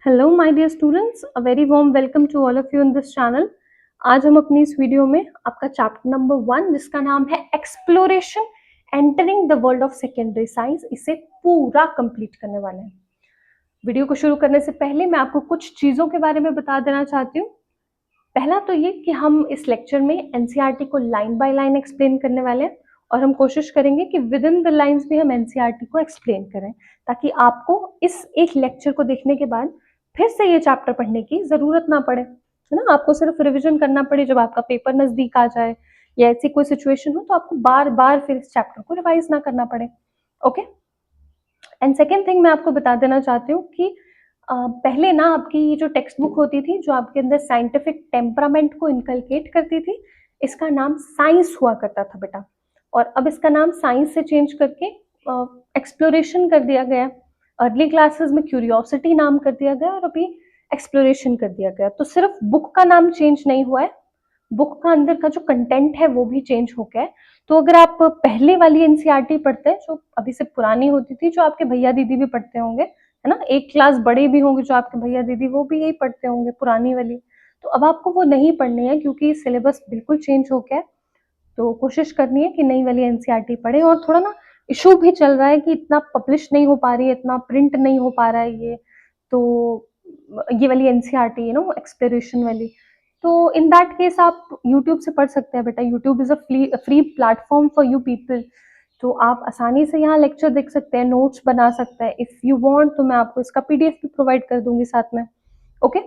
Hello my dear students, a very warm welcome to all of you in this channel. आज हम अपनी इस video में आपका चैप्टर नंबर 1 जिसका नाम है exploration entering the world of secondary science, इसे पूरा कंप्लीट करने वाले हैं। वीडियो को शुरू करने से पहले मैं आपको कुछ चीज़ों के बारे में बता देना चाहती हूँ। पहला तो ये कि हम इस लेक्चर में एनसीईआरटी को लाइन बाय लाइन एक्सप्लेन करने वाले हैं और हम कोशिश करेंगे कि विद इन द लाइंस भी हम एनसीईआरटी को एक्सप्लेन करें, ताकि आपको इस एक लेक्चर को देखने के बाद फिर से ये चैप्टर पढ़ने की जरूरत ना पड़े, है ना। आपको सिर्फ रिवीजन करना पड़े जब आपका पेपर नजदीक आ जाए या ऐसी कोई सिचुएशन हो, तो आपको बार बार फिर इस चैप्टर को रिवाइज ना करना पड़े। ओके। एंड सेकेंड थिंग मैं आपको बता देना चाहती हूँ कि पहले ना आपकी जो टेक्स्ट बुक होती थी, जो आपके अंदर साइंटिफिक टेम्परामेंट को इनकलकेट करती थी, इसका नाम साइंस हुआ करता था बेटा। और अब इसका नाम साइंस से चेंज करके एक्सप्लोरेशन कर दिया गया। अर्ली क्लासेस में क्यूरियोसिटी नाम कर दिया गया और अभी एक्सप्लोरेशन कर दिया गया। तो सिर्फ बुक का नाम चेंज नहीं हुआ है, बुक का अंदर का जो कंटेंट है वो भी चेंज हो गया है। तो अगर आप पहले वाली एनसीईआरटी पढ़ते हैं, जो अभी से पुरानी होती थी, जो आपके भैया दीदी भी पढ़ते होंगे, है ना, एक क्लास बड़े भी होंगे जो आपके भैया दीदी, वो भी यही पढ़ते होंगे पुरानी वाली। तो अब आपको वो नहीं पढ़नी है क्योंकि सिलेबस बिल्कुल चेंज हो गया है। तो कोशिश करनी है कि नई वाली एनसीईआरटी पढ़े। और थोड़ा ना इशू भी चल रहा है कि इतना पब्लिश नहीं हो पा रही है, इतना प्रिंट नहीं हो पा रहा है ये, तो ये वाली एनसीईआरटी है ना एक्सप्लोरेशन वाली। तो इन दैट केस आप यूट्यूब से पढ़ सकते हैं बेटा। YouTube is a free platform for you people. तो आप आसानी से यहाँ लेक्चर देख सकते हैं, नोट्स बना सकते हैं। इफ यू वांट तो मैं आपको इसका पीडीएफ भी प्रोवाइड कर दूंगी साथ में। ओके।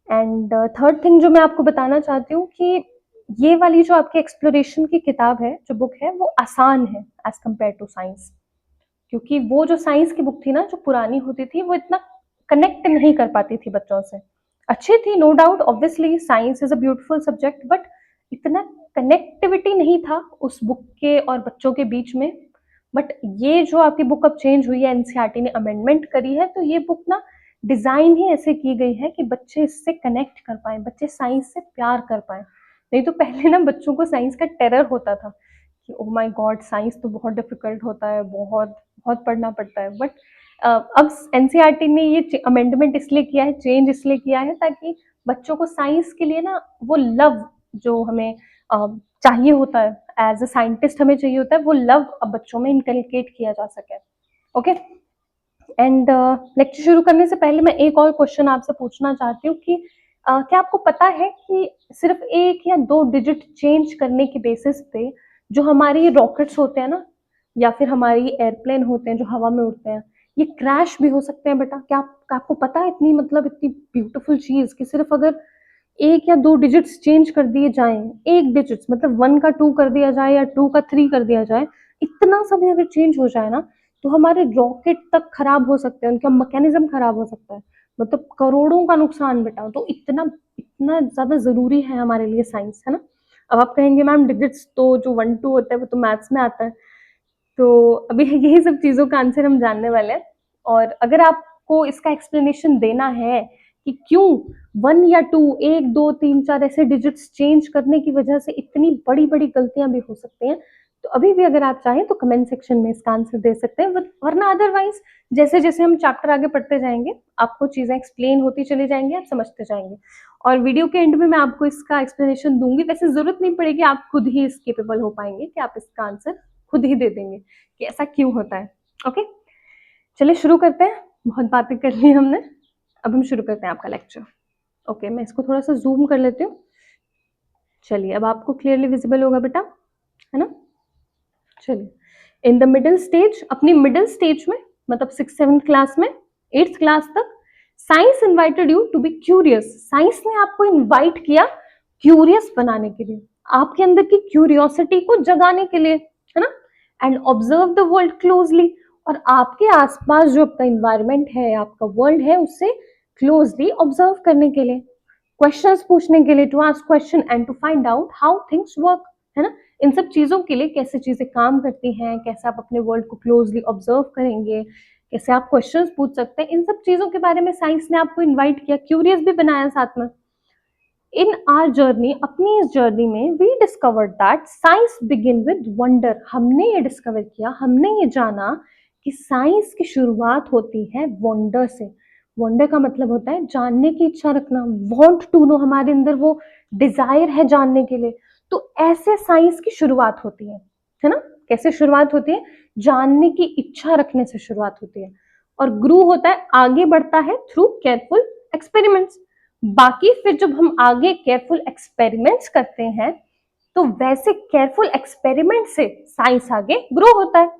एंड थर्ड थिंग जो मैं आपको बताना चाहती हूँ कि ये वाली जो आपकी एक्सप्लोरेशन की किताब है, जो बुक है, वो आसान है एज कम्पेयर टू साइंस। क्योंकि वो जो साइंस की बुक थी ना, जो पुरानी होती थी, वो इतना कनेक्ट नहीं कर पाती थी बच्चों से। अच्छी थी, no doubt, obviously science is a beautiful subject, but इतना कनेक्टिविटी नहीं था उस बुक के और बच्चों के बीच में। बट ये जो आपकी बुक अब चेंज हुई है, एनसीईआरटी ने अमेंडमेंट करी है, तो ये बुक ना डिजाइन ही ऐसे की गई है कि बच्चे इससे कनेक्ट कर पाए, बच्चे साइंस से प्यार कर पाए। नहीं तो पहले ना बच्चों को साइंस का टेरर होता था कि ओ माय गॉड, साइंस तो बहुत डिफिकल्ट होता है, बहुत बहुत पढ़ना पड़ता है। बट अब एनसीईआरटी ने ये अमेंडमेंट इसलिए किया है, चेंज इसलिए किया है, ताकि बच्चों को साइंस के लिए ना वो लव जो हमें चाहिए होता है, एज अ साइंटिस्ट हमें चाहिए होता है, वो लव अब बच्चों में इनकलकेट किया जा सके। ओके। एंड लेक्चर शुरू करने से पहले मैं एक और क्वेश्चन आपसे पूछना चाहती हूँ कि क्या आपको पता है कि सिर्फ एक या दो डिजिट चेंज करने की बेसिस पे जो हमारी रॉकेट्स होते हैं ना, या फिर हमारी एयरप्लेन होते हैं जो हवा में उड़ते हैं, ये क्रैश भी हो सकते हैं बेटा। क्या आपको पता है? इतनी मतलब इतनी ब्यूटीफुल चीज कि सिर्फ अगर एक या दो डिजिट्स चेंज कर दिए जाएं, एक डिजिट्स मतलब 1 का 2 कर दिया जाए या 2 का 3 कर दिया जाए, इतना सा भी अगर चेंज हो जाए ना, तो हमारे रॉकेट तक खराब हो सकते हैं, उनका मैकेनिज्म खराब हो सकता है। मतलब करोड़ों का नुकसान बेटा। तो इतना इतना ज्यादा जरूरी है हमारे लिए साइंस, है ना। अब आप कहेंगे मैम डिजिट्स तो जो 1 2 होता है वो तो मैथ्स में आता है। तो अभी यही सब चीजों का आंसर हम जानने वाले हैं। और अगर आपको इसका एक्सप्लेनेशन देना है कि क्यों 1 या 2, 1 2 3 4 ऐसे डिजिट्स चेंज करने की वजह से इतनी बड़ी बड़ी गलतियां भी हो सकती हैं, तो अभी भी अगर आप चाहें तो कमेंट सेक्शन में इसका आंसर दे सकते हैं। वरना अदरवाइज जैसे जैसे हम चैप्टर आगे पढ़ते जाएंगे, आपको चीजें एक्सप्लेन होती चली जाएंगी, आप समझते जाएंगे। और वीडियो के एंड में मैं आपको इसका एक्सप्लेनेशन दूंगी। वैसे जरूरत नहीं पड़ेगी, आप खुद ही इस केपेबल हो पाएंगे कि आप इसका आंसर खुद ही दे देंगे कि ऐसा क्यों होता है। ओके, चलिए शुरू करते हैं। बहुत बातें कर ली हमने, अब हम शुरू करते हैं आपका लेक्चर। ओके, मैं इसको थोड़ा सा जूम कर लेती हूँ। चलिए, अब आपको क्लियरली विजिबल होगा बेटा, है ना। चलिए, इन द मिडिल स्टेज, अपनी मिडिल स्टेज में मतलब 6th 7th क्लास में, 8th क्लास तक, science invited you to be curious. Science ने आपको इन्वाइट किया क्यूरियस बनाने के लिए, आपके अंदर की क्यूरियोसिटी को जगाने के लिए, है ना। And observe the world closely, और आपके आसपास जो आपका इन्वायरमेंट है, आपका वर्ल्ड है, उससे क्लोजली ऑब्जर्व करने के लिए, क्वेश्चंस पूछने के लिए, to ask question and to find out how things work, है ना। इन सब चीजों के लिए, कैसे चीजें काम करती हैं, कैसे आप अपने वर्ल्ड को क्लोजली ऑब्जर्व करेंगे, कैसे आप क्वेश्चंस पूछ सकते हैं, इन सब चीजों के बारे में साइंस ने आपको इनवाइट किया, क्यूरियस भी बनाया साथ में। इन आवर जर्नी, अपनी इस जर्नी में, we discovered that science begin with wonder. हमने ये डिस्कवर किया, हमने ये जाना कि साइंस की शुरुआत होती है वंडर से। वंडर का मतलब होता है जानने की इच्छा रखना, वांट टू नो, हमारे अंदर वो डिजायर है जानने के लिए। तो ऐसे साइंस की शुरुआत होती है ना। कैसे शुरुआत होती है? जानने की इच्छा रखने से शुरुआत होती है। और ग्रू होता है आगे बढ़ता है थ्रू केयरफुल एक्सपेरिमेंट्स। बाकी फिर जब हम आगे केयरफुल एक्सपेरिमेंट्स करते हैं तो वैसे केयरफुल एक्सपेरिमेंट से साइंस आगे ग्रो होता है।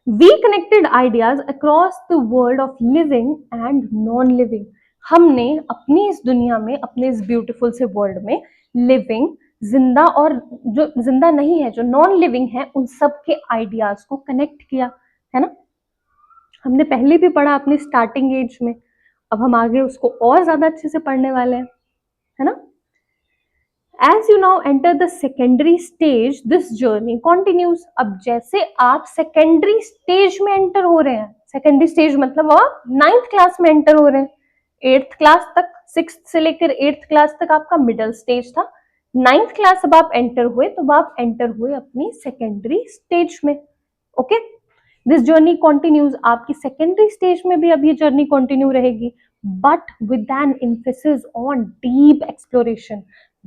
We connected ideas across the world of living and non living. हमने अपनी इस दुनिया में, अपने इस ब्यूटीफुल से वर्ल्ड में लिविंग, जिंदा और जो जिंदा नहीं है, जो नॉन लिविंग है, उन सब के आइडियाज को कनेक्ट किया, है ना। हमने पहले भी पढ़ा अपनी स्टार्टिंग एज में, अब हम आगे उसको और ज्यादा अच्छे से पढ़ने वाले हैं, है ना। As you now enter the secondary stage, this journey continues. अब जैसे आप सेकेंडरी स्टेज में एंटर हो रहे हैं, सेकेंडरी स्टेज मतलब आप 9th क्लास में एंटर हो रहे हैं। 8th क्लास तक, 6th से लेकर 8th क्लास तक आपका मिडिल स्टेज था। 9th क्लास अब आप एंटर हुए तो आप एंटर हुए अपनी सेकेंडरी स्टेज में। Okay, this journey continues. आपकी सेकेंडरी स्टेज में भी अब ये जर्नी कंटिन्यू रहेगी, but with N emphasis on deep exploration.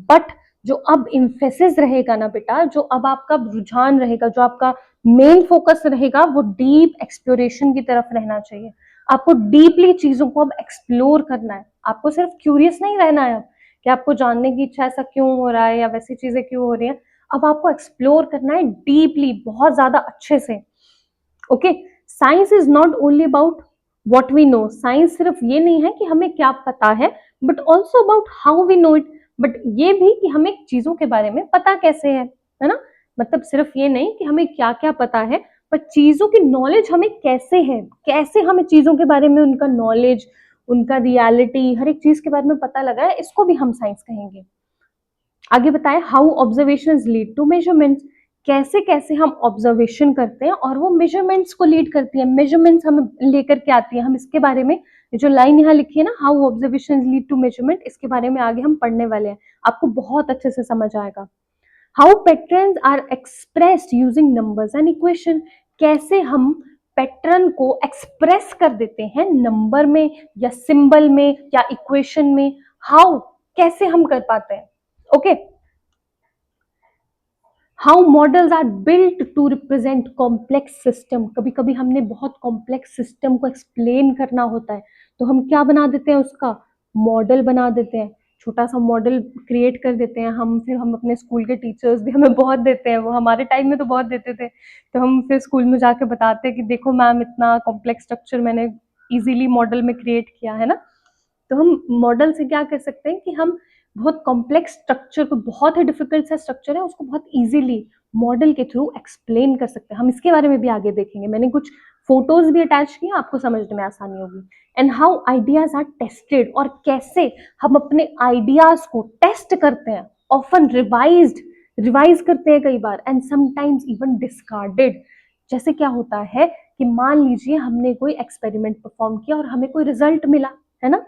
But जो अब इम्फेसिस रहेगा ना बेटा, जो अब आपका रुझान रहेगा, जो आपका मेन फोकस रहेगा, वो डीप एक्सप्लोरेशन की तरफ रहना चाहिए। आपको डीपली चीजों को अब एक्सप्लोर करना है। आपको सिर्फ क्यूरियस नहीं रहना है अब कि आपको जानने की इच्छा ऐसा क्यों हो रहा है या वैसी चीजें क्यों हो रही हैं। अब आपको एक्सप्लोर करना है डीपली, बहुत ज्यादा अच्छे से। Okay, science is not only about what we know. Science सिर्फ ये नहीं है कि हमें क्या पता है, but also about how we know it. But ये भी कि हमें चीजों के बारे में पता कैसे है ना। मतलब सिर्फ ये नहीं कि हमें क्या क्या पता है, पर चीजों की नॉलेज हमें कैसे है, कैसे हमें चीजों के बारे में उनका नॉलेज, उनका रियलिटी, हर एक चीज के बारे में पता लगा है, इसको भी हम साइंस कहेंगे। आगे बताए how observations lead to measurements. कैसे कैसे हम ऑब्जर्वेशन करते हैं और वो मेजरमेंट्स को लीड करती है, मेजरमेंट्स हमें लेकर के आती है। हम इसके बारे में, जो लाइन यहाँ लिखी है ना, how observations lead to measurement, इसके बारे में आगे हम पढ़ने वाले हैं, आपको बहुत अच्छे से समझ आएगा। How patterns are expressed using numbers and equation. कैसे हम पैटर्न को एक्सप्रेस कर देते हैं नंबर में या सिंबल में या इक्वेशन में। हाउ, कैसे हम कर पाते हैं। Okay, how models are built to represent complex system. कभी कभी हमने बहुत कॉम्प्लेक्स सिस्टम को एक्सप्लेन करना होता है, तो हम क्या बना देते हैं, उसका मॉडल बना देते हैं, छोटा सा मॉडल क्रिएट कर देते हैं हम। फिर हम अपने स्कूल के टीचर्स भी हमें बहुत देते हैं, वो हमारे टाइम में तो बहुत देते थे, तो हम फिर स्कूल में जाके बताते हैं कि देखो मैम, इतना कॉम्प्लेक्स स्ट्रक्चर मैंने इजीली मॉडल में क्रिएट किया है ना। तो हम मॉडल से क्या कर सकते हैं कि हम बहुत कॉम्प्लेक्स स्ट्रक्चर को, बहुत ही डिफिकल्ट सा स्ट्रक्चर है, उसको बहुत इजीली मॉडल के थ्रू एक्सप्लेन कर सकते हैं। हम इसके बारे में भी आगे देखेंगे, मैंने कुछ फोटोज भी अटैच किए, आपको समझने में आसानी होगी। And how ideas are tested, और कैसे हम अपने आइडियाज को टेस्ट करते हैं, ऑफन रिवाइज करते हैं कई बार, एंड समटाइम्स इवन डिस्कार्डेड। जैसे क्या होता है कि मान लीजिए हमने कोई एक्सपेरिमेंट परफॉर्म किया और हमें कोई रिजल्ट मिला, है ना।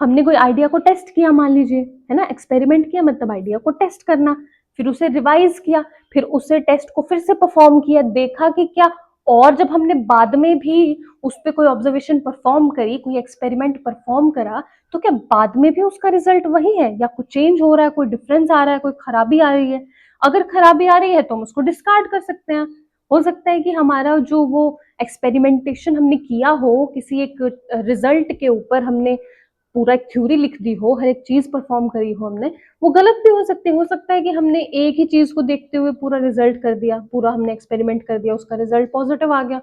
हमने कोई आइडिया को टेस्ट किया, मान लीजिए, है ना, एक्सपेरिमेंट किया मतलब आइडिया को टेस्ट करना, फिर उसे रिवाइज किया, फिर उसे टेस्ट को फिर से परफॉर्म किया, देखा कि क्या, और जब हमने बाद में भी उस पर कोई ऑब्जर्वेशन परफॉर्म करी, कोई एक्सपेरिमेंट परफॉर्म करा, तो क्या बाद में भी उसका रिजल्ट वही है या कुछ चेंज हो रहा है, कोई डिफरेंस आ रहा है, कोई खराबी आ रही है। अगर खराबी आ रही है तो हम उसको डिस्कार्ड कर सकते हैं। हो सकता है कि हमारा जो वो एक्सपेरिमेंटेशन हमने किया हो, किसी एक रिजल्ट के ऊपर हमने पूरा एक थ्योरी लिख दी हो, हर एक चीज परफॉर्म करी हो हमने, वो गलत भी हो सकती है। हो सकता है कि हमने एक ही चीज को देखते हुए पूरा रिजल्ट कर दिया, पूरा हमने एक्सपेरिमेंट कर दिया, उसका रिजल्ट पॉजिटिव आ गया।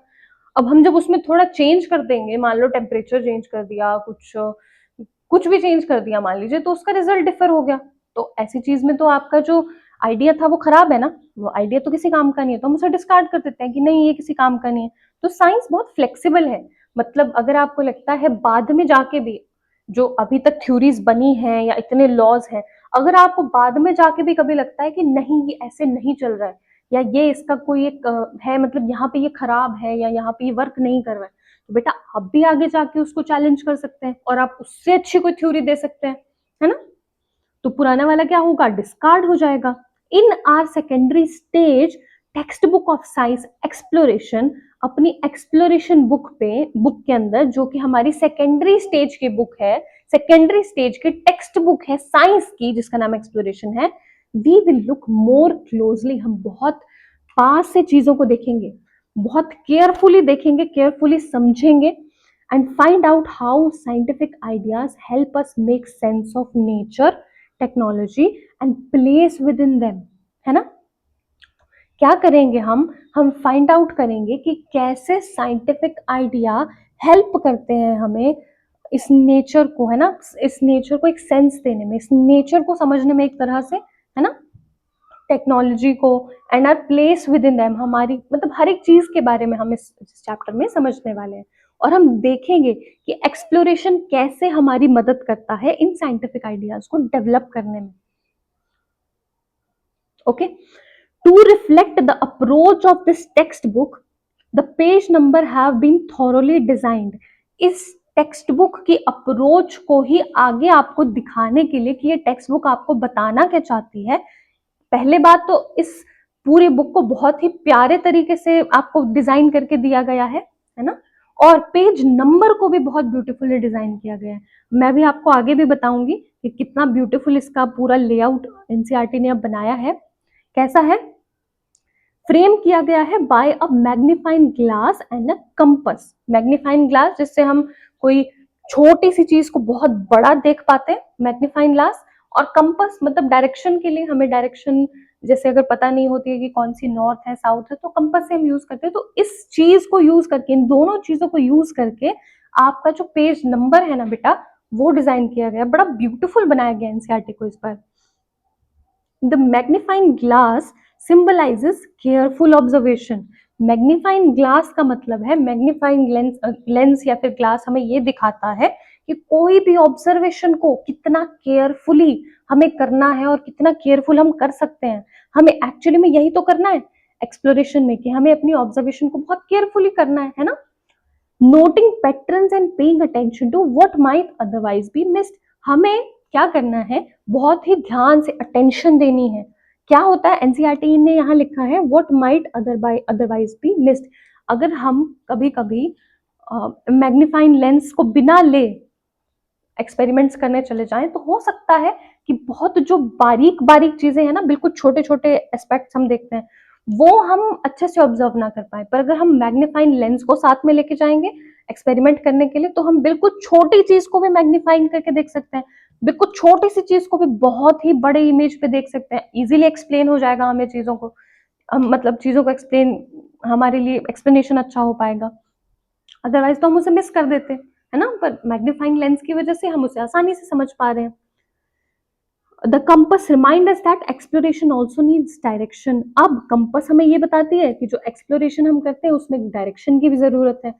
अब हम जब उसमें थोड़ा चेंज कर देंगे, मान लो टेम्परेचर चेंज कर दिया, कुछ कुछ भी चेंज कर दिया मान लीजिए, तो उसका रिजल्ट डिफर हो गया। तो ऐसी चीज में तो आपका जो आइडिया था वो खराब है ना, वो आइडिया तो किसी काम का नहीं है, तो हम उसे डिस्कार्ड कर देते हैं कि नहीं, ये किसी काम का नहीं है। तो साइंस बहुत फ्लेक्सिबल है। मतलब अगर आपको लगता है बाद में जाके भी, जो अभी तक थ्योरीज बनी हैं या इतने लॉज हैं, अगर आपको बाद में जाके भी कभी लगता है कि नहीं ये ऐसे नहीं चल रहा है, या ये इसका कोई एक है, मतलब यहाँ पे ये खराब है या यहाँ पे ये वर्क नहीं कर रहा है, तो बेटा आप भी आगे जाके उसको चैलेंज कर सकते हैं और आप उससे अच्छी कोई थ्योरी दे सकते हैं, है ना। तो पुराना वाला क्या होगा, डिस्कार्ड हो जाएगा। In our secondary stage text book of science exploration, अपनी एक्सप्लोरेशन बुक के अंदर, जो कि हमारी सेकेंडरी स्टेज की बुक है, सेकेंडरी स्टेज की टेक्स्ट बुक है साइंस की, जिसका नाम एक्सप्लोरेशन है, we will look more closely, हम बहुत पास से चीजों को देखेंगे, बहुत केयरफुली देखेंगे, केयरफुली समझेंगे, and find out how scientific ideas help us make sense of nature, technology and place with in them, है ना। क्या करेंगे हम फाइंड आउट करेंगे कि कैसे साइंटिफिक आइडिया हेल्प करते हैं हमें इस नेचर को, है ना, इस नेचर को एक सेंस देने में, इस नेचर को समझने में एक तरह से, है ना, टेक्नोलॉजी को and our place within them, हमारी मतलब हर एक चीज के बारे में हम इस चैप्टर में समझने वाले हैं। और हम देखेंगे कि एक्सप्लोरेशन कैसे हमारी मदद करता है इन साइंटिफिक आइडियाज को डेवलप करने में। Okay, to reflect the approach of this textbook, the page number have been thoroughly designed. इस टेक्स्ट बुक की अप्रोच को ही आगे आपको दिखाने के लिए कि ये टेक्स्ट बुक आपको बताना क्या चाहती है, पहले बात तो इस पूरे बुक को बहुत ही प्यारे तरीके से आपको डिजाइन करके दिया गया है ना, और पेज नंबर को भी बहुत ब्यूटीफुली डिजाइन किया गया है। मैं भी आपको आगे भी बताऊंगी कि कितना ब्यूटीफुल इसका पूरा लेआउट एनसीईआरटी ने अब बनाया है। कैसा है, फ्रेम किया गया है by a magnifying glass and a compass. Magnifying glass जिससे हम कोई छोटी सी चीज को बहुत बड़ा देख पाते हैं, मैग्नीफाइंग ग्लास, और कंपस मतलब डायरेक्शन के लिए, हमें डायरेक्शन जैसे अगर पता नहीं होती है कि कौन सी नॉर्थ है साउथ है, तो कंपस से हम यूज करते हैं। तो इस चीज को यूज करके, इन दोनों चीजों को यूज करके आपका जो पेज नंबर है ना बेटा, वो डिजाइन किया गया, बड़ा ब्यूटीफुल बनाया गया एनसीईआरटी को इस बार। The magnifying glass symbolizes careful observation। Magnifying glass का मतलब है, मैग्नीफाइंग लेंस या फिर ग्लास हमें ये दिखाता है कि कोई भी ऑब्जर्वेशन को कितना केयरफुली हमें करना है और कितना केयरफुल हम कर सकते हैं। हमें एक्चुअली में यही तो करना है एक्सप्लोरेशन में, कि हमें अपनी ऑब्जर्वेशन को बहुत केयरफुली करना है ना। Noting patterns and paying attention to what might otherwise be missed. हमें क्या करना है, बहुत ही ध्यान से अटेंशन देनी है। क्या होता है, एनसीईआरटी ने यहाँ लिखा है what might otherwise be missed. अगर हम कभी कभी मैग्नीफाइंग लेंस को बिना ले एक्सपेरिमेंट्स करने चले जाएं, तो हो सकता है कि बहुत जो बारीक बारीक चीजें हैं ना, बिल्कुल छोटे छोटे एस्पेक्ट्स हम देखते हैं, वो हम अच्छे से ऑब्जर्व ना कर पाए। पर अगर हम मैग्नीफाइंग लेंस को साथ में लेके जाएंगे एक्सपेरिमेंट करने के लिए, तो हम बिल्कुल छोटी चीज को भी मैग्नीफाइंग करके देख सकते हैं, बिल्कुल छोटी सी चीज को भी बहुत ही बड़े इमेज पे देख सकते हैं। इजीली एक्सप्लेन हो जाएगा हमें चीजों को, मतलब चीजों को एक्सप्लेन, हमारे लिए एक्सप्लेनेशन अच्छा हो पाएगा। अदरवाइज तो हम उसे मिस कर देते, है ना, पर मैग्नीफाइंग लेंस की वजह से हम उसे आसानी से समझ पा रहे हैं। The compass remind us that exploration also needs direction. अब कंपस हमें ये बताती है कि जो एक्सप्लोरेशन हम करते हैं उसमें डायरेक्शन की भी जरूरत है।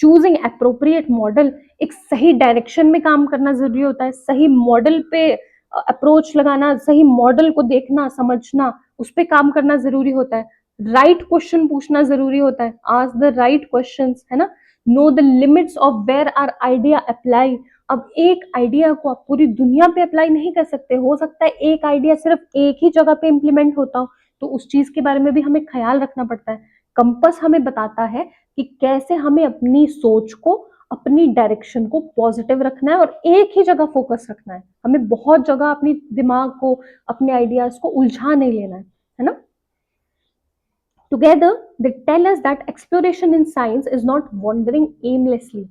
चूजिंग अप्रोप्रिएट मॉडल, एक सही डायरेक्शन में काम करना जरूरी होता है, सही मॉडल पे अप्रोच लगाना, सही मॉडल को देखना समझना, उस पर काम करना जरूरी होता है। राइट क्वेश्चन पूछना जरूरी होता है, आस्क द राइट क्वेश्चंस, है ना। Know the limits of where our idea apply. अब एक आइडिया को आप पूरी दुनिया पे अप्लाई नहीं कर सकते, हो सकता है एक आइडिया सिर्फ एक ही जगह पे इम्प्लीमेंट होता हो, तो उस चीज के बारे में भी हमें ख्याल रखना पड़ता है। कंपस हमें बताता है कि कैसे हमें अपनी सोच को, अपनी डायरेक्शन को पॉजिटिव रखना है और एक ही जगह फोकस रखना है। हमें बहुत जगह अपनी दिमाग को, अपने आइडियाज को उलझा नहीं लेना है ना। Together, they tell us that exploration in science is not wandering aimlessly।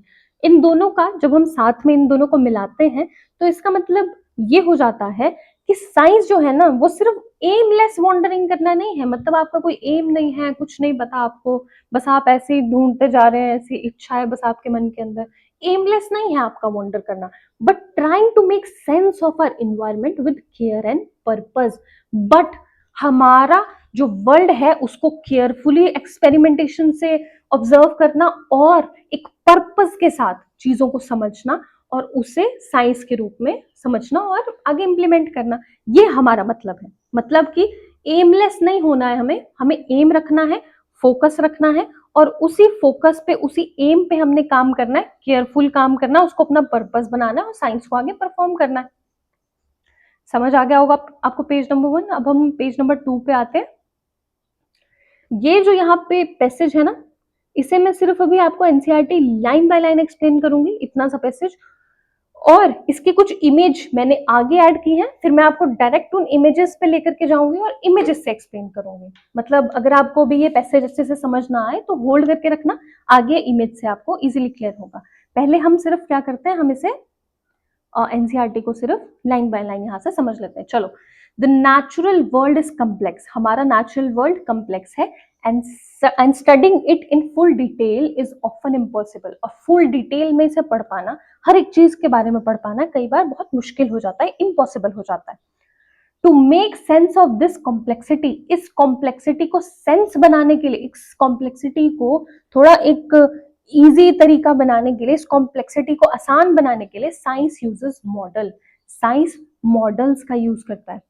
इन दोनों का जब हम साथ में इन दोनों को मिलाते हैं, तो इसका मतलब ये हो जाता है कि साइंस जो है ना, वो सिर्फ एमलेस वॉन्डरिंग करना नहीं है। मतलब आपका कोई एम नहीं है, कुछ नहीं पता आपको, बस आप ऐसे ही ढूंढते जा रहे हैं, ऐसी इच्छा है बस आपके मन के अंदर। एमलेस नहीं है आपका वॉन्डर करना, but trying to make sense of our environment with care and purpose. But हमारा जो वर्ल्ड है उसको केयरफुली एक्सपेरिमेंटेशन से ऑब्जर्व करना और एक पर्पस के साथ चीजों को समझना और उसे साइंस के रूप में समझना और आगे इंप्लीमेंट करना, ये हमारा मतलब है। मतलब कि एमलेस नहीं होना है, हमें हमें एम रखना है, फोकस रखना है, और उसी फोकस पे, उसी एम पे हमने काम करना है, केयरफुल काम करना है, उसको अपना पर्पस बनाना है और साइंस को आगे परफॉर्म करना है। समझ आ गया होगा आपको पेज नंबर 1। अब हम पेज नंबर 2 पे आते हैं। ये जो यहाँ पे पैसेज है ना, इसे मैं सिर्फ अभी आपको NCERT line by line explain करूंगी, इतना सा पैसेज, और इसकी कुछ इमेज मैंने आगे ऐड की है, फिर मैं आपको डायरेक्ट उन इमेजेस पे लेकर के जाऊंगी और इमेजेस से एक्सप्लेन करूंगी। मतलब अगर आपको भी ये पैसेज अच्छे से समझ ना आए तो होल्ड करके रखना, आगे इमेज से आपको इजीली क्लियर होगा। पहले हम सिर्फ क्या करते हैं, हम इसे एनसीईआरटी को सिर्फ लाइन बाय लाइन यहाँ से समझ लेते हैं। चलो, the natural world is complex, हमारा नेचुरल वर्ल्ड कम्प्लेक्स है, and studying it in full detail is often impossible. और फुल डिटेल में इसे पढ़ पाना, हर एक चीज के बारे में पढ़ पाना कई बार बहुत मुश्किल हो जाता है, इम्पॉसिबल हो जाता है। To make sense of this complexity, इस कॉम्प्लेक्सिटी को सेंस बनाने के लिए, इस कॉम्प्लेक्सिटी को थोड़ा एक इजी तरीका बनाने के लिए, इस कॉम्प्लेक्सिटी को आसान बनाने के लिए science uses model, science models का यूज करता है।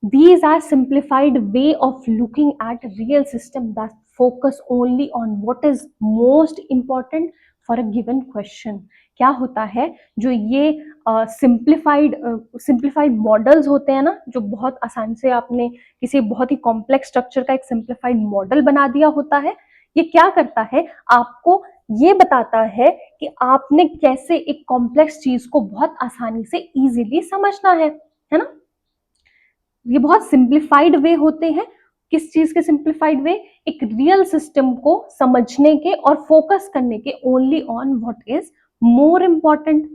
These are simplified way of looking at real system that focus only on what is most important for a given question। क्या होता है, जो ये सिंप्लीफाइड मॉडल्स होते हैं ना, जो बहुत आसान से आपने किसी बहुत ही कॉम्प्लेक्स स्ट्रक्चर का एक सिंप्लीफाइड मॉडल बना दिया होता है, ये क्या करता है, आपको ये बताता है कि आपने कैसे एक कॉम्प्लेक्स चीज को बहुत आसानी से इजीली समझना है ना। ये बहुत सिंप्लीफाइड वे होते हैं। किस चीज के सिंप्लीफाइड वे, एक रियल सिस्टम को समझने के और फोकस करने के, only on what is more important,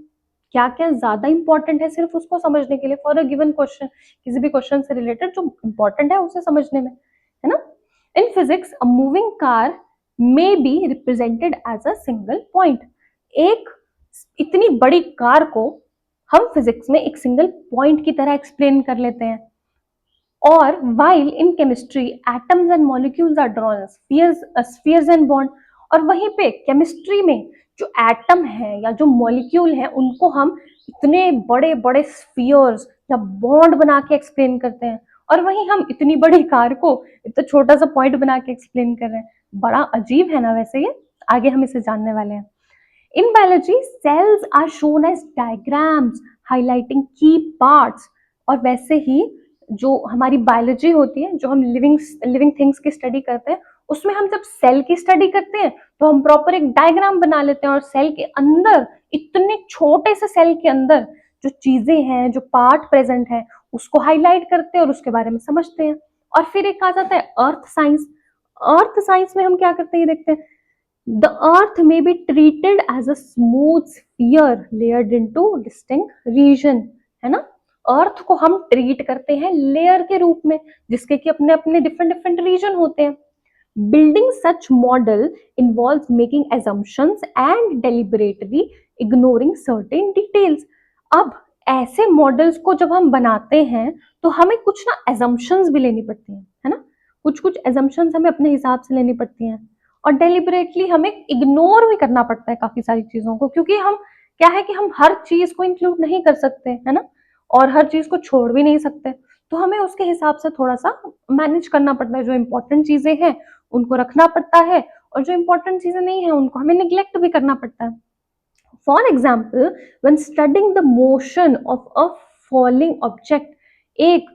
क्या क्या ज्यादा इंपॉर्टेंट है सिर्फ उसको समझने के लिए, फॉर अ गिवन क्वेश्चन, किसी भी क्वेश्चन से रिलेटेड जो इंपॉर्टेंट है उसे समझने में, है ना। In physics a moving car may be represented as a single point, एक इतनी बड़ी कार को हम फिजिक्स में एक सिंगल पॉइंट की तरह एक्सप्लेन कर लेते हैं। और while in chemistry atoms and molecules are drawn as spheres and bond, और वहीं पे केमिस्ट्री में जो एटम है या जो मॉलिक्यूल है उनको हम इतने बड़े बड़े स्फीयर्स या बॉन्ड बना के एक्सप्लेन करते हैं, और वहीं हम इतनी बड़ी कार को इतना छोटा सा पॉइंट बना के एक्सप्लेन कर रहे हैं। बड़ा अजीब है ना वैसे ये, आगे हम इसे जानने वाले हैं। In biology, cells are shown as diagrams highlighting key parts, और वैसे ही जो हमारी बायोलॉजी होती है, जो हम लिविंग थिंग्स की स्टडी करते हैं, उसमें हम जब सेल की स्टडी करते हैं तो हम प्रॉपर एक डायग्राम बना लेते हैं, और सेल के अंदर, इतने छोटे से सेल के अंदर जो चीजें हैं, जो पार्ट प्रेजेंट है, उसको हाईलाइट करते हैं और उसके बारे में समझते हैं। और फिर एक आ जाता है अर्थ साइंस। अर्थ साइंस में हम क्या करते हैं, ये देखते हैं। The earth may be treated as a smooth sphere layered into distinct region, है ना। अर्थ को हम ट्रीट करते हैं लेयर के रूप में, जिसके कि अपने अपने डिफरेंट डिफरेंट रीजन होते हैं। Building such model involves making assumptions and deliberately ignoring certain details। अब ऐसे मॉडल्स को जब हम बनाते हैं तो हमें कुछ ना assumptions भी लेनी पड़ती हैं, है ना। कुछ कुछ assumptions हमें अपने हिसाब से लेनी पड़ती हैं, और डेलिबरेटली हमें इग्नोर भी करना पड़ता है काफी सारी चीजों को, क्योंकि हम क्या है कि हम हर चीज को इंक्लूड नहीं कर सकते, है ना, और हर चीज को छोड़ भी नहीं सकते। तो हमें उसके हिसाब से थोड़ा सा मैनेज करना पड़ता है। जो इंपॉर्टेंट चीजें हैं उनको रखना पड़ता है, और जो इंपॉर्टेंट चीजें नहीं है उनको हमें निग्लेक्ट भी करना पड़ता है। For example, when studying the motion of a falling object, एक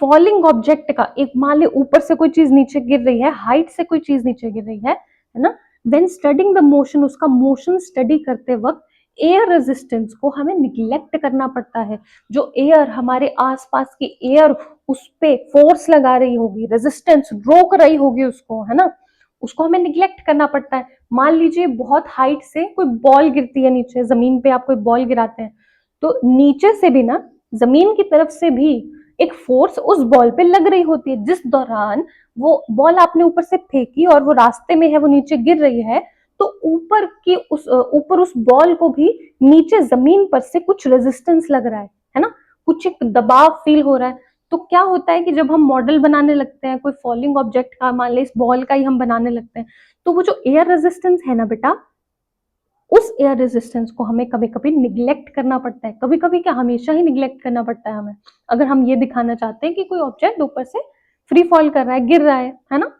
फॉलिंग ऑब्जेक्ट का, एक मान ली ऊपर से कोई चीज नीचे गिर रही है, हाइट से कोई चीज नीचे गिर रही है ना। व्हेन स्टडिंग द मोशन, उसका मोशन स्टडी करते वक्त एयर रेजिस्टेंस को हमें निग्लेक्ट करना पड़ता है। जो एयर, हमारे आसपास की एयर उस पे फोर्स लगा रही होगी, रेजिस्टेंस रोक रही होगी उसको, है ना, उसको हमें निग्लेक्ट करना पड़ता है। मान लीजिए बहुत हाइट से कोई बॉल गिरती है नीचे, जमीन पे आप कोई बॉल गिराते हैं, तो नीचे से भी ना, जमीन की तरफ से भी एक फोर्स उस बॉल पे लग रही होती है। जिस दौरान वो बॉल आपने ऊपर से फेंकी और वो रास्ते में है, वो नीचे गिर रही है, तो ऊपर उस बॉल को भी नीचे जमीन पर से कुछ रेजिस्टेंस लग रहा है ना, कुछ एक दबाव फील हो रहा है। तो क्या होता है कि जब हम मॉडल बनाने लगते हैं कोई फॉलिंग ऑब्जेक्ट का, मान ली इस बॉल का ही हम बनाने लगते हैं, तो वो जो एयर रेजिस्टेंस है ना बेटा, उस एयर रेजिस्टेंस को हमें कभी कभी निग्लेक्ट करना पड़ता है। कभी कभी क्या, हमेशा ही निग्लेक्ट करना पड़ता है हमें, अगर हम ये दिखाना चाहते हैं कि कोई ऑब्जेक्ट ऊपर से फ्री फॉल कर रहा है, गिर रहा है ना।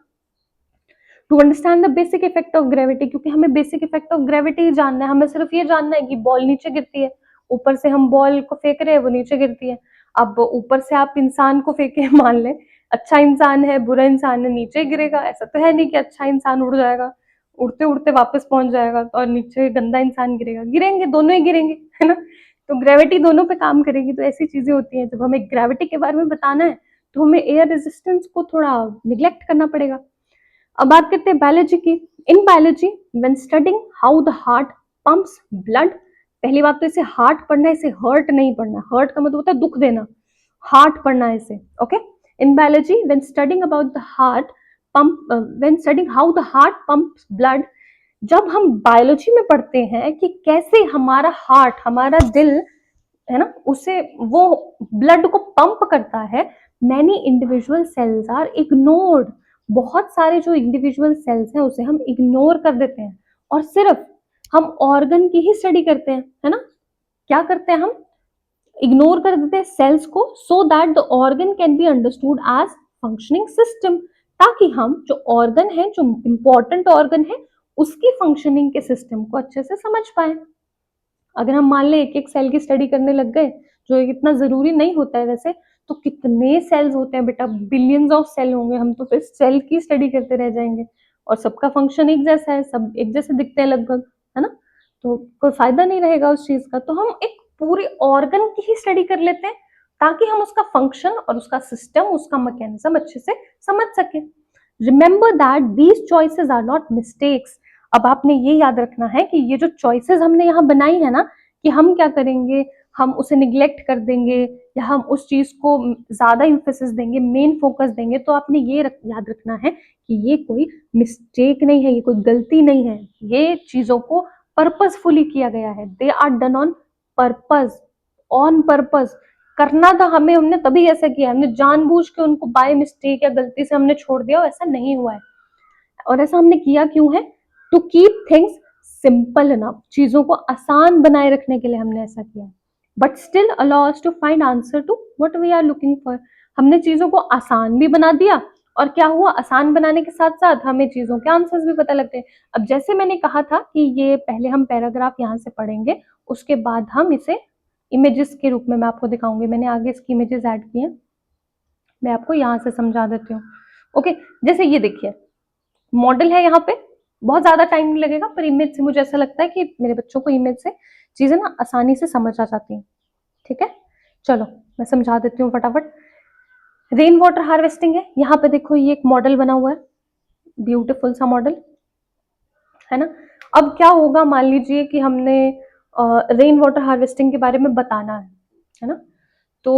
To understand the basic effect of gravity, क्योंकि हमें बेसिक इफेक्ट ऑफ ग्रेविटी ही जानना है, हमें सिर्फ ये जानना है कि बॉल नीचे गिरती है, ऊपर से हम बॉल को फेंक रहे हैं, वो नीचे गिरती है। अब ऊपर से आप इंसान को फेंके, मान लें अच्छा इंसान है, बुरा इंसान है, नीचे गिरेगा, ऐसा तो है नहीं कि अच्छा इंसान उड़ जाएगा, उड़ते उड़ते वापस पहुंच जाएगा और नीचे गंदा इंसान गिरेगा, गिरेंगे, दोनों ही गिरेंगे, है ना। तो ग्रेविटी दोनों पे काम करेगी। तो ऐसी चीजें होती हैं, जब हमें ग्रेविटी के बारे में बताना है तो हमें एयर रेजिस्टेंस को थोड़ा निग्लेक्ट करना पड़ेगा। अब बात करते हैं बायोलॉजी की। In biology when studying how the heart pumps blood, पहली बात तो इसे हार्ट पढ़ना है, इसे हर्ट नहीं पढ़ना। हर्ट का मतलब होता है दुख देना, हार्ट पढ़ना है इसे, okay. In biology when studying about the heart pump, when studying how the heart pumps blood, जब हम बायोलॉजी में पढ़ते हैं कि कैसे हमारा हार्ट, हमारा दिल है ना, उसे वो ब्लड को पंप करता है, many individual cells are ignored, बहुत सारे जो इंडिविजुअल सेल्स हैं उसे हम इग्नोर कर देते हैं और सिर्फ हम ऑर्गन की ही स्टडी करते हैं, है ना। क्या करते हैं हम, इग्नोर कर देते हैं सेल्स को, so that the organ can be understood as functioning system, ताकि हम जो ऑर्गन है, जो इंपॉर्टेंट ऑर्गन है, उसकी फंक्शनिंग के सिस्टम को अच्छे से समझ पाए। अगर हम मान लें एक एक सेल की स्टडी करने लग गए, जो इतना जरूरी नहीं होता है वैसे, तो कितने सेल्स होते हैं बेटा, बिलियंस ऑफ सेल होंगे, हम तो फिर सेल की स्टडी करते रह जाएंगे। और सबका फंक्शन एक जैसा है, सब एक जैसे दिखते हैं लगभग, है ना। तो कोई फायदा नहीं रहेगा उस चीज का। तो हम एक पूरे ऑर्गन की ही स्टडी कर लेते हैं, ताकि हम उसका फंक्शन और उसका सिस्टम, उसका मैकेनिज्म अच्छे से समझ सके। Remember that these choices are not mistakes. अब आपने ये याद रखना है कि ये जो चॉइसेस हमने यहाँ बनाई है ना, कि हम क्या करेंगे, हम उसे निग्लेक्ट कर देंगे या हम उस चीज को ज्यादा इंफोसिस देंगे, मेन फोकस देंगे, तो आपने ये याद रखना है कि ये कोई मिस्टेक नहीं है, ये कोई गलती नहीं है, ये चीजों को पर्पसफुली किया गया है। They are done on purpose, on purpose. करना था हमें, हमने तभी ऐसा किया, हमने जानबूझ के उनको बाय मिस्टेक या गलती से हमने छोड़ दिया, ऐसा नहीं हुआ है। और ऐसा हमने किया क्यों है, to keep things simple enough, चीजों को आसान बनाए रखने के लिए हमने ऐसा किया। But still allow us to find answer to what we are looking for. हमने चीजों को आसान भी बना दिया, और क्या हुआ, आसान बनाने के साथ साथ हमें चीजों के आंसर्स भी पता लगते हैं। अब जैसे मैंने कहा था कि ये पहले हम पैराग्राफ यहाँ से पढ़ेंगे, उसके बाद हम इसे इमेजेस के रूप में मैं आपको दिखाऊंगी। मैंने आगे इसकी इमेजेस ऐड की हैं, मैं आपको यहाँ से समझा देती हूँ। ओके, जैसे ये देखिए मॉडल है, यहाँ पे बहुत ज्यादा टाइम नहीं लगेगा, पर इमेज से मुझे ऐसा लगता है कि मेरे बच्चों को इमेज से चीजें ना आसानी से समझ आ जाती हैं। ठीक है, चलो मैं समझा देती हूँ फटाफट। रेन वाटर हार्वेस्टिंग है, यहाँ पे देखो ये एक मॉडल बना हुआ है, ब्यूटीफुल सा मॉडल, है ना। अब क्या होगा, मान लीजिए कि हमने रेन वाटर हार्वेस्टिंग के बारे में बताना है ना। तो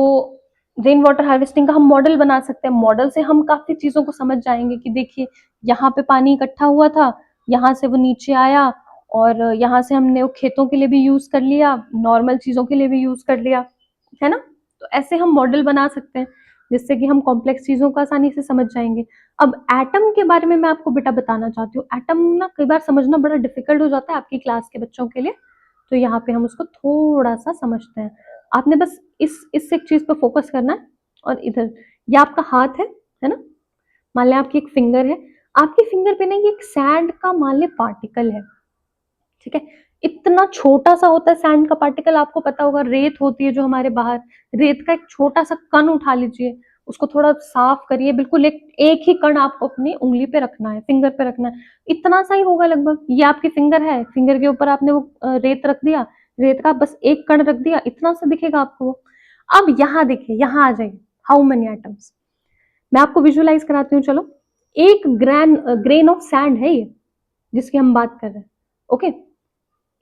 रेन वाटर हार्वेस्टिंग का हम मॉडल बना सकते हैं। मॉडल से हम काफी चीजों को समझ जाएंगे कि देखिए यहाँ पे पानी इकट्ठा हुआ था, यहाँ से वो नीचे आया, और यहाँ से हमने वो खेतों के लिए भी यूज कर लिया, नॉर्मल चीजों के लिए भी यूज कर लिया, है ना। तो ऐसे हम मॉडल बना सकते हैं, जिससे कि हम कॉम्प्लेक्स चीजों को आसानी से समझ जाएंगे। अब एटम के बारे में मैं आपको बेटा बताना चाहती हूँ। एटम ना कई बार समझना बड़ा डिफिकल्ट हो जाता है आपकी क्लास के बच्चों के लिए, तो यहाँ पे हम उसको थोड़ा सा समझते हैं। आपने बस इस एक चीज पे फोकस करना है। और इधर ये आपका हाथ है ना, मान लें आपकी एक फिंगर है, आपकी फिंगर पे ना ये एक सैंड का मान लें पार्टिकल है, ठीक है। इतना छोटा सा होता है सैंड का पार्टिकल, आपको पता होगा रेत होती है जो हमारे बाहर, रेत का एक छोटा सा कण उठा लीजिए, उसको थोड़ा साफ करिए, बिल्कुल एक ही कण आपको अपनी उंगली पे रखना है, फिंगर पे रखना है, इतना सा ही होगा लगभग। ये आपकी फिंगर है, फिंगर के ऊपर आपने वो रेत रख दिया, रेत का बस एक कण रख दिया, इतना सा दिखेगा आपको वो। अब यहाँ देखिए, यहाँ आ जाइए, हाउ मेनी एटम्स, मैं आपको विजुअलाइज कराती हूँ, चलो। एक ग्रेन ऑफ सैंड है ये, जिसकी हम बात कर रहे हैं, ओके।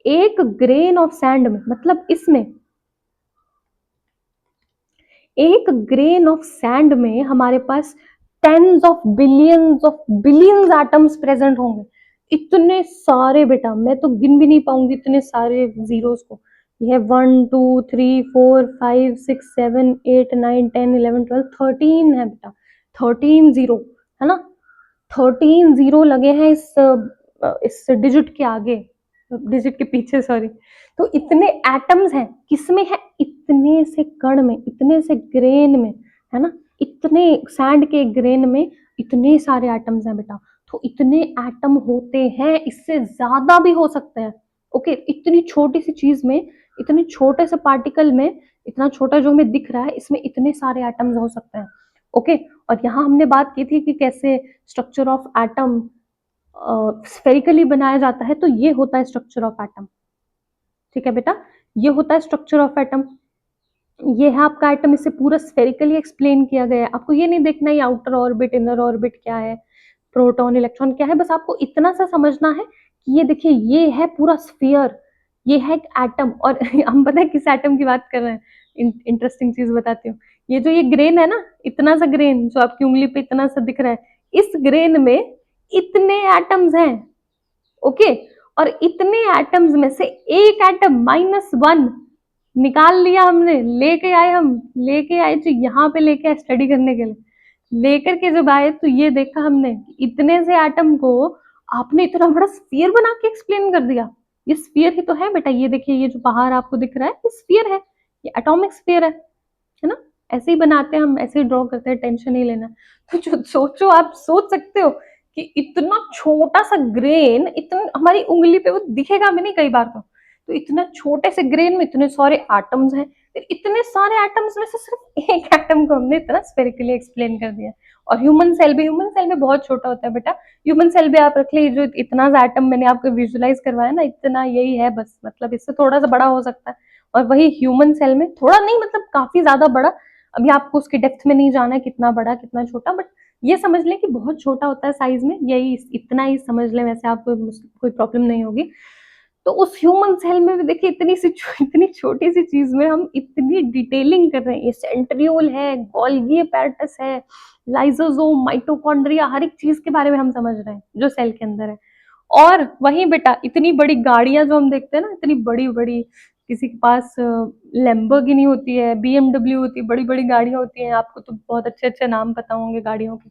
एक ग्रेन ऑफ सैंड में, मतलब इसमें एक ग्रेन ऑफ सैंड में हमारे पास ऑफ बिलियंस एटम्स प्रेजेंट होंगे। इतने सारे बेटा, मैं तो गिन भी नहीं पाऊंगी इतने सारे जीरोस को। ये 1 2 3 4 5 6 7 8 9 10 11 12 13 है बेटा, 13 जीरो, है ना। 13 जीरो लगे हैं इस डिजिट के आगे, डिजिट के पीछे, सॉरी। तो इतने एटम्स हैं, किसमें है, इतने से कण में, इतने से ग्रेन में, है ना। इतने सैंड के ग्रेन में इतने सारे एटम्स हैं बेटा। तो इतने एटम होते हैं, इससे ज्यादा भी हो सकते हैं, ओके। इतनी छोटी सी चीज में, इतने छोटे से पार्टिकल में, इतना छोटा जो हमें दिख रहा है, इसमें इतने सारे एटम्स हो सकते हैं, ओके। और यहाँ हमने बात की थी कि कैसे स्ट्रक्चर ऑफ एटम स्फेरिकली बनाया जाता है, तो ये होता है स्ट्रक्चर ऑफ एटम। ठीक है बेटा, ये होता है स्ट्रक्चर ऑफ एटम। ये है आपका एटम, इसे पूरा स्फेरिकली एक्सप्लेन किया गया है। आपको ये नहीं देखना है आउटर ऑर्बिट इनर ऑर्बिट क्या है, प्रोटॉन इलेक्ट्रॉन क्या है, बस आपको इतना सा समझना है कि ये देखिए ये है पूरा स्फीयर, ये है एक एटम। और हम पता है किस एटम की बात कर रहे हैं, इंटरेस्टिंग चीज बताती हूँ। ये जो ये ग्रेन है ना, इतना सा ग्रेन जो आपकी उंगली पे इतना सा दिख रहा है, इस ग्रेन में इतने एटम्स हैं। ओके, और इतने एटम्स में से एक एटम -1 निकाल लिया हमने, लेके आए, हम लेके आए जो यहाँ पे लेके आए स्टडी करने के लिए, लेकर के जब आए तो ये देखा हमने इतने से एटम को आपने इतना बड़ा स्फीयर बना के एक्सप्लेन कर दिया। ये स्फीयर ही तो है बेटा, ये देखिए ये जो बाहर आपको दिख रहा है ये स्फीयर है, ये एटॉमिक स्फीयर है ना। ऐसे ही बनाते हैं हम, ऐसे ही ड्रॉ करते हैं, टेंशन नहीं लेना। तो जो सोचो, आप सोच सकते हो कि इतना छोटा सा ग्रेन, इतना हमारी उंगली पे वो दिखेगा भी नहीं कई बार तो इतना छोटे से ग्रेन में इतने सारे एटम्स हैं, फिर इतने सारे एटम्स में से सिर्फ एक एटम को हमने इतना स्फेरिकली एक्सप्लेन कर दिया। और ह्यूमन सेल भी बहुत छोटा होता है बेटा। ह्यूमन सेल भी आप रख लीजिए, जो इतना सा एटम मैंने आपको विजुलाइज करवाया ना, इतना यही है बस, मतलब इससे थोड़ा सा बड़ा हो सकता है। और वही ह्यूमन सेल में थोड़ा नहीं, मतलब काफी ज्यादा बड़ा। अभी आपको उसकी डेप्थ में नहीं जाना है कितना बड़ा कितना छोटा, बट ये समझ लें कि बहुत छोटा होता है साइज में, यही इतना ही समझ लें, वैसे आपको कोई प्रॉब्लम नहीं होगी। तो उस ह्यूमन सेल में भी देखिए इतनी छोटी सी चीज में हम इतनी डिटेलिंग कर रहे हैं। ये सेंट्रियोल है, गोल्गी एपेरेटस है, लाइसोसोम, माइटोकॉन्ड्रिया, हर एक चीज के बारे में हम समझ रहे हैं जो सेल के अंदर है। और वहीं बेटा इतनी बड़ी गाड़ियां जो हम देखते हैं ना, इतनी बड़ी बड़ी, किसी के पास लैम्बोर्गिनी होती है, बीएमडब्ल्यू होती है, बड़ी बड़ी गाड़ियां होती हैं, आपको तो बहुत अच्छे अच्छे नाम पता होंगे गाड़ियों के।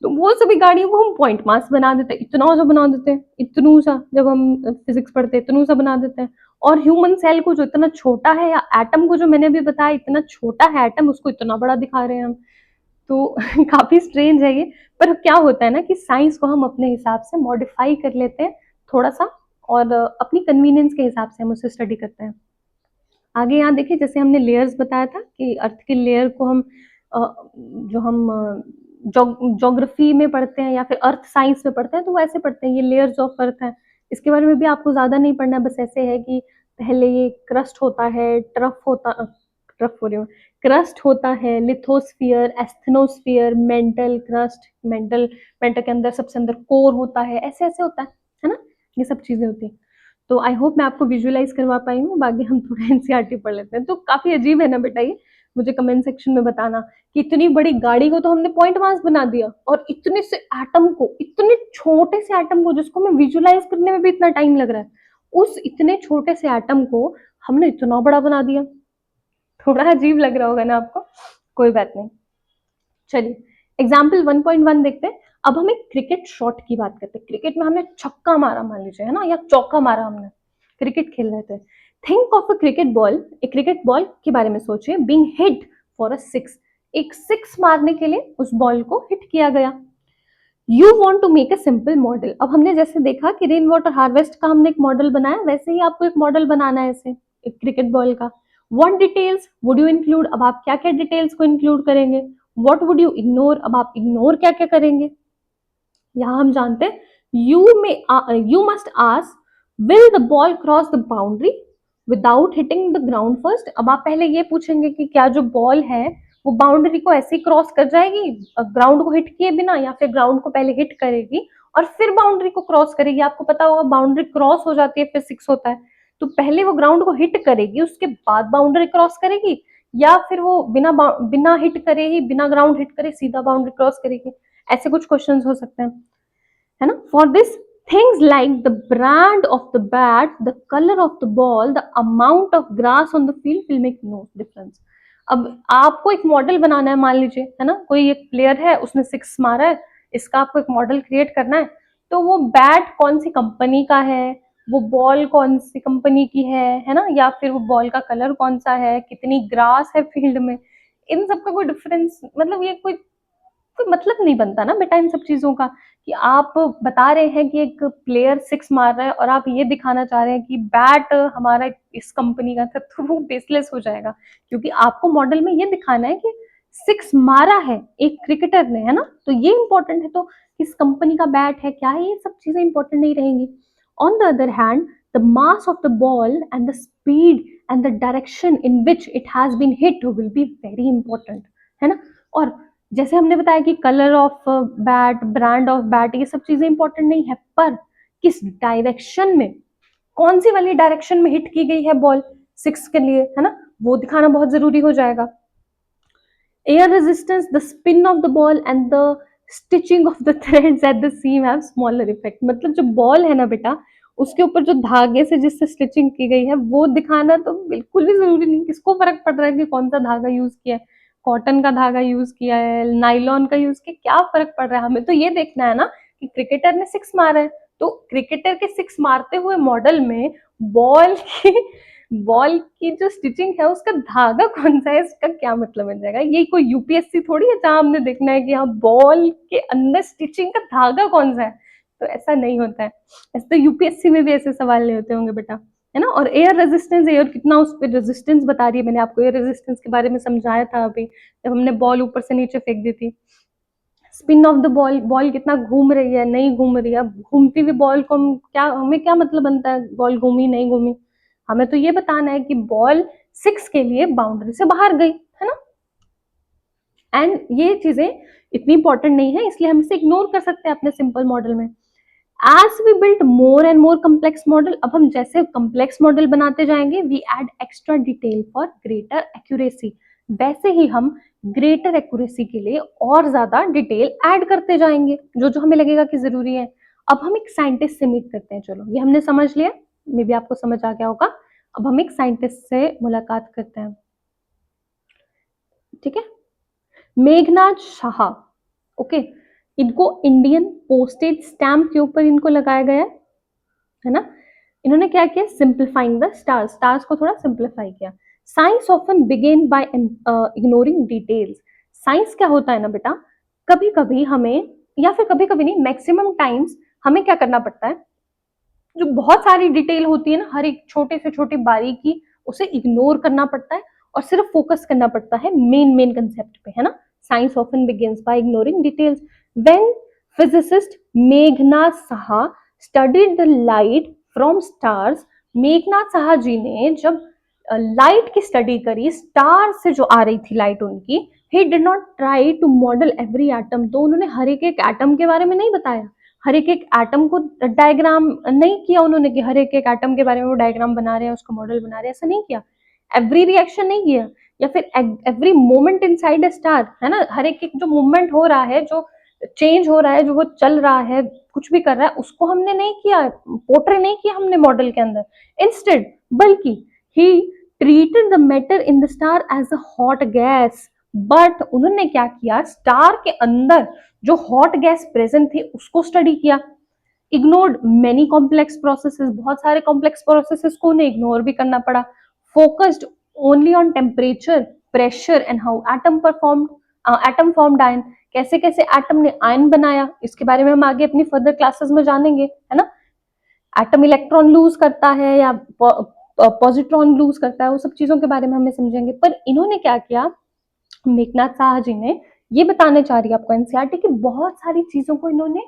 तो वो सभी गाड़ियों को हम पॉइंट मास बना देते हैं, इतना सा बना देते हैं, इतनू सा, जब हम फिजिक्स पढ़ते हैं इतनू सा बना देते हैं। और ह्यूमन सेल को जो इतना छोटा है, या एटम को जो मैंने अभी बताया इतना छोटा है एटम, उसको इतना बड़ा दिखा रहे हैं हम। तो काफी स्ट्रेंज है ये। पर क्या होता है ना कि साइंस को हम अपने हिसाब से मॉडिफाई कर लेते हैं थोड़ा सा, और अपनी कन्वीनियंस के हिसाब से हम उसे स्टडी करते हैं। आगे यहाँ देखिए, जैसे हमने लेयर्स बताया था कि अर्थ के लेयर को हम जो हम ज्योग्राफी में पढ़ते हैं या फिर अर्थ साइंस में पढ़ते हैं, तो वो ऐसे पढ़ते हैं, ये लेयर्स ऑफ अर्थ है। इसके बारे में भी आपको ज्यादा नहीं पढ़ना है, बस ऐसे है कि पहले ये क्रस्ट होता है, ट्रफ हो रही हूँ, क्रस्ट होता है, lithosphere, asthenosphere, mantle crust, mental के अंदर सबसे अंदर कोर होता है, ऐसे ऐसे होता है ना, ये सब चीजें होती है। तो आई होप मैं आपको विजुअलाइज करवा पाई हूँ। बाकी हम थोड़ा एनसीईआरटी पढ़ लेते हैं। तो काफी अजीब है ना बेटा ये, मुझे कमेंट सेक्शन में बताना कि इतनी बड़ी गाड़ी को तो हमने पॉइंट मास बना दिया, और इतने से एटम को, इतने छोटे से एटम को जिसको मैं विजुअलाइज करने में भी इतना टाइम लग रहा है, उस इतने छोटे से एटम को हमने इतना बड़ा बना दिया। थोड़ा अजीब लग रहा होगा ना आपको, कोई बात नहीं। चलिए एग्जाम्पल 1.1 देखते हैं। अब हम एक क्रिकेट शॉट की बात करते हैं। क्रिकेट में हमने छक्का मारा मान लीजिए, है ना, या चौका मारा, हमने क्रिकेट खेल रहे थे। Think of a cricket ball, एक क्रिकेट बॉल के बारे में सोचिए, being hit for a six, एक सिक्स मारने के लिए उस बॉल को हिट किया गया। You want to make a simple model. अब हमने जैसे देखा कि रेन वाटर हार्वेस्ट का हमने एक मॉडल बनाया, वैसे ही आपको एक मॉडल बनाना है ऐसे एक क्रिकेट बॉल का। What details would you include, अब आप क्या क्या डिटेल्स को इंक्लूड करेंगे। व्हाट वुड यू इग्नोर, अब आप इग्नोर क्या क्या करेंगे। यहाँ हम जानते हैं you must ask will the ball cross the boundary without hitting the ground first. अब आप पहले ये पूछेंगे कि क्या जो बॉल है वो बाउंड्री को ऐसे ही क्रॉस कर जाएगी ग्राउंड को हिट किए बिना, या फिर ग्राउंड को पहले हिट करेगी और फिर बाउंड्री को क्रॉस करेगी। आपको पता होगा बाउंड्री क्रॉस हो जाती है फिर सिक्स होता है, तो पहले वो ग्राउंड को हिट करेगी उसके बाद बाउंड्री क्रॉस करेगी, या फिर वो बिना हिट करे ही, बिना ग्राउंड हिट करे सीधा बाउंड्री क्रॉस करेगी। ऐसे कुछ क्वेश्चंस हो सकते हैं, है ना। For this things like the brand of the bat, the colour of the ball, the amount of grass on the field will make no difference. अब आपको एक मॉडल बनाना है, मान लीजिए, है ना, कोई एक प्लेयर है उसने सिक्स मारा है, इसका आपको एक मॉडल क्रिएट करना है। तो वो बैट कौन सी कंपनी का है, वो बॉल कौन सी कंपनी की है ना, या फिर वो बॉल का कलर कौन सा है, कितनी ग्रास है फील्ड में, इन सब का कोई डिफरेंस, मतलब ये कोई कोई मतलब नहीं बनता ना बेटा इन सब चीजों का। कि आप बता रहे हैं कि एक प्लेयर सिक्स मार रहा है और आप ये दिखाना चाह रहे हैं कि बैट हमारा इस कंपनी का था, तो वो बेसलेस हो जाएगा। क्योंकि आपको मॉडल में ये दिखाना है कि सिक्स मारा है एक क्रिकेटर ने, है ना, तो ये इंपॉर्टेंट है। तो किस कंपनी का बैट है, क्या है, ये सब चीजें इंपॉर्टेंट नहीं रहेंगी। On the other hand, the mass of the ball and the speed and the direction in which it has been hit will be very important, है ना। और जैसे हमने बताया कि colour of bat, brand of bat, ये सब चीजें इंपॉर्टेंट नहीं है, पर किस डायरेक्शन में, कौन सी वाली डायरेक्शन में हिट की गई है बॉल सिक्स के लिए, है ना, वो दिखाना बहुत जरूरी हो जाएगा। Air resistance, the spin of the ball and the stitching of the threads at the seam have smaller effect. मतलब जो बॉल है ना बेटा, उसके ऊपर जो धागे से जिससे स्टिचिंग की गई है वो दिखाना तो बिल्कुल भी जरूरी नहीं। किसको फर्क पड़ रहा है कि कौन सा धागा यूज किया है, कॉटन का धागा यूज किया है, नाइलॉन का यूज किया, क्या फर्क पड़ रहा है। हमें तो ये देखना है ना कि क्रिकेटर ने सिक्स मारा है, तो क्रिकेटर के सिक्स मारते हुए मॉडल में बॉल की बॉल की जो स्टिचिंग है उसका धागा कौन सा है, इसका क्या मतलब बन जाएगा। ये कोई यूपीएससी थोड़ी है जहां हमने देखना है कि हाँ बॉल के अंदर स्टिचिंग का धागा कौन सा है, तो ऐसा नहीं होता है। ऐसे तो यूपीएससी में भी ऐसे सवाल नहीं होते होंगे बेटा, है ना। और एयर रेजिस्टेंस, एयर कितना उस पर रेजिस्टेंस बता रही है, मैंने आपको एयर रेजिस्टेंस के बारे में समझाया था अभी जब हमने बॉल ऊपर से नीचे फेंक दी थी। Spin of the ball, ball कितना घूम रही है, नहीं घूम रही है। घूमती हुई बॉल को हम क्या, हमें क्या मतलब बनता है बॉल घूमी नहीं घूमी, हमें तो ये बताना है कि बॉल सिक्स के लिए बाउंड्री से बाहर गई, है ना। एंड ये चीजें इतनी इंपॉर्टेंट नहीं है, इसलिए हम इसे इग्नोर कर सकते हैं अपने सिंपल मॉडल में। As we build more and more complex model, अब हम जैसे कम्प्लेक्स मॉडल बनाते जाएंगे, we add extra detail for greater accuracy, वैसे ही हम ग्रेटर एक्यूरेसी के लिए और ज्यादा डिटेल ऐड करते जाएंगे जो जो हमें लगेगा कि जरूरी है। अब हम एक साइंटिस्ट से मीट करते हैं, चलो ये हमने समझ लिया, मे बी आपको समझ आ गया होगा। अब हम एक साइंटिस्ट से मुलाकात करते हैं, ठीक है। मेघनाथ शाह, ओके, इनको इंडियन पोस्टेज स्टैम्प के ऊपर इनको लगाया गया है ना। इन्होंने क्या किया, सिंप्लीफाइंग द स्टार्स, स्टार्स को थोड़ा सिंप्लीफाई किया। Science often began by ignoring details. Science क्या होता है ना बेटा, कभी कभी हमें, या फिर कभी कभी नहीं, मैक्सिमम टाइम्स हमें क्या करना पड़ता है, जो बहुत सारी डिटेल होती है ना, हर एक छोटे से छोटी बारीकी, उसे इग्नोर करना पड़ता है और सिर्फ फोकस करना पड़ता है मेन मेन कंसेप्ट पे, है ना। Science often begins by ignoring details. When physicist Meghnad Saha studied the light from stars, Meghnad Saha ji ने जब लाइट की स्टडी करी, स्टार से जो आ रही थी लाइट उनकी, he did not try to model every atom, तो उन्होंने हर एक एटम के बारे में नहीं बताया, हर एक एटम को डायग्राम नहीं किया उन्होंने कि हर एक एटम के बारे में वो डायग्राम बना रहे हैं, उसका मॉडल बना रहे हैं, ऐसा नहीं किया। एवरी रिएक्शन नहीं किया, या फिर every moment inside a star, है ना, हर एक जो मूवमेंट हो रहा है, जो चेंज हो रहा है, जो वो चल रहा है, कुछ भी कर रहा है, उसको हमने नहीं किया, पोर्ट्रे नहीं किया हमने मॉडल के अंदर। इंस्टेड, बल्कि he treated the matter in the star as a hot gas, but उन्होंने क्या किया, स्टार के अंदर जो हॉट गैस प्रेजेंट थी उसको स्टडी किया। इग्नोर्ड मेनी कॉम्प्लेक्स प्रोसेसेस, बहुत सारे कॉम्प्लेक्स प्रोसेसेस को उन्हें इग्नोर भी करना पड़ा। Focused only on temperature, pressure and how atom performed, atom formed ion, कैसे कैसे एटम ने आयन बनाया, इसके बारे में हम आगे अपनी फर्दर क्लासेस में जानेंगे, है ना। एटम इलेक्ट्रॉन लूज करता है या पॉजिट्रॉन लूज करता है, वो सब चीजों के बारे में हमें समझेंगे। पर इन्होंने क्या किया, मेघनाथ साहा जी ने, ये बताने चाह रही है आपको एनसीईआरटी की, बहुत सारी चीजों को इन्होंने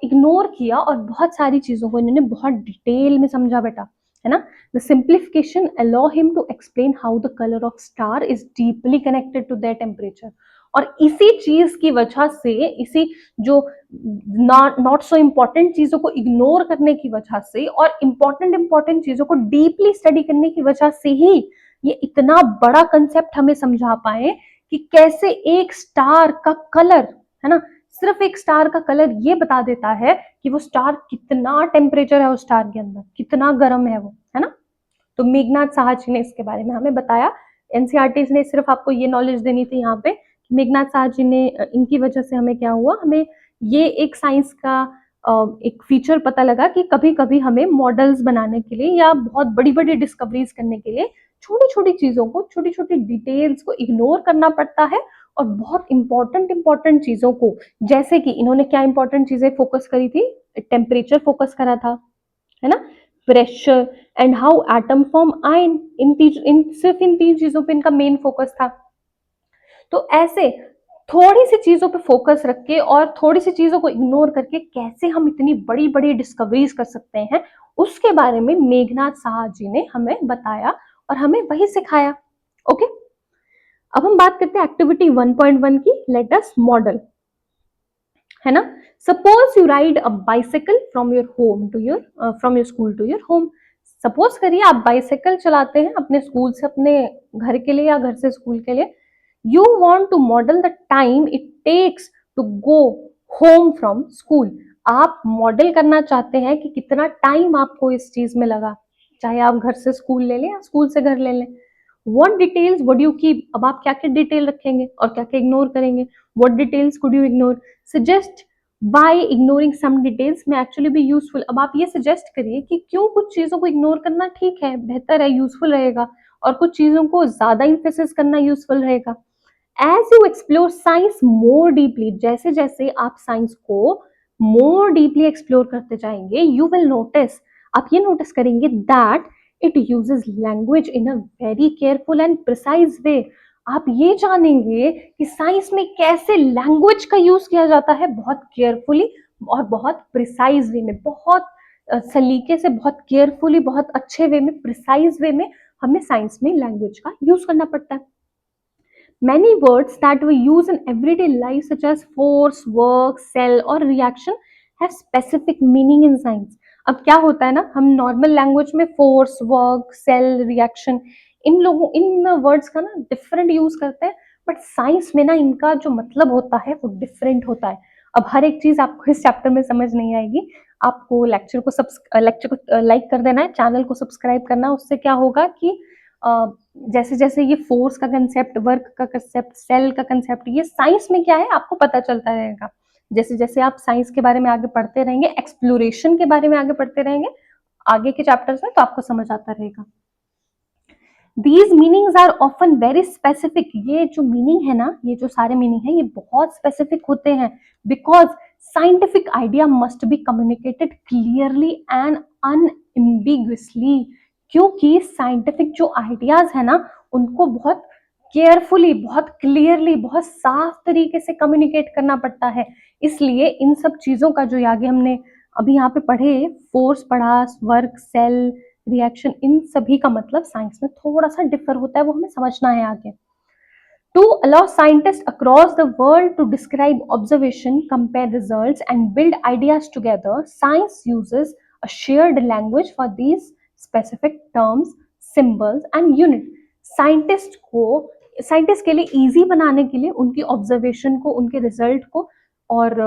इग्नोर किया और बहुत सारी चीजों को इन्होंने बहुत डिटेल में समझा बेटा, है ना। The simplification allow him to explain how the colour of star is deeply connected to their temperature, और इसी चीज की वजह से, इसी जो नॉट सो इम्पोर्टेंट चीजों को इग्नोर करने की वजह से और इंपॉर्टेंट चीजों को डीपली स्टडी करने की वजह से ही ये इतना बड़ा कंसेप्ट हमें समझा पाए कि कैसे एक स्टार का कलर, है ना, सिर्फ एक स्टार का कलर ये बता देता है कि वो स्टार कितना टेम्परेचर है, उस स्टार के अंदर कितना गर्म है वो, है ना। तो मेघनाथ साहा जी ने इसके बारे में हमें बताया। एनसीईआरटी ने सिर्फ आपको ये नॉलेज देनी थी यहाँ पे, मेघनाथ साहा जी ने, इनकी वजह से हमें क्या हुआ, हमें ये एक साइंस का एक फीचर पता लगा कि कभी कभी हमें मॉडल्स बनाने के लिए या बहुत बड़ी बड़ी डिस्कवरीज करने के लिए छोटी छोटी चीजों को, छोटी छोटी डिटेल्स को इग्नोर करना पड़ता है, और बहुत इंपॉर्टेंट चीजों को, जैसे कि इन्होंने क्या इंपॉर्टेंट चीजें फोकस करी थी, टेम्परेचर फोकस करा था, है ना, pressure and how atom form ion, इन सिर्फ इन तीन चीजों पे इनका मेन फोकस था। तो ऐसे थोड़ी सी चीजों पे फोकस रख के और थोड़ी सी चीजों को इग्नोर करके कैसे हम इतनी बड़ी बड़ी डिस्कवरीज कर सकते हैं, उसके बारे में मेघनाथ साहा जी ने हमें बताया और हमें वही सिखाया। ओके, अब हम बात करते हैं एक्टिविटी 1.1 की, लेट अस मॉडल, है ना। Suppose you ride a bicycle from your home to your from your school to your home. Suppose करिए आप बाइसिकल चलाते हैं अपने स्कूल से अपने घर के लिए या घर से स्कूल के लिए। You want to model the time it takes to go home from school. आप मॉडल करना चाहते हैं कि कितना टाइम आपको इस चीज में लगा, चाहे आप घर से स्कूल ले लें या स्कूल से घर ले लें। What details would you keep? अब आप क्या क्या डिटेल रखेंगे और क्या क्या इग्नोर करेंगे? What details could you ignore? Suggest why ignoring some details may actually be useful. अब आप ये सजेस्ट करिए कि क्यों कुछ चीजों को इग्नोर करना ठीक है, बेहतर है, यूजफुल रहेगा, और कुछ चीजों को ज्यादा इम्फेसिस करना यूजफुल रहेगा। As you explore science more deeply, जैसे जैसे आप साइंस को मोर डीपली एक्सप्लोर करते जाएंगे, यू विल नोटिस, आप ये नोटिस करेंगे that it uses language in a very careful and precise वे। आप ये जानेंगे कि साइंस में कैसे लैंग्वेज का यूज किया जाता है, बहुत केयरफुली और बहुत प्रिसाइज वे में, बहुत सलीके से, बहुत केयरफुली, बहुत अच्छे वे में, प्रिसाइज वे में हमें साइंस में लैंग्वेज का यूज करना पड़ता है। Many words that we use in everyday life, such as force, work, cell or reaction, have specific meaning in science. अब क्या होता है ना, हम नॉर्मल लैंग्वेज में फोर्स, वर्क, सेल, रिएक्शन, इन वर्ड्स का ना डिफरेंट यूज करते हैं, बट साइंस में ना इनका जो मतलब होता है वो डिफरेंट होता है। अब हर एक चीज आपको इस चैप्टर में समझ नहीं आएगी, आपको लेक्चर को लाइक कर देना है, चैनल को सब्सक्राइब करना है। उससे क्या होगा कि जैसे जैसे ये फोर्स का कंसेप्ट, वर्क का कंसेप्ट, सेल का कंसेप्ट, ये साइंस में क्या है आपको पता चलता रहेगा। जैसे जैसे आप साइंस के बारे में आगे पढ़ते रहेंगे, एक्सप्लोरेशन के बारे में आगे पढ़ते रहेंगे आगे के चैप्टर्स में, तो आपको समझ आता रहेगा। These meanings are often very specific. ये जो मीनिंग है ना, ये जो सारे मीनिंग है, ये बहुत स्पेसिफिक होते हैं, because scientific idea must be communicated clearly and unambiguously. क्योंकि साइंटिफिक जो आइडियाज है ना, उनको बहुत केयरफुली, बहुत क्लियरली, बहुत साफ तरीके से कम्युनिकेट करना पड़ता है। इसलिए इन सब चीजों का जो आगे हमने अभी यहाँ पे पढ़े, फोर्स पढ़ा, वर्क, सेल, रिएक्शन, इन सभी का मतलब साइंस में थोड़ा सा डिफर होता है, वो हमें समझना है आगे। To allow scientists across the world to describe observation, compare results, and build ideas together, science uses a shared language for these specific terms, symbols, and units. Scientist के लिए इजी बनाने के लिए उनकी ऑब्जर्वेशन को, उनके रिजल्ट को और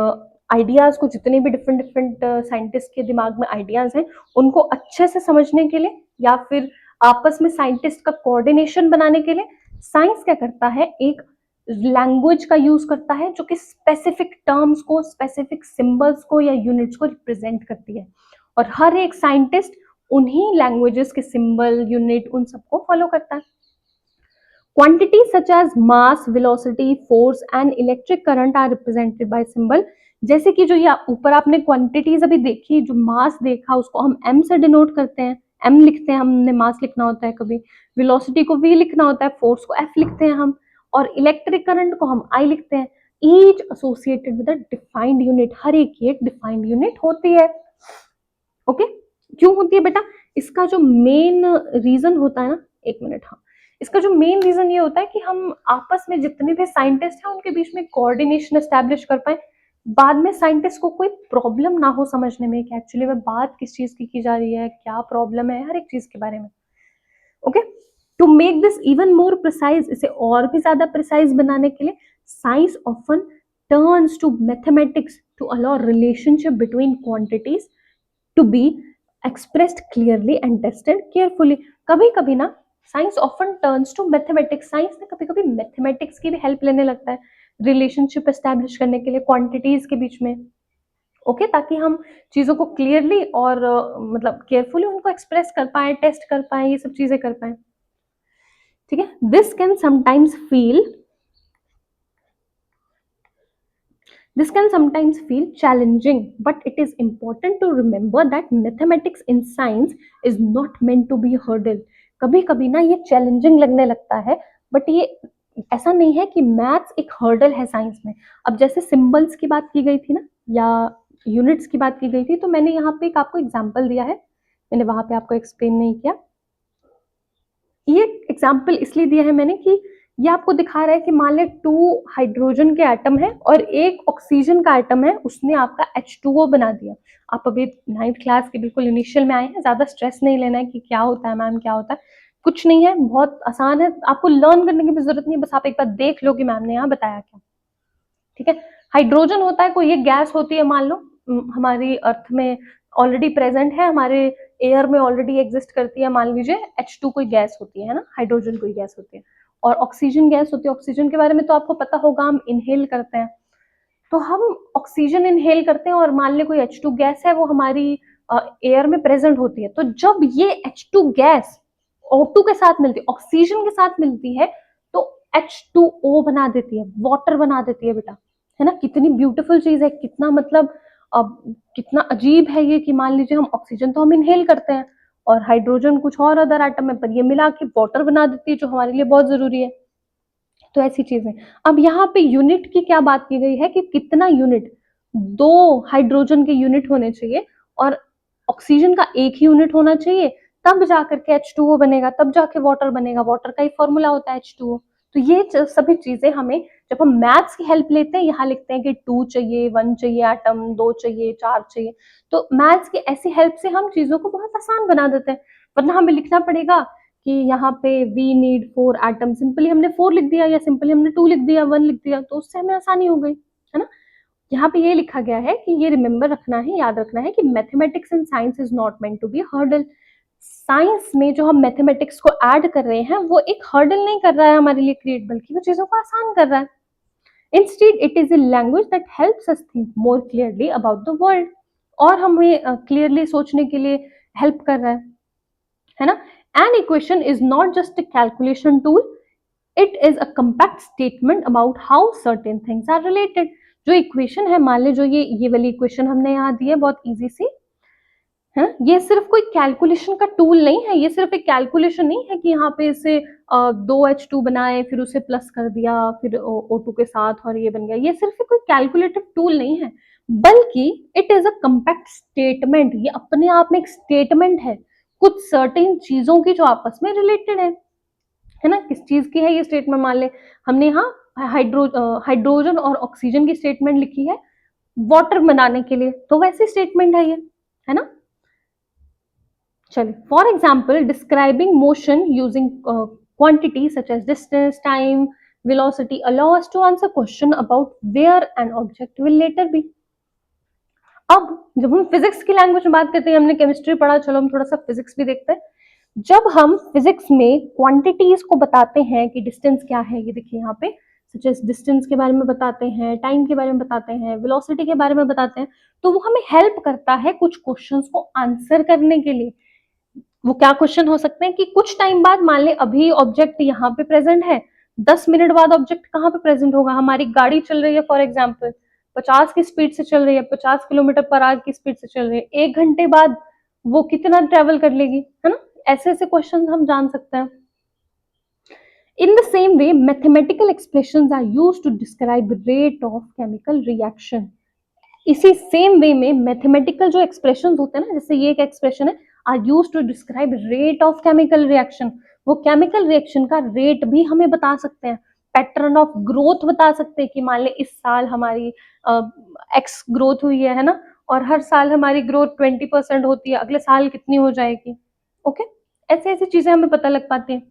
आइडियाज को, जितने भी डिफरेंट डिफरेंट साइंटिस्ट के दिमाग में आइडियाज हैं, उनको अच्छे से समझने के लिए या फिर आपस में साइंटिस्ट का कोऑर्डिनेशन बनाने के लिए साइंस क्या करता है, एक लैंग्वेज का यूज करता है जो कि स्पेसिफिक टर्म्स को, स्पेसिफिक सिंबल्स को या यूनिट्स को रिप्रेजेंट करती है, और हर एक साइंटिस्ट उन्हीं लैंग्वेजेस के सिंबल, यूनिट, उन सबको फॉलो करता है। Quantities such as mass, velocity, force and electric current are represented by symbol। जैसे कि जो ये ऊपर आपने क्वांटिटीज अभी देखी, जो मास देखा उसको हम m से डिनोट करते हैं, m लिखते हैं, हमने मास लिखना होता है कभी, वेलोसिटी को v लिखना होता है, फोर्स को f लिखते हैं हम, और इलेक्ट्रिक करंट को हम I लिखते हैं। Each associated with a defined unit, हर एक की एक डिफाइंड यूनिट होती है। ओके, क्यों होती है बेटा? इसका जो मेन रीजन होता है ना, एक मिनट, हाँ, इसका जो मेन रीजन ये होता है कि हम आपस में जितने भी साइंटिस्ट हैं उनके बीच में कोऑर्डिनेशन एस्टैब्लिश कर पाए, बाद में साइंटिस्ट को कोई प्रॉब्लम ना हो समझने में कि एक्चुअली में बात किस चीज की जा रही है, क्या प्रॉब्लम है, हर एक चीज के बारे में। Okay, to make this even more precise, इसे और भी ज्यादा प्रिसाइज बनाने के लिए science often turns to mathematics to allow relationship between quantities to be expressed clearly and tested carefully. कभी कभी ना science often turns to mathematics, science में कभी कभी मैथमेटिक्स की भी हेल्प लेने लगता है रिलेशनशिप एस्टैब्लिश करने के लिए क्वांटिटीज के बीच में। ओके, ताकि हम चीजों को क्लियरली और मतलब केयरफुली उनको एक्सप्रेस कर पाए, टेस्ट कर पाए, ये सब चीजें कर पाए। ठीक है, this can sometimes feel This can sometimes feel challenging, but it is important to remember that mathematics in science is not meant to be hurdle। कभी कभी ना ये चैलेंजिंग लगने लगता है, बट ये ऐसा नहीं है कि मैथ्स एक हर्डल है साइंस में। अब जैसे सिंबल्स की बात की गई थी ना, या यूनिट्स की बात की गई थी, तो मैंने यहाँ पे एक आपको एग्जाम्पल दिया है, मैंने वहां पे आपको एक्सप्लेन नहीं किया। ये एग्जाम्पल इसलिए दिया है मैंने कि ये आपको दिखा रहा है कि मान लें 2 हाइड्रोजन के एटम है और एक ऑक्सीजन का एटम है, उसने आपका H2O बना दिया। आप अभी 9th क्लास के बिल्कुल इनिशियल में आए हैं, ज्यादा स्ट्रेस नहीं लेना है कि क्या होता है मैम, क्या होता है, कुछ नहीं है, बहुत आसान है, आपको लर्न करने की भी जरूरत नहीं, बस आप एक बार देख लो कि मैम ने यहाँ बताया क्या। ठीक है, हाइड्रोजन होता है, कोई एक गैस होती है, मान लो हमारी अर्थ में ऑलरेडी प्रेजेंट है, हमारे एयर में ऑलरेडी एग्जिस्ट करती है, मान लीजिए H2 कोई गैस होती है ना, हाइड्रोजन कोई गैस होती है, और ऑक्सीजन गैस होती है। ऑक्सीजन के बारे में तो आपको पता होगा, हम इनहेल करते हैं, तो हम ऑक्सीजन इनहेल करते हैं और मान ले कोई H2 गैस है, वो हमारी एयर में प्रेजेंट होती है, तो जब ये H2 गैस O2 के साथ मिलती है, ऑक्सीजन के साथ मिलती है, तो H2O बना देती है, वाटर बना देती है बेटा, है ना। कितनी ब्यूटीफुल चीज है, कितना मतलब कितना अजीब है ये कि मान लीजिए हम ऑक्सीजन तो हम इनहेल करते हैं और हाइड्रोजन कुछ और अदर एटम है, पर ये मिला के वाटर बना देती है, जो हमारे लिए बहुत जरूरी है। तो ऐसी चीजें। अब यहाँ पे यूनिट की क्या बात की गई है कि कितना यूनिट, 2 हाइड्रोजन के यूनिट होने चाहिए और ऑक्सीजन का एक ही यूनिट होना चाहिए, तब जाकर के H2O बनेगा, तब जाके वाटर बनेगा, वाटर का ही फॉर्मूला होता है H2O। तो ये सभी चीजें हमें जब हम मैथ्स की हेल्प लेते हैं, यहाँ लिखते हैं कि 2 चाहिए, 1 चाहिए एटम, 2 चाहिए, 4 चाहिए, तो मैथ्स की ऐसी हेल्प से हम चीजों को बहुत आसान बना देते हैं। वरना हमें लिखना पड़ेगा कि यहाँ पे वी नीड 4 एटम, सिंपली हमने 4 लिख दिया, या सिंपली हमने 2 लिख दिया, 1 लिख दिया, तो उससे हमें आसानी हो गई, है ना। यहाँ पे ये लिखा गया है कि ये रिमेंबर रखना है, याद रखना है कि mathematics and science is not meant to be hurdle. Science में जो हम मैथमेटिक्स को ऐड कर रहे हैं, वो एक हर्डल नहीं कर रहा है हमारे लिए क्रिएट, बल्कि वो चीजों को आसान कर रहा है। Instead it is a language that helps us think more clearly about the world, और हमें क्लियरली सोचने के लिए हेल्प कर रहा है ना। An equation is not just a calculation tool, it is a compact statement about how certain things are related। जो इक्वेशन है, मान ले जो ये वाली इक्वेशन हमने यहाँ दी है बहुत इजी सी, है, ये सिर्फ कोई कैलकुलेशन का टूल नहीं है, ये सिर्फ एक कैलकुलेशन नहीं है कि यहाँ पे इसे 2H2 बनाए, फिर उसे प्लस कर दिया, फिर O2 के साथ और ये बन गया, ये सिर्फ कोई कैलकुलेटिव टूल नहीं है, बल्कि it is a compact statement. ये अपने आप में एक स्टेटमेंट है कुछ सर्टेन चीजों की जो आपस में रिलेटेड है ना। किस चीज की है ये स्टेटमेंट, मान ले हमने यहाँ हाइड्रोजन और ऑक्सीजन की स्टेटमेंट लिखी है वाटर बनाने के लिए, तो वैसी स्टेटमेंट है ये, है ना। चलिए, for example describing motion using quantity such as distance, time, velocity allow us to answer question about where an object will later be। अब जब हम फिजिक्स की लैंग्वेज में बात करते हैं, हमने केमिस्ट्री पढ़ा, चलो हम थोड़ा सा फिजिक्स भी देखते हैं। जब हम फिजिक्स में क्वांटिटीज को बताते हैं कि डिस्टेंस क्या है, ये देखिए यहाँ पे सच एज डिस्टेंस के बारे में बताते हैं, टाइम के बारे में बताते हैं, वेलोसिटी के बारे में बताते हैं, तो वो हमें हेल्प करता है कुछ क्वेश्चंस को आंसर करने के लिए। वो क्या क्वेश्चन हो सकते हैं कि कुछ टाइम बाद, मान ले अभी ऑब्जेक्ट यहाँ पे प्रेजेंट है, 10 मिनट बाद ऑब्जेक्ट कहाँ पे प्रेजेंट होगा, हमारी गाड़ी चल रही है फॉर एग्जाम्पल 50 की स्पीड से चल रही है, 50 किलोमीटर पर आवर की स्पीड से चल रही है, 1 घंटे बाद वो कितना ट्रेवल कर लेगी, है ना। ऐसे ऐसे क्वेश्चन हम जान सकते हैं। In the same way, mathematical expressions are used to describe rate of chemical reaction। इसी सेम वे में मैथमेटिकल जो एक्सप्रेशन होते हैं ना, जैसे ये एक एक्सप्रेशन है, are used to describe rate of chemical reaction, वो केमिकल रिएक्शन का रेट भी हमें बता सकते हैं, पैटर्न ऑफ ग्रोथ बता सकते हैं कि मान ले इस साल हमारी एक्स ग्रोथ हुई है ना, और हर साल हमारी ग्रोथ 20% होती है, अगले साल कितनी हो जाएगी। ओके, ऐसे ऐसी चीजें हमें पता लग पाती हैं।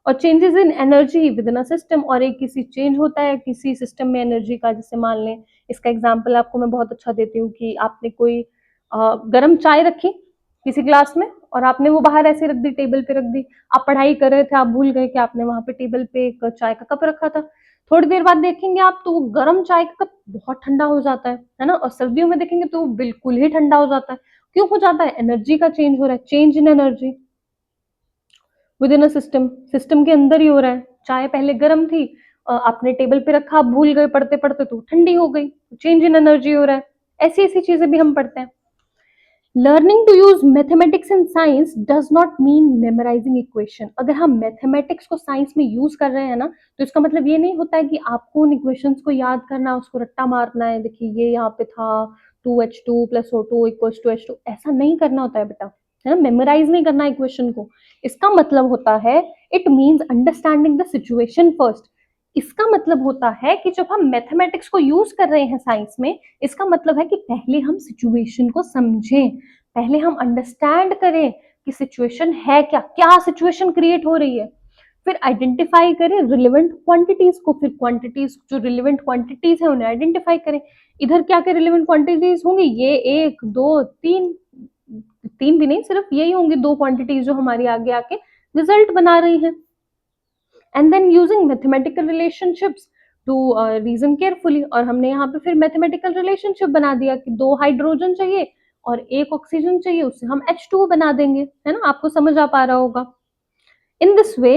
और changes in energy with in a system, और एक किसी चेंज होता है किसी सिस्टम में एनर्जी का, जैसे मान लें, इसका एग्जांपल आपको मैं बहुत अच्छा देती हूँ कि आपने कोई गर्म चाय रखी किसी ग्लास में, और आपने वो बाहर ऐसे रख दी, टेबल पे रख दी, आप पढ़ाई कर रहे थे, आप भूल गए कि आपने वहां पे टेबल पे एक चाय का कप रखा था, थोड़ी देर बाद देखेंगे आप तो वो गर्म चाय का कप बहुत ठंडा हो जाता है ना, और सर्दियों में देखेंगे तो वो बिल्कुल ही ठंडा हो जाता है। क्यों हो जाता है, एनर्जी का चेंज हो रहा है, change in energy with in a system, system के अंदर ही हो रहा है। चाय पहले गर्म थी, आपने टेबल पे रखा, आप भूल गए पढ़ते पढ़ते तो ठंडी हो गई, चेंज इन एनर्जी हो रहा है। ऐसी ऐसी चीजें भी हम पढ़ते हैं। Learning to use mathematics in science does not mean memorising equation. अगर हम मैथमेटिक्स को साइंस में यूज कर रहे हैं ना, तो इसका मतलब ये नहीं होता है कि आपको उन इक्वेशंस को याद करना है, उसको रट्टा मारना है, देखिए ये यहाँ पे था 2H2 + O2 = H2, ऐसा नहीं करना होता है बेटा, है ना। मेमोराइज नहीं करना इक्वेशन को। इसका मतलब होता है it means understanding the situation first. इसका मतलब होता है कि जब हम मैथमेटिक्स को यूज कर रहे हैं साइंस में, इसका मतलब है कि पहले हम सिचुएशन को समझें, पहले हम अंडरस्टैंड करें कि सिचुएशन है क्या, क्या सिचुएशन क्रिएट हो रही है, फिर आइडेंटिफाई करें रिलेवेंट क्वांटिटीज को, फिर क्वांटिटीज जो रिलेवेंट क्वांटिटीज है उन्हें आइडेंटिफाई करें। इधर क्या क्या रिलेवेंट क्वांटिटीज होंगी, ये 1 2 3, तीन भी नहीं, सिर्फ यही होंगी 2 क्वांटिटीज जो हमारी आगे आके रिजल्ट बना रही हैं। And then using mathematical relationships to reason carefully, और हमने यहाँ पे फिर मैथमेटिकल रिलेशनशिप बना दिया कि 2 हाइड्रोजन चाहिए और 1 ऑक्सीजन चाहिए, उससे हम H2 बना देंगे, है ना। आपको समझ आ पा रहा होगा। In this way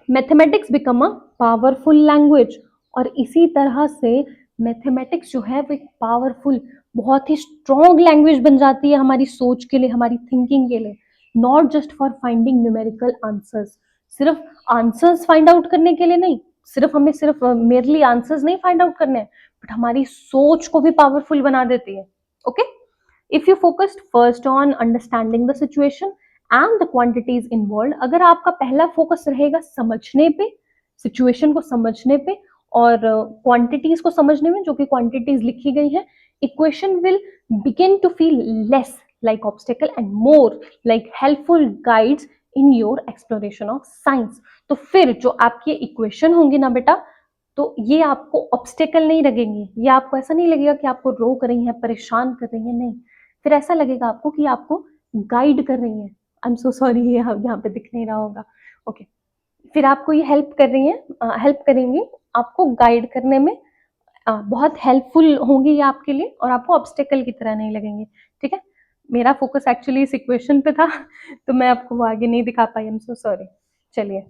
mathematics become a powerful language, और इसी तरह से मैथमेटिक्स जो है वो एक पावरफुल, बहुत ही स्ट्रॉन्ग लैंग्वेज बन जाती है हमारी सोच के लिए, हमारी थिंकिंग के लिए। Not just for finding numerical answers, सिर्फ आंसर्स फाइंड आउट करने के लिए नहीं, सिर्फ मेरली आंसर्स नहीं फाइंड आउट करने हैं, बट हमारी सोच को भी पावरफुल बना देती है। Okay, if you focused first on understanding the situation and the quantities involve, अगर आपका पहला फोकस रहेगा समझने पे, सिचुएशन को समझने पे और क्वांटिटीज को समझने में, जो कि क्वांटिटीज लिखी गई हैं, equation will begin to feel less like obstacle and more like helpful guides in your exploration of science. तो फिर जो आपकी इक्वेशन होंगी ना बेटा, तो ये आपको ऑब्स्टेकल नहीं लगेंगी, ये आपको ऐसा नहीं लगेगा कि आपको रोक रही हैं, परेशान कर रही हैं, नहीं, फिर ऐसा लगेगा आपको कि आपको गाइड कर रही हैं। आई एम सो सॉरी, ये यहाँ पे दिख नहीं रहा होगा। ओके, फिर आपको ये हेल्प कर रही हैं, हेल्प करेंगी आपको गाइड करने में, बहुत हेल्पफुल होंगी ये आपके लिए, और आपको ऑब्स्टेकल की तरह नहीं लगेंगे। ठीक है, मेरा फोकस एक्चुअली इस इक्वेशन पे था तो मैं आपको वो आगे नहीं दिखा पाई, आई एम सो सॉरी। चलिए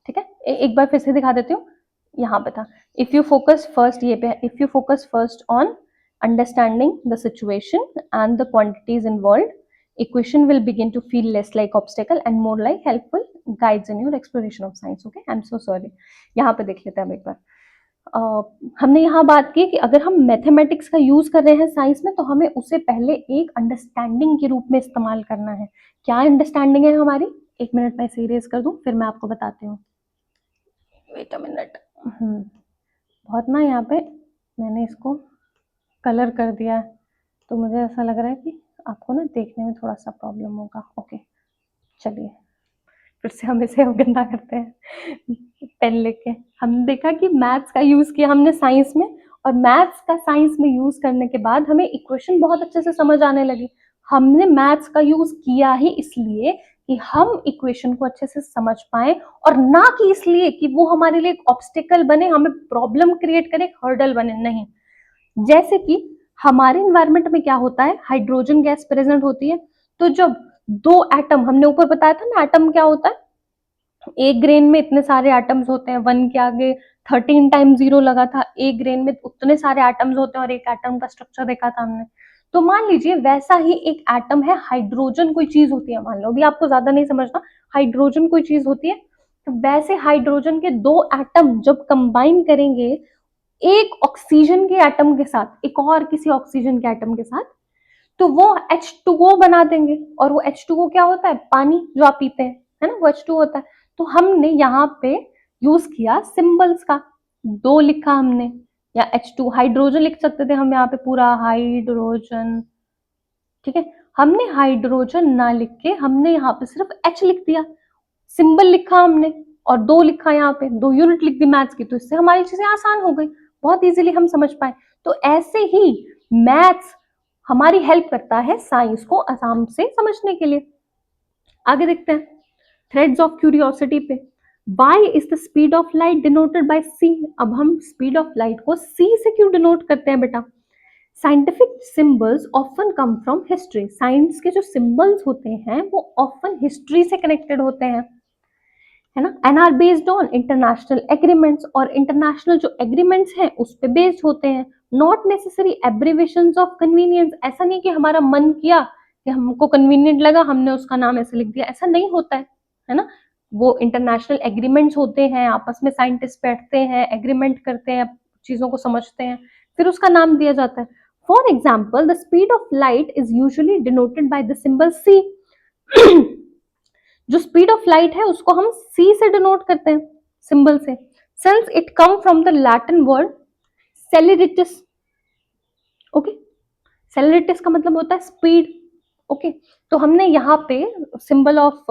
ठीक है, एक बार फिर से दिखा देती हूँ। यहाँ पे था, इफ यू फोकस फर्स्ट, ये पे, if you focus first on understanding the situation and the quantities involved, equation will begin to feel less like obstacle and more like helpful guides in your exploration of science. Okay, I'm so sorry. यहाँ पे देख लेते हैं हम एक बार। हमने यहाँ बात की कि अगर हम मैथमेटिक्स का यूज कर रहे हैं साइंस में, तो हमें उसे पहले एक अंडरस्टैंडिंग के रूप में इस्तेमाल करना है। क्या अंडरस्टैंडिंग है हमारी, 1 मिनट में इसे इरेज कर दूं, फिर मैं आपको बताती हूँ। Wait a minute. बहुत ना यहाँ पे मैंने इसको कलर कर दिया है, तो मुझे ऐसा लग रहा है कि आपको ना देखने में थोड़ा सा प्रॉब्लम होगा। ओके, चलिए फिर से हम इसे गंदा करते हैं पेन लेके। हमने देखा कि मैथ्स का यूज किया हमने साइंस में, और मैथ्स का साइंस में यूज करने के बाद हमें इक्वेशन बहुत अच्छे से समझ आने लगी। हमने मैथ्स का यूज किया ही इसलिए कि हम इक्वेशन को अच्छे से समझ पाए, और ना कि इसलिए कि वो हमारे लिए एक ऑब्स्टेकल बने, हमें प्रॉब्लम क्रिएट करे, हर्डल बने, नहीं। जैसे कि हमारे इन्वायरमेंट में क्या होता है, हाइड्रोजन गैस प्रेजेंट होती है, तो जब 2 एटम, हमने ऊपर बताया था ना एटम क्या होता है, एक ग्रेन में इतने सारे एटम्स होते हैं, 1 के आगे 13 टाइम 0 लगा था, एक ग्रेन में उतने सारे एटम्स होते हैं, और एक एटम का स्ट्रक्चर देखा था हमने। तो मान लीजिए वैसा ही एक एटम है, हाइड्रोजन कोई चीज होती है, मान लो, अभी आपको ज्यादा नहीं समझना, हाइड्रोजन कोई चीज होती है। तो वैसे हाइड्रोजन के 2 एटम जब कंबाइन करेंगे एक ऑक्सीजन के एटम के साथ, एक और किसी ऑक्सीजन के एटम के साथ, तो वो H2O बना देंगे, और वो H2O क्या होता है, पानी जो आप पीते हैं, है ना, वो H2O होता है। तो हमने यहाँ पे यूज किया सिंबल्स का, 2 लिखा हमने, या H2 हाइड्रोजन लिख सकते थे हम यहाँ पे पूरा हाइड्रोजन। ठीक है, हमने हाइड्रोजन ना लिख के हमने यहाँ पे सिर्फ H लिख दिया, सिंबल लिखा हमने, और 2 लिखा, यहाँ पे 2 यूनिट लिख दी मैथ्स की, तो इससे हमारी चीजें आसान हो गई, बहुत इजीली हम समझ पाए। तो ऐसे ही मैथ्स हमारी हेल्प करता है साइंस को आसाम से समझने के लिए। आगे देखते हैं, थ्रेड्स ऑफ क्यूरियोसिटी पे, why is the speed of light denoted by C. अब हम स्पीड ऑफ लाइट को सी से क्यों डिनोट करते हैं बेटा, scientific symbols often come from history, science के जो सिंबल्स होते हैं वो ऑफन हिस्ट्री से कनेक्टेड होते हैं, है ना, and are based on international agreements, और इंटरनेशनल जो एग्रीमेंट्स हैं उस पे बेस्ड होते हैं। Not necessary abbreviations of convenience, ऐसा नहीं कि हमारा मन किया कि हमको कन्वीनियंट लगा हमने उसका नाम ऐसे लिख दिया, ऐसा नहीं होता है ना। वो इंटरनेशनल एग्रीमेंट्स होते हैं, आपस में साइंटिस्ट बैठते हैं, एग्रीमेंट करते हैं, चीजों को समझते हैं, फिर उसका नाम दिया जाता है। For example the speed of light is usually denoted by the symbol C. जो स्पीड ऑफ लाइट है उसको हम सी से डिनोट करते हैं, सिंबल से, since it come from the Latin word celeritas. Okay, celeritas का मतलब होता है स्पीड। ओके, तो हमने यहाँ पे symbol of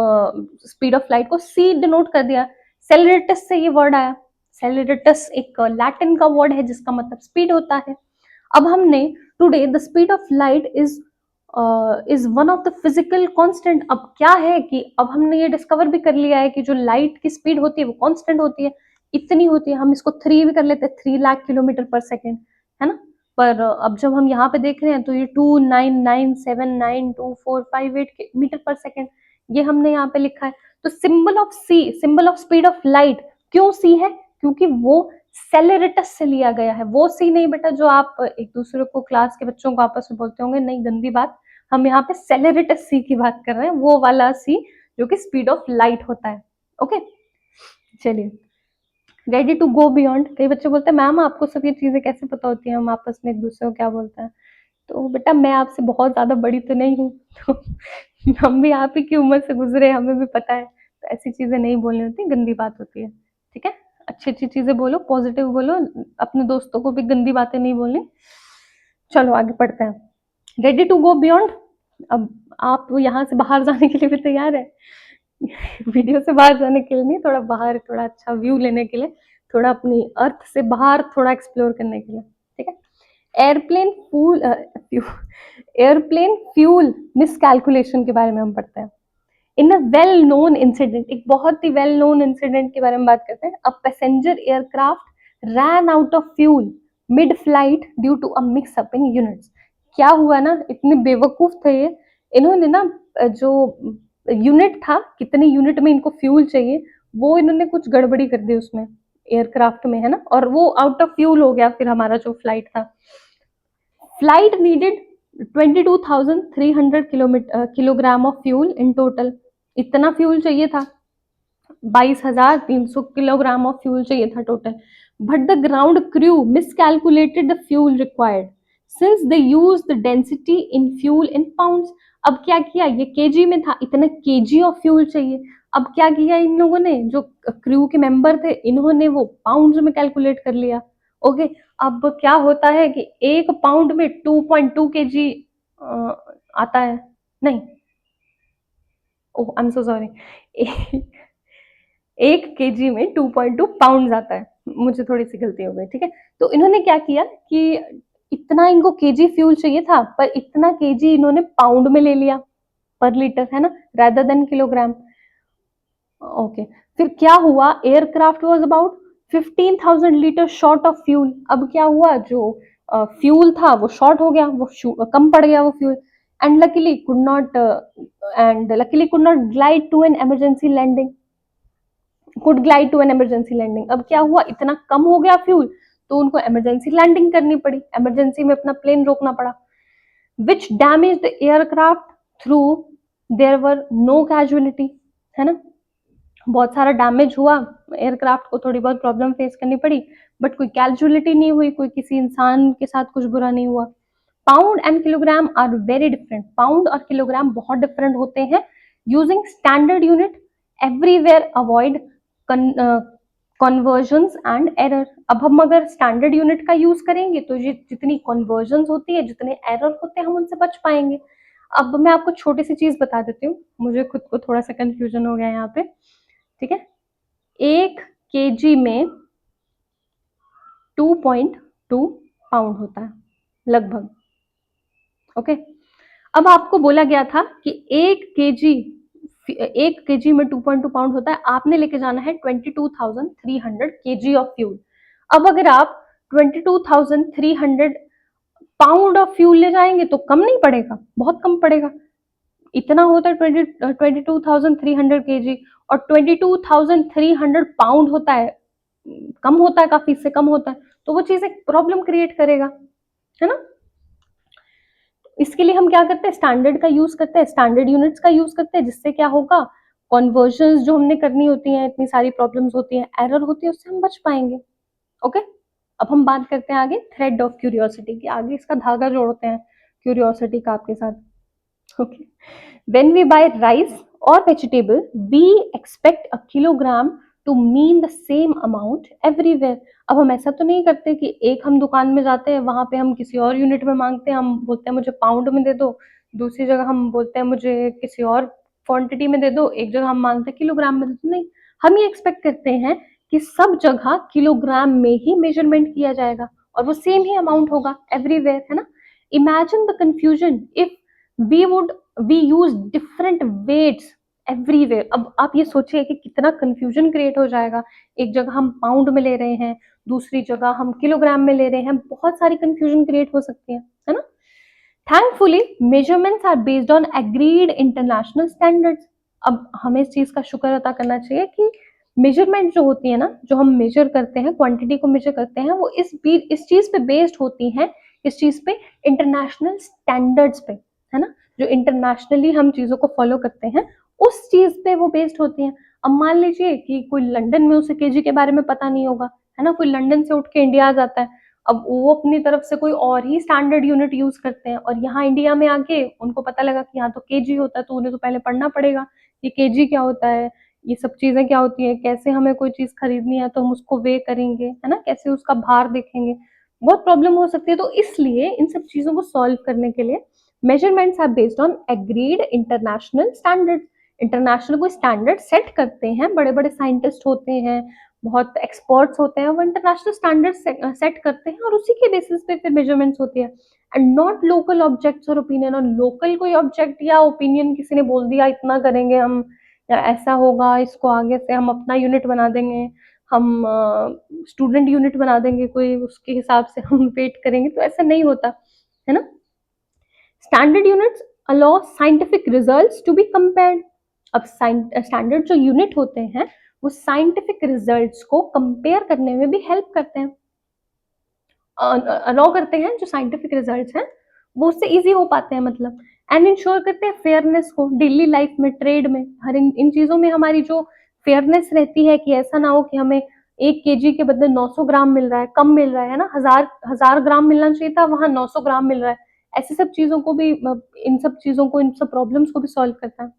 speed of light को सी डिनोट कर दिया, सेलेरिटिस से ये वर्ड आया। सेलेरिटिस एक लैटिन का वर्ड है जिसका मतलब स्पीड होता है। अब हमने today the speed of light is one of the physical constant. अब क्या है कि अब हमने ये डिस्कवर भी कर लिया है कि जो लाइट की स्पीड होती है वो कांस्टेंट होती है, इतनी होती है। हम इसको 3 भी कर लेते हैं, 3 लाख किलोमीटर पर सेकेंड, है ना। पर अब जब हम यहाँ पे देख रहे हैं तो ये 299792458 मीटर पर सेकेंड ये हमने यहाँ पे लिखा है। तो symbol of C, symbol of speed of light, क्यों सी है? क्योंकि वो सेलेरिटस से लिया गया है। वो सी नहीं बेटा जो आप एक दूसरे को, क्लास के बच्चों को आपस में बोलते होंगे, नहीं, गंदी बात। हम यहाँ पे सेलेरिटस सी की बात कर रहे हैं, वो वाला सी जो कि स्पीड ऑफ लाइट होता है। ओके, चलिए, रेडी टू गो बियॉन्ड। कई बच्चे बोलते हैं मैम आपको सब ये चीजें कैसे पता होती हैं, हम आपस में एक दूसरे को क्या बोलते हैं। तो बेटा मैं आपसे बहुत ज्यादा बड़ी तो नहीं हूँ, तो हम भी आप ही की उम्र से गुजरे, हमें भी पता है। तो ऐसी चीजें नहीं बोलनी होती, गंदी बात होती है, ठीक है। अच्छी अच्छी चीजें बोलो, पॉजिटिव बोलो, अपने दोस्तों को भी गंदी बातें नहीं बोलनी। चलो आगे पढ़ते हैं। Ready to go beyond. अब आप यहाँ से बाहर जाने के लिए भी तैयार है? वीडियो से बाहर जाने के लिए नहीं, थोड़ा बाहर, थोड़ा अच्छा व्यू लेने के लिए, थोड़ा अपनी अर्थ से बाहर थोड़ा एक्सप्लोर करने के लिए, ठीक है। एयरप्लेन फ्यूल मिसकैलकुलेशन के बारे में हम पढ़ते हैं। इन अ वेल नोन इंसिडेंट, एक बहुत ही वेल नोन इंसिडेंट के बारे में बात करते हैं। A passenger aircraft ran out of fuel mid flight due to a mix up in units. क्या हुआ ना, इतने बेवकूफ थे ये, इन्होंने ना जो यूनिट था, कितने यूनिट में इनको फ्यूल चाहिए, वो इन्होंने कुछ गड़बड़ी कर दी उसमें, एयरक्राफ्ट में, है ना, और वो आउट ऑफ फ्यूल हो गया फिर हमारा जो फ्लाइट था। Flight needed 22,300 kilogram of fuel in total. इतना फ्यूल चाहिए था, 22,300 किलोग्राम ऑफ फ्यूल चाहिए था total. But the ground crew miscalculated the fuel required since they use the density in fuel in pounds. अब क्या किया, ये केजी में था, इतने केजी ऑफ फ्यूल चाहिए। अब क्या किया इन लोगों ने, जो क्रू के मेंबर थे, इन्होंने वो पाउंड्स में कैलकुलेट कर लिया। ओके, अब क्या होता है कि एक पाउंड में 2.2 केजी आता है, नहीं, ओह आई एम सो सॉरी, एक केजी में 2.2 पाउंड आता है, मुझे थोड़ी सी गलती हो गई, ठीक है। तो इन्होंने क्या किया कि इतना इनको केजी फ्यूल चाहिए था, पर इतना केजी इन्होंने पाउंड में ले लिया पर लीटर, है ना, रादर देन किलोग्राम। ओके, फिर क्या हुआ, aircraft was about 15,000 litre short of fuel. अब क्या हुआ, जो फ्यूल था वो शॉर्ट हो गया, वो कम पड़ गया वो fuel, and luckily could not glide to an emergency landing, could glide to an emergency landing. अब क्या हुआ, इतना कम हो गया फ्यूल, तो उनको इमरजेंसी लैंडिंग करनी पड़ी, इमरजेंसी में अपना प्लेन रोकना पड़ा, which damage the aircraft though there were no casualty, है ना, बहुत सारा डैमेज हुआ, एयरक्राफ्ट को थोड़ी बहुत प्रॉब्लम फेस करनी पड़ी, बट कोई कैजुअलिटी नहीं हुई, कोई किसी इंसान के साथ कुछ बुरा नहीं हुआ। Pound and kilogram are very different, pound और किलोग्राम बहुत डिफरेंट होते हैं। Using standard unit everywhere avoid conversions and error. अब हम अगर स्टैंडर्ड यूनिट का यूज करेंगे तो ये जितनी कन्वर्जन्स होती है, जितने एरर होते हैं, हम उनसे बच पाएंगे। अब मैं आपको छोटी सी चीज बता देती हूँ, मुझे खुद को थोड़ा सा कंफ्यूजन हो गया यहाँ पे, ठीक है। 1 केजी में 2.2 पाउंड होता है लगभग। ओके, अब आपको बोला गया था कि 1 केजी में 2.2 पाउंड होता है, आपने लेके जाना है 22,300 केजी ऑफ फ्यूल। अब अगर आप 22,300 पाउंड ऑफ फ्यूल ले जाएंगे तो कम नहीं पड़ेगा, बहुत कम पड़ेगा। इतना होता है 22,300 केजी, और 22,300 पाउंड होता है, कम होता है, काफी, इससे कम होता है, तो वो चीज एक प्रॉब्लम क्रिएट करेगा। है ना। इसके लिए हम क्या करते हैं, स्टैंडर्ड का यूज करते हैं, स्टैंडर्ड यूनिट्स का यूज करते हैं, जिससे क्या होगा, कन्वर्जन्स जो हमने करनी होती हैं, इतनी सारी प्रॉब्लम्स होती हैं, एरर होती है, उससे हम बच पाएंगे। ओके, अब हम बात करते हैं आगे थ्रेड ऑफ क्यूरियोसिटी की, आगे इसका धागा जोड़ते हैं क्यूरियोसिटी का आपके साथ। Okay, when we buy rice or vegetable we expect a kilogram to mean the same amount everywhere। अब हम ऐसा तो नहीं करते कि एक हम दुकान में जाते हैं, वहां पे हम किसी और यूनिट में मांगते हैं, हम बोलते हैं मुझे पाउंड में दे दो, दूसरी जगह हम बोलते हैं मुझे किसी और क्वांटिटी में दे दो, एक जगह हम मांगते हैं किलोग्राम में दे दो। नहीं, हम ये एक्सपेक्ट करते हैं कि सब जगह किलोग्राम में ही मेजरमेंट किया जाएगा और वो सेम ही अमाउंट होगा एवरीवेयर, है ना। Imagine the confusion if we would we use different weights everywhere. अब आप ये सोचिए कि कितना कंफ्यूजन क्रिएट हो जाएगा, एक जगह हम पाउंड में ले रहे हैं, दूसरी जगह हम किलोग्राम में ले रहे हैं, बहुत सारी कंफ्यूजन क्रिएट हो सकती है ना। Thankfully measurements are based on agreed international standards. अब हमें इस चीज का शुक्र अदा करना चाहिए कि मेजरमेंट जो होती है ना, जो हम मेजर करते हैं, क्वांटिटी को मेजर करते हैं, वो इस चीज पे बेस्ड होती हैं, इस चीज पे, इंटरनेशनल स्टैंडर्ड्स पे, है ना। जो इंटरनेशनली हम चीजों को फॉलो करते हैं उस चीज पे वो बेस्ड होती हैं। अब मान लीजिए कि कोई लंदन में उसे केजी के बारे में पता नहीं होगा, है ना, कोई लंदन से उठ के इंडिया आ जाता है, अब वो अपनी तरफ से कोई और ही स्टैंडर्ड यूनिट यूज करते हैं और यहाँ इंडिया में आके उनको पता लगा कि यहाँ तो केजी होता है, तो उन्हें तो पहले पढ़ना पड़ेगा ये केजी क्या होता है, ये सब चीजें क्या होती है, कैसे हमें कोई चीज खरीदनी है तो हम उसको वे करेंगे, है ना, कैसे उसका भार देखेंगे, बहुत प्रॉब्लम हो सकती है। तो इसलिए इन सब चीजों को सॉल्व करने के लिए measurements are based on agreed international standard. International कोई स्टैंडर्ड सेट करते हैं, बड़े बड़े साइंटिस्ट होते हैं, बहुत एक्सपर्ट्स होते हैं, वो इंटरनेशनल स्टैंडर्ड सेट करते हैं और उसी के बेसिस पे फिर मेजरमेंट्स होती है, एंड नॉट लोकल ऑब्जेक्ट्स और ओपिनियन। और लोकल कोई ऑब्जेक्ट या ओपिनियन किसी ने बोल दिया इतना करेंगे हम, या ऐसा होगा, इसको आगे से हम अपना यूनिट बना देंगे, हम स्टूडेंट यूनिट बना देंगे कोई, उसके हिसाब से हम वेट करेंगे, तो ऐसा नहीं होता, है ना। Standard units allow scientific results to be compared. अब स्टैंडर्ड जो यूनिट होते हैं वो साइंटिफिक रिजल्ट्स को कंपेयर करने में भी हेल्प करते हैं, अलाउ करते हैं, जो साइंटिफिक रिजल्ट्स हैं वो उससे इजी हो पाते हैं, मतलब एंड इंश्योर करते हैं फेयरनेस को डेली लाइफ में, ट्रेड में, हर इन चीजों में हमारी जो फेयरनेस रहती है, कि ऐसा ना हो कि हमें 1 केजी के बदले 900 ग्राम मिल रहा है, कम मिल रहा है ना, हजार हजार ग्राम मिलना चाहिए था, वहां 900 ग्राम मिल रहा है। ऐसी सब चीजों को भी, इन सब चीजों को, इन सब प्रॉब्लम्स को भी सॉल्व करता है।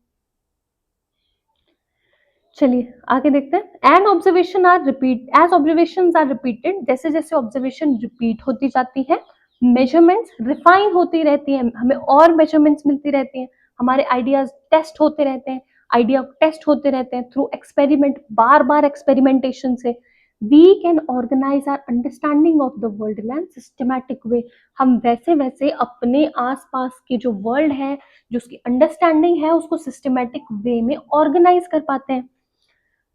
चलिए आगे देखते हैं। And observation are repeat as observation are repeated, जैसे जैसे ऑब्जर्वेशन रिपीट होती जाती है, मेजरमेंट्स रिफाइन होती रहती है, हमें और मेजरमेंट्स मिलती रहती हैं, हमारे आइडियाज टेस्ट होते रहते हैं, आइडिया टेस्ट होते रहते हैं थ्रू एक्सपेरिमेंट, बार बार एक्सपेरिमेंटेशन से we can organise our understanding of the world in systematic way. हम वैसे वैसे अपने आसपास के जो वर्ल्ड है, जो उसकी अंडरस्टैंडिंग है, उसको सिस्टमैटिक वे में ऑर्गेनाइज कर पाते हैं।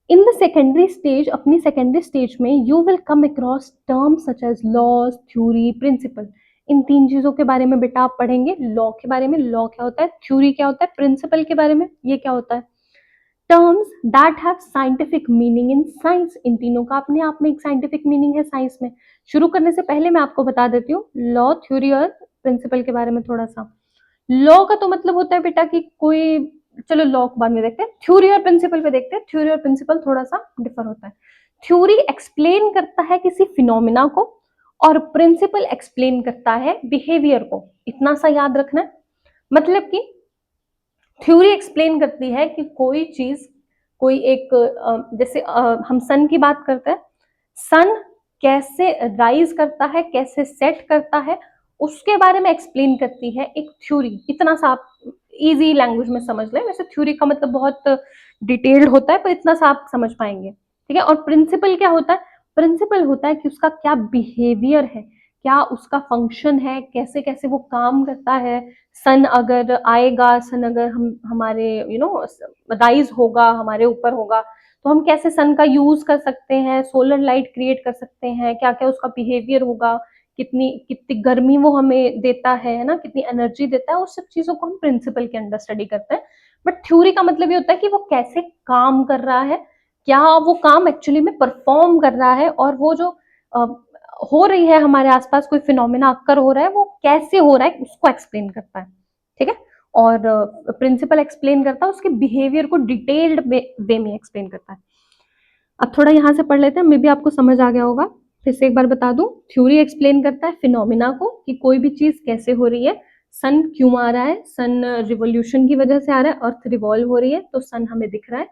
इन द सेकेंडरी स्टेज, अपनी सेकेंडरी स्टेज में you will come across terms such as laws, theory, principle. इन तीन चीजों के बारे में बेटा आप पढ़ेंगे, लॉ के बारे में, लॉ क्या होता है, थ्योरी क्या होता है, प्रिंसिपल के बारे में, ये क्या होता है, terms that have scientific meaning in science. इन तीनों का अपने आप में एक साइंटिफिक मीनिंग है साइंस में। शुरू करने से पहले मैं आपको बता देती हूँ लॉ, थ्योरी और प्रिंसिपल के बारे में थोड़ा सा। लॉ का तो मतलब होता है बेटा कि कोई, चलो लॉ को बाद में देखते हैं, थ्योरी और प्रिंसिपल पे देखते हैं। थ्योरी और प्रिंसिपल थोड़ा सा डिफर होता है। थ्योरी एक्सप्लेन करता है किसी फिनोमिना को और प्रिंसिपल एक्सप्लेन करता है बिहेवियर को, इतना सा याद रखना है। मतलब कि थ्योरी एक्सप्लेन करती है कि कोई चीज, कोई एक, जैसे हम सन की बात करते हैं, सन कैसे राइज करता है, कैसे सेट करता है, उसके बारे में एक्सप्लेन करती है एक थ्योरी। इतना सा आप इजी लैंग्वेज में समझ लें, वैसे थ्योरी का मतलब बहुत डिटेल्ड होता है, पर इतना सा आप समझ पाएंगे, ठीक है। और प्रिंसिपल क्या होता है, प्रिंसिपल होता है कि उसका क्या बिहेवियर है, क्या उसका फंक्शन है, कैसे कैसे वो काम करता है। सन अगर आएगा, सन अगर हम हमारे राइज होगा, हमारे ऊपर होगा, तो हम कैसे सन का यूज कर सकते हैं, सोलर लाइट क्रिएट कर सकते हैं, क्या क्या उसका बिहेवियर होगा, कितनी कितनी गर्मी वो हमें देता है ना, कितनी एनर्जी देता है, उस सब चीजों को हम प्रिंसिपल के अंडर स्टडी करते हैं। बट थ्योरी का मतलब ये होता है कि वो कैसे काम कर रहा है, क्या वो काम एक्चुअली में परफॉर्म कर रहा है, और वो जो हो रही है हमारे आसपास, कोई फिनोमेना अक्कर हो रहा है, वो कैसे हो रहा है उसको एक्सप्लेन करता है, ठीक है। और प्रिंसिपल एक्सप्लेन करता है उसके बिहेवियर को डिटेल्ड वे में एक्सप्लेन करता है। अब थोड़ा यहाँ से पढ़ लेते हैं, मे बी आपको समझ आ गया होगा। फिर से एक बार बता दूं, थ्योरी एक्सप्लेन करता है फिनोमिना को कि कोई भी चीज कैसे हो रही है। सन क्यों आ रहा है, सन रिवोल्यूशन की वजह से आ रहा है, अर्थ रिवॉल्व हो रही है तो सन हमें दिख रहा है,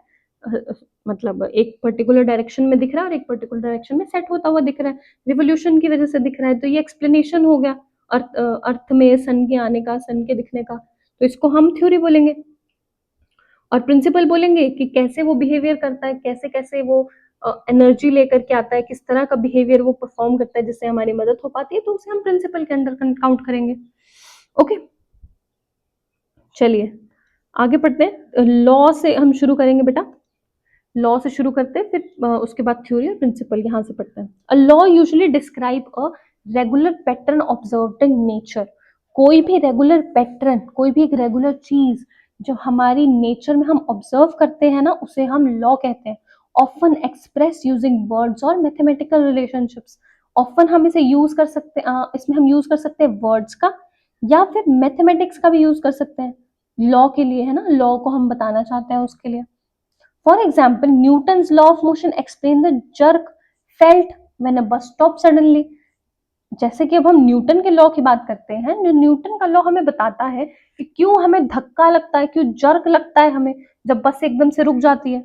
मतलब एक पर्टिकुलर डायरेक्शन में दिख रहा है और एक पर्टिकुलर डायरेक्शन में सेट होता हुआ दिख रहा है, रिवोल्यूशन की वजह से दिख रहा है। तो ये एक्सप्लेनेशन हो गया अर्थ में सन के आने का, सन के दिखने का, तो इसको हम थ्योरी बोलेंगे। और प्रिंसिपल बोलेंगे कि कैसे वो बिहेवियर करता है, कैसे कैसे वो एनर्जी लेकर के आता है, किस तरह का बिहेवियर वो परफॉर्म करता है जिससे हमारी मदद हो पाती है, तो उसे हम प्रिंसिपल के अंदर काउंट करेंगे। ओके, चलिए आगे पढ़ते हैं। लॉ से हम शुरू करेंगे बेटा, लॉ से शुरू करते हैं, फिर उसके बाद थ्योरी और प्रिंसिपल यहाँ से पढ़ते हैं। A law usually describe a regular pattern observed in nature. कोई भी रेगुलर पैटर्न, कोई भी एक रेगुलर चीज जो हमारी नेचर में हम ऑब्जर्व करते हैं ना, उसे हम लॉ कहते हैं। ऑफन एक्सप्रेस यूजिंग वर्ड्स और मैथमेटिकल रिलेशनशिप्स। ऑफन हम इसे यूज कर सकते हैं, इसमें हम यूज कर सकते हैं वर्ड्स का, या फिर मैथमेटिक्स का भी यूज कर सकते हैं लॉ के लिए, है ना, लॉ को हम बताना चाहते हैं उसके लिए। For example, Newton's law of motion explain the jerk felt when a bus stopped suddenly. जैसे कि अब हम न्यूटन के लॉ की बात करते हैं, न्यूटन का लॉ हमें बताता है कि क्यों हमें धक्का लगता है, क्यों जर्क लगता है हमें जब बस एकदम से रुक जाती है।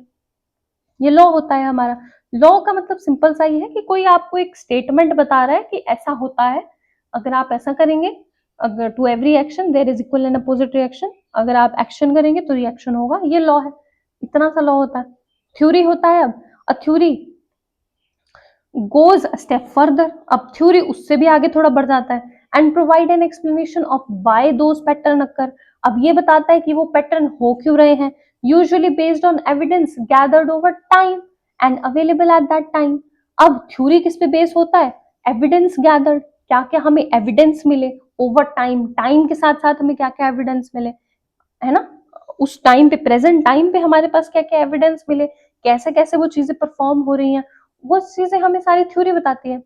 ये लॉ होता है हमारा। लॉ का मतलब सिंपल सा ही है कि कोई आपको एक स्टेटमेंट बता रहा है कि ऐसा होता है, अगर आप ऐसा करेंगे, अगर to every action there is equal and opposite reaction, अगर आप एक्शन करेंगे तो रिएक्शन होगा, ये लॉ है। इतना सा लॉ होता है। थ्योरी होता है अब, a theory goes step further, अब थ्योरी उससे भी आगे थोड़ा बढ़ जाता है, and provide an explanation of why those pattern occur. अब ये बताता है कि वो पैटर्न हो क्यों रहे हैं, usually based on evidence gathered over time and available at that time. अब थ्योरी किस पे बेस होता है, एविडेंस गैदर्ड, क्या क्या हमें एविडेंस मिले ओवर टाइम, टाइम के साथ साथ हमें क्या क्या एविडेंस मिले, है ना, उस टाइम पे, प्रेजेंट टाइम पे हमारे पास क्या क्या एविडेंस मिले, कैसे कैसे वो चीजें परफॉर्म हो रही हैं, वो चीजें हमें सारी थ्योरी बताती है।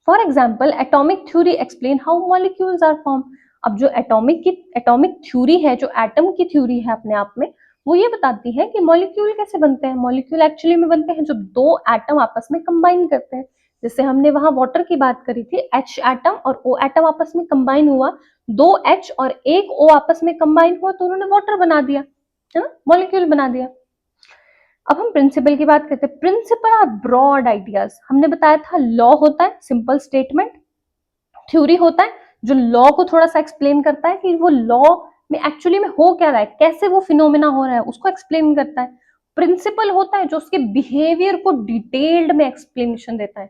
For example atomic theory explain how molecules are form. अब जो एटॉमिक थ्योरी है, जो एटम की थ्योरी है अपने आप में, वो ये बताती है कि मॉलिक्यूल कैसे बनते हैं। मॉलिक्यूल एक्चुअली में बनते हैं जब दो एटम आपस में कंबाइन करते हैं। जैसे हमने वहां वाटर की बात करी थी, H एटम और O एटम आपस में कंबाइन हुआ, दो H और एक O आपस में कंबाइन हुआ तो उन्होंने वाटर बना दिया, है ना, मॉलिक्यूल बना दिया। अब हम प्रिंसिपल की बात करते हैं। Principle are broad ideas. हमने बताया था लॉ होता है सिंपल स्टेटमेंट, थ्योरी होता है जो लॉ को थोड़ा सा एक्सप्लेन करता है कि वो लॉ में एक्चुअली में हो क्या रहा है, कैसे वो फिनोमेना हो रहा है उसको एक्सप्लेन करता है। प्रिंसिपल होता है जो उसके बिहेवियर को डिटेल्ड में एक्सप्लेनेशन देता है,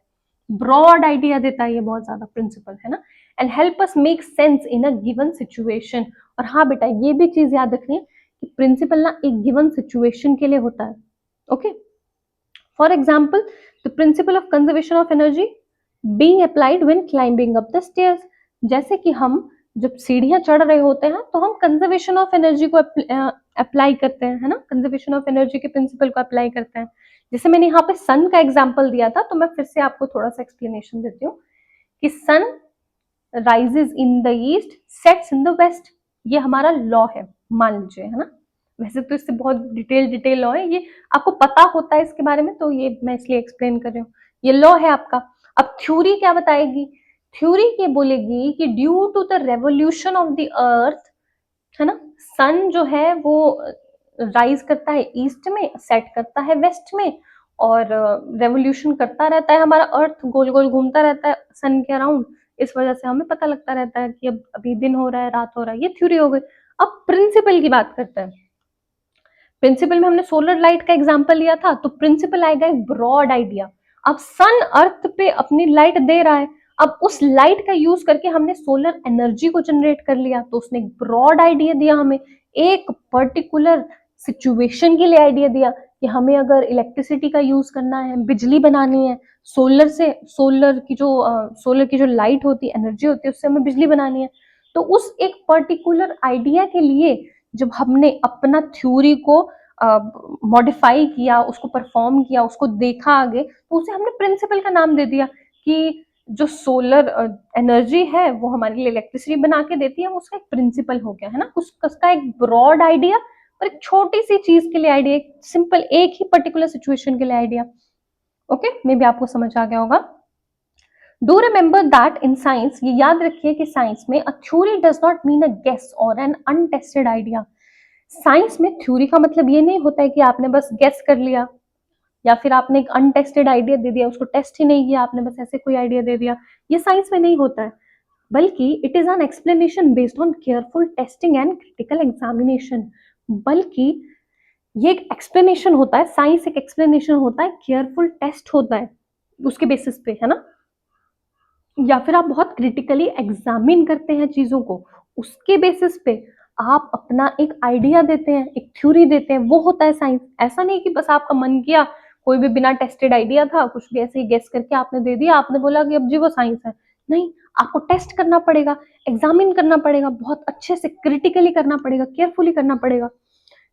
ब्रॉड आइडिया देता है ये बहुत ज्यादा प्रिंसिपल, है ना, and help us make sense in a given situation. और हाँ बेटा, ये भी चीज याद रखनी है कि प्रिंसिपल ना एक गिवन सिचुएशन के लिए होता है। Okay, for example the principle of conservation of energy being applied when climbing up the stairs। जैसे कि हम जब सीढ़ियां चढ़ रहे होते हैं तो हम कंजर्वेशन ऑफ एनर्जी को अप्लाई करते हैं, है ना, कंजर्वेशन ऑफ एनर्जी के प्रिंसिपल को अप्लाई करते हैं। जैसे मैंने यहाँ पे सन का एग्जांपल दिया था, तो मैं फिर से आपको थोड़ा सा एक्सप्लेनेशन देती हूँ कि sun rises in the east sets in the west, ये हमारा लॉ है, मान लीजिए, है ना। वैसे तो इससे बहुत डिटेल लॉ है, ये आपको पता होता है इसके बारे में, तो ये मैं इसलिए एक्सप्लेन कर रही हूँ, ये लॉ है आपका। अब थ्योरी क्या बताएगी, थ्योरी ये बोलेगी कि due to the revolution of the earth, है ना, सन जो है वो राइज करता है ईस्ट में, सेट करता है वेस्ट में, और रेवोल्यूशन करता रहता है हमारा अर्थ, गोल गोल घूमता रहता है सन के अराउंड, इस वजह से हमें पता लगता रहता है कि अब अभी दिन हो रहा है, रात हो रहा है, ये थ्योरी हो गई। अब प्रिंसिपल की बात करते हैं। प्रिंसिपल में हमने सोलर लाइट का एग्जांपल लिया था, तो प्रिंसिपल आएगा एक ब्रॉड आइडिया। अब सन अर्थ पे अपनी लाइट दे रहा है, अब उस लाइट का यूज करके हमने सोलर एनर्जी को जनरेट कर लिया, तो उसने एक ब्रॉड आइडिया दिया हमें, एक पर्टिकुलर सिचुएशन के लिए आइडिया दिया कि हमें अगर इलेक्ट्रिसिटी का यूज करना है, बिजली बनानी है, सोलर की जो लाइट होती है, एनर्जी होती है, उससे हमें बिजली बनानी है, तो उस एक पर्टिकुलर आइडिया के लिए जब हमने अपना थ्योरी को मॉडिफाई किया, उसको परफॉर्म किया, उसको देखा आगे, तो उसे हमने प्रिंसिपल का नाम दे दिया कि जो सोलर एनर्जी है वो हमारे लिए इलेक्ट्रिसिटी बना के देती है, वो उसका एक प्रिंसिपल हो गया है ना, उसका एक ब्रॉड आइडिया और एक छोटी सी चीज के लिए आइडिया, एक सिंपल एक ही पर्टिकुलर सिचुएशन के लिए आइडिया। ओके, मे बी आपको समझ आ गया होगा। Do remember that in science, ये याद रखिए कि साइंस में a theory does not mean a guess or an untested idea. Science में थ्योरी का मतलब ये नहीं होता है कि आपने बस गेस कर लिया या फिर आपने एक अनटेस्टेड आइडिया दे दिया, उसको टेस्ट ही नहीं किया, आपने बस ऐसे कोई आइडिया दे दिया। ये साइंस में नहीं होता है, बल्कि it is an explanation based on careful testing and critical examination. बल्कि ये एक एक्सप्लेनेशन होता है, साइंस एक एक्सप्लेनेशन होता है, केयरफुल टेस्ट होता है उसके बेसिस पे, है ना। या फिर आप बहुत क्रिटिकली एग्जामिन करते हैं चीजों को, उसके बेसिस पे आप अपना एक आइडिया देते हैं, एक थ्योरी देते हैं, वो होता है साइंस। ऐसा नहीं कि बस आपका मन किया, कोई भी बिना टेस्टेड आइडिया था, कुछ भी ऐसे ही गेस करके आपने दे दिया, आपने बोला कि अब जी वो साइंस है। नहीं, आपको टेस्ट करना पड़ेगा, एग्जामिन करना पड़ेगा, बहुत अच्छे से क्रिटिकली करना पड़ेगा, केयरफुली करना पड़ेगा।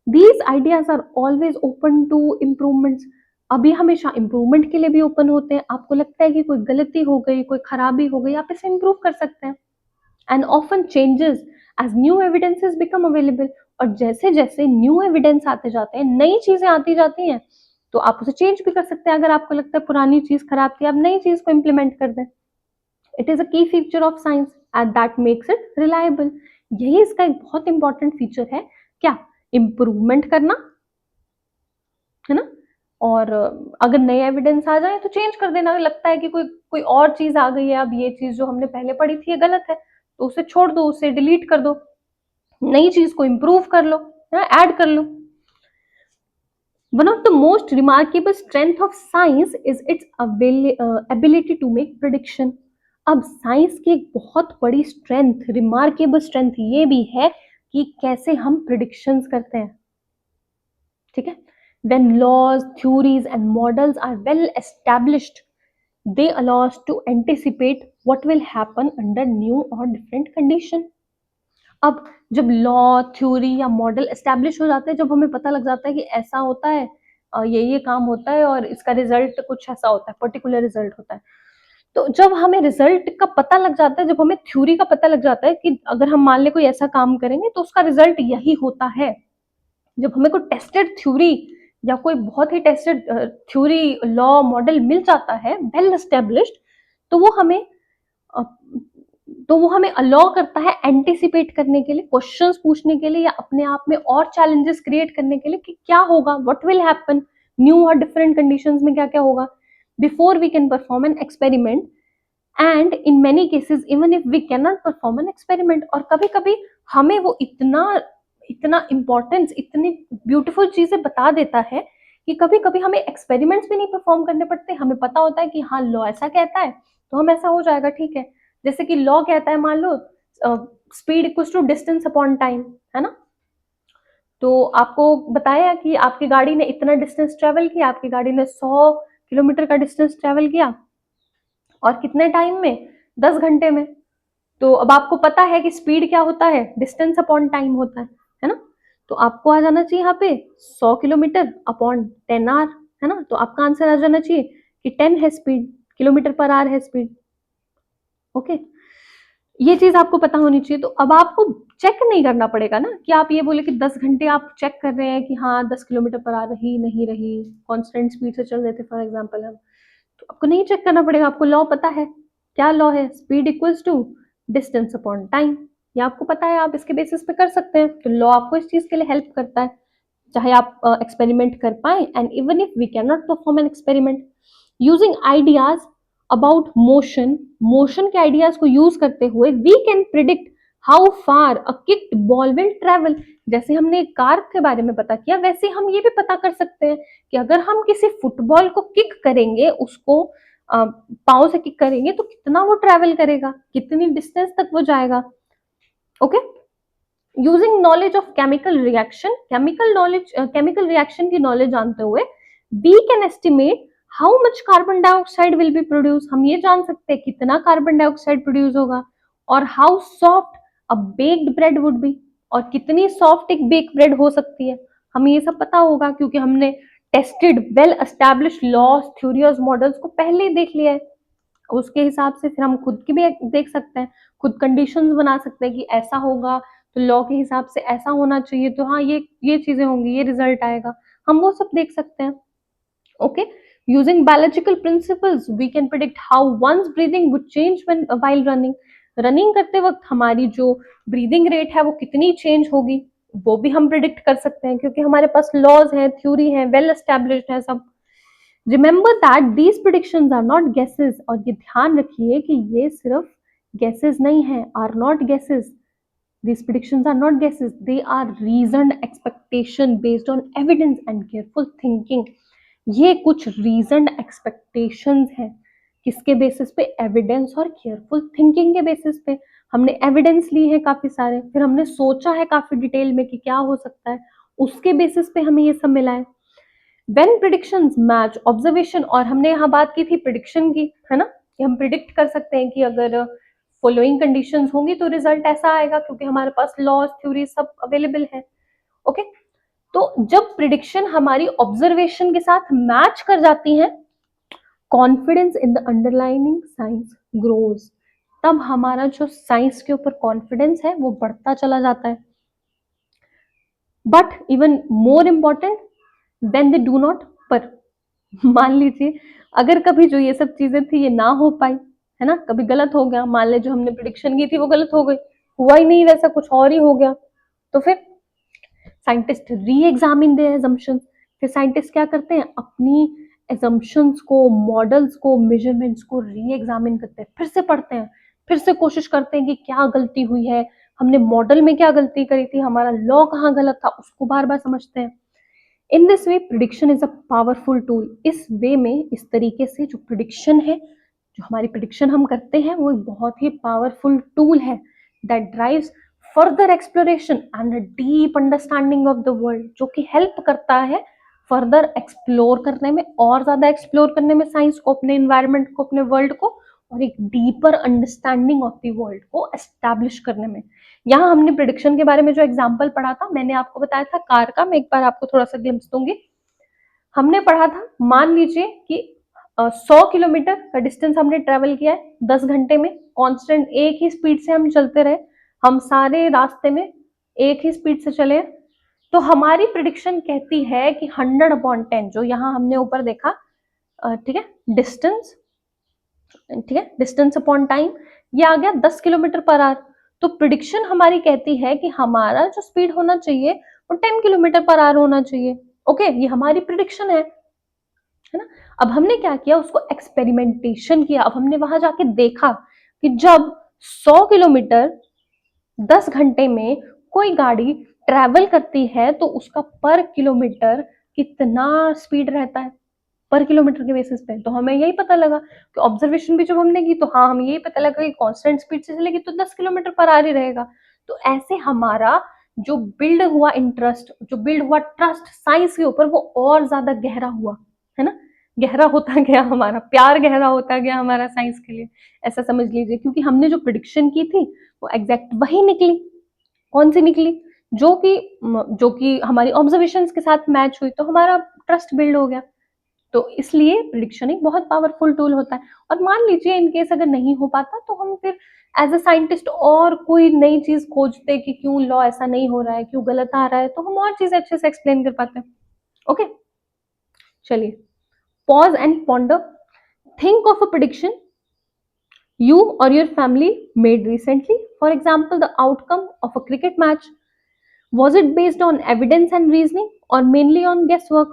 These ideas are always open to improvements. अभी हमेशा इम्प्रूवमेंट के लिए भी ओपन होते हैं। आपको लगता है कि कोई गलती हो गई, कोई खराबी हो गई, आप इसे इम्प्रूव कर सकते हैं। And often changes as new evidences become available. और जैसे जैसे न्यू एविडेंस आते जाते हैं, नई चीजें आती जाती हैं, तो आप उसे चेंज भी कर सकते हैं। अगर आपको लगता है पुरानी चीज खराब थी, आप नई चीज को इम्प्लीमेंट कर दें। इट इज अ की feature of science and that makes it reliable. यही इसका एक बहुत इंपॉर्टेंट फीचर है, क्या? इम्प्रूवमेंट करना, है ना। और अगर नए एविडेंस आ जाए तो चेंज कर देना। अगर लगता है कि कोई कोई और चीज आ गई है, अब ये चीज जो हमने पहले पढ़ी थी ये गलत है, तो उसे छोड़ दो, उसे डिलीट कर दो, नई चीज को इम्प्रूव कर लो, है ना, ऐड कर लो। One of the most remarkable strength of science is its ability to make prediction. अब साइंस की एक बहुत बड़ी स्ट्रेंथ, रिमार्केबल स्ट्रेंथ ये भी है कि कैसे हम प्रिडिक्शंस करते हैं, ठीक है। When laws, theories and models are well established, they allow us to anticipate what will happen under new or different condition. अब जब लॉ, थ्योरी या मॉडल एस्टैब्लिश हो जाते हैं, जब हमें पता लग जाता है कि ऐसा होता है, ये काम होता है और इसका रिजल्ट कुछ ऐसा होता है, पर्टिकुलर रिजल्ट होता है। तो जब हमें रिजल्ट का पता लग जाता है, जब हमें थ्योरी का पता लग जाता है कि अगर हम मान ले कोई ऐसा काम करेंगे तो उसका रिजल्ट यही होता है, जब हमें कोई टेस्टेड थ्योरी या कोई बहुत ही टेस्टेड थ्योरी, लॉ, मॉडल मिल जाता है वेल एस्टेब्लिश्ड, तो वो हमें अ, तो वो हमें अलाउ करता है एंटिसिपेट करने के लिए, क्वेश्चंस पूछने के लिए, या अपने आप में और चैलेंजेस क्रिएट करने के लिए कि क्या होगा, व्हाट विल हैपन, न्यू और डिफरेंट कंडीशंस में क्या क्या होगा, before we can perform an experiment. And in many cases even if we can not perform an experiment, और कभी कभी हमें वो इतना इतना इंपॉर्टेंस, इतनी ब्यूटीफुल चीजें बता देता है कि कभी कभी हमें एक्सपेरिमेंट्स भी नहीं परफॉर्म करने पड़ते। हमें पता होता है कि हाँ, लॉ ऐसा कहता है तो हम ऐसा हो जाएगा, ठीक है। जैसे कि लॉ कहता है, मान लो speed equals to distance upon time, है ना। तो आपको बताया कि आपकी गाड़ी ने इतना डिस्टेंस ट्रेवल किया, आपकी गाड़ी ने 100 किलोमीटर का डिस्टेंस ट्रेवल किया, और कितने टाइम में? 10 घंटे में। तो अब आपको पता है कि स्पीड क्या होता है, डिस्टेंस अपॉन टाइम होता है ना। तो आपको आ जाना चाहिए यहाँ पे 100 किलोमीटर अपॉन 10 आवर, है ना। तो आपका आंसर आ जाना चाहिए कि 10 है स्पीड, किलोमीटर पर आवर है स्पीड। ओके, ये चीज आपको पता होनी चाहिए। तो अब आपको चेक नहीं करना पड़ेगा ना कि आप ये बोले कि 10 घंटे आप चेक कर रहे हैं कि हाँ 10 किलोमीटर पर आवर रही नहीं रही, कांस्टेंट स्पीड से चल रहे थे फॉर एग्जांपल हम, तो आपको नहीं चेक करना पड़ेगा। आपको लॉ पता है, क्या लॉ है? Speed equals to distance upon time. ये आपको पता है, आप इसके बेसिस पे कर सकते हैं। तो लॉ आपको इस चीज के लिए हेल्प करता है, चाहे आप एक्सपेरिमेंट कर पाए। And even if we can not perform an experiment, using ideas about motion, motion के आइडियाज को यूज करते हुए we can predict how far a kicked ball will travel. जैसे हमने कार के बारे में पता किया, वैसे हम ये भी पता कर सकते हैं कि अगर हम किसी फुटबॉल को किक करेंगे, उसको पाँव से किक करेंगे, तो कितना वो ट्रेवल करेगा, कितनी डिस्टेंस तक वो जाएगा। Okay, using knowledge of chemical reaction, chemical reaction की नॉलेज जानते हुए we can estimate how much carbon dioxide will be produce. हम ये जान सकते हैं कितना कार्बन डाइऑक्साइड प्रोड्यूस होगा, और how soft a baked bread would be, और कितनी सॉफ्ट एक बेक ब्रेड हो सकती है। हमें ये सब पता होगा क्योंकि हमने tested well established laws, theories, models को पहले ही देख लिया है। उसके हिसाब से फिर हम खुद की भी देख सकते हैं, खुद कंडीशंस बना सकते हैं कि ऐसा होगा तो लॉ के हिसाब से ऐसा होना चाहिए, तो हाँ ये चीजें होंगी, ये रिजल्ट आएगा, हम वो सब देख सकते हैं। Okay, using biological principles we can predict how one's breathing would change when while running. Running करते वक्त हमारी जो ब्रीदिंग रेट है वो कितनी चेंज होगी, वो भी हम प्रिडिक्ट कर सकते हैं, क्योंकि हमारे पास लॉज हैं, थ्योरी है, वेल एस्टेब्लिश्ड है सब। Remember that these predictions are not guesses, और ये ध्यान रखिए कि ये सिर्फ गेसेस नहीं है, are not guesses, these predictions are not guesses, they are reasoned expectation based on evidence and careful thinking. ये कुछ reasoned expectations हैं, किसके बेसिस पे, एविडेंस और केयरफुल थिंकिंग के बेसिस पे। हमने एविडेंस ली है काफी सारे, फिर हमने सोचा है काफी डिटेल में कि क्या हो सकता है, उसके बेसिस पे हमें ये सब मिला है। वेन प्रिडिक्शंस मैच ऑब्जर्वेशन, और हमने यहाँ बात की थी प्रिडिक्शन की, है ना, कि हम प्रिडिक्ट कर सकते हैं कि अगर फॉलोइंग कंडीशंस होंगी तो रिजल्ट ऐसा आएगा, क्योंकि हमारे पास लॉज, थ्योरी सब अवेलेबल है। ओके, तो जब प्रिडिक्शन हमारी ऑब्जर्वेशन के साथ मैच कर जाती है, confidence in the underlining science grows, तब हमारा जो साइंस के ऊपर कॉन्फिडेंस है वो बढ़ता चला जाता है। But even more important when they do not, पर मान लीजिए अगर कभी जो ये सब चीजें थी ये ना हो पाई, है ना, कभी गलत हो गया, मान ले जो हमने प्रिडिक्शन की थी वो गलत हो गई, हुआ ही नहीं वैसा, कुछ और ही हो गया, तो फिर साइंटिस्ट री एग्जामिन देयर assumptions। फिर साइंटिस्ट क्या करते हैं, अपनी assumptions को, मॉडल्स को, मेजरमेंट्स को री एग्जामिन करते हैं, फिर से पढ़ते हैं, फिर से कोशिश करते हैं कि क्या गलती हुई है, हमने मॉडल में क्या गलती करी थी, हमारा लॉ कहाँ गलत था, उसको बार बार समझते हैं। In this way prediction is a powerful tool. इस वे में, इस तरीके से जो प्रिडिक्शन है, जो हमारी प्रिडिक्शन हम करते हैं, वो एक बहुत ही पावरफुल टूल है that drives further exploration and a deep understanding of the world, जो कि हेल्प करता है फर्दर एक्सप्लोर करने में, और ज्यादा एक्सप्लोर करने में साइंस को, अपने एनवायरमेंट को, अपने वर्ल्ड को, और एक deeper understanding of the world को एस्टैब्लिश करने में। यहाँ हमने प्रिडिक्शन के बारे में जो एग्जाम्पल पढ़ा था, मैंने आपको बताया था कार का, मैं एक बार आपको थोड़ा सा ग्लिम्स दूंगी। हमने पढ़ा था, मान लीजिए कि 100 किलोमीटर का डिस्टेंस हमने ट्रेवल किया है 10 घंटे में, कांस्टेंट एक ही स्पीड से हम चलते रहे, हम सारे रास्ते में एक ही स्पीड से चले, तो हमारी प्रिडिक्शन कहती है कि 100/10, जो यहाँ हमने ऊपर देखा, ठीक है, डिस्टेंस, ठीक है, डिस्टेंस अपॉन टाइम, ये आ गया 10 किलोमीटर पर आवर। तो प्रिडिक्शन हमारी कहती है कि हमारा जो स्पीड होना चाहिए वो 10 किलोमीटर पर आवर होना चाहिए। ओके, ये हमारी प्रिडिक्शन है ना। अब हमने क्या किया, उसको एक्सपेरिमेंटेशन किया। अब हमने वहां जाके देखा कि जब 100 किलोमीटर 10 घंटे में कोई गाड़ी ट्रेवल करती है तो उसका पर किलोमीटर कितना स्पीड रहता है, पर किलोमीटर के बेसिस पे। तो हमें यही पता लगा कि ऑब्जर्वेशन भी जब हमने की, तो हाँ, हमें यही पता लगा कि कांस्टेंट स्पीड से चलेगी तो 10 किलोमीटर पर आवर ही रहेगा। तो ऐसे हमारा जो बिल्ड हुआ इंटरेस्ट, जो बिल्ड हुआ ट्रस्ट साइंस के ऊपर, वो और ज्यादा गहरा हुआ, है ना, गहरा होता गया, हमारा प्यार गहरा होता गया हमारा साइंस के लिए, ऐसा समझ लीजिए। क्योंकि हमने जो प्रिडिक्शन की थी वो एग्जैक्ट वही निकली। कौन सी निकली, जो कि हमारी ऑब्जर्वेशंस के साथ मैच हुई, तो हमारा ट्रस्ट बिल्ड हो गया। तो इसलिए प्रिडिक्शन एक बहुत पावरफुल टूल होता है। और मान लीजिए इन केस अगर नहीं हो पाता, तो हम फिर एज अ साइंटिस्ट और कोई नई चीज खोजते कि क्यों लॉ ऐसा नहीं हो रहा है, क्यों गलत आ रहा है, तो हम और चीजें अच्छे से एक्सप्लेन कर पाते हैं। ओके, चलिए, pause and ponder. Think of a prediction you or your family made recently. For example, the outcome of a cricket match. Was it based on evidence and reasoning or mainly on guesswork?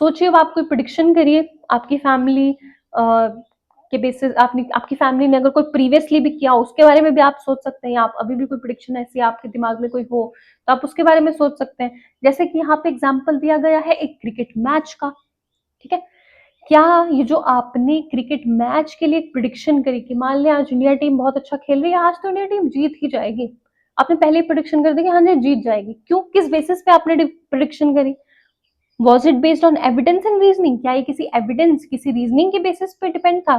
सोचिए, अब आप कोई prediction करिए, आपकी family के basis, आपने, आपकी family ने अगर कोई प्रीवियसली भी किया, उसके बारे में भी आप सोच सकते हैं। आप अभी भी कोई प्रिडिक्शन ऐसी आपके दिमाग में कोई हो, तो आप उसके बारे में सोच सकते हैं। जैसे कि यहाँ पे एग्जाम्पल दिया गया है एक क्रिकेट मैच का, ठीक है। क्या ये जो आपने क्रिकेट मैच के लिए एक प्रिडिक्शन करी कि मान लिया आज इंडिया टीम बहुत अच्छा खेल रही है, आज तो इंडिया टीम जीत ही जाएगी, आपने पहले ही प्रिडिक्शन कर दी कि हाँ जी जीत जाएगी, क्यों, किस बेसिस पे आपने प्रिडिक्शन करी? Was it based on evidence and reasoning? क्या ये किसी एविडेंस, किसी रीजनिंग के बेसिस पे डिपेंड था,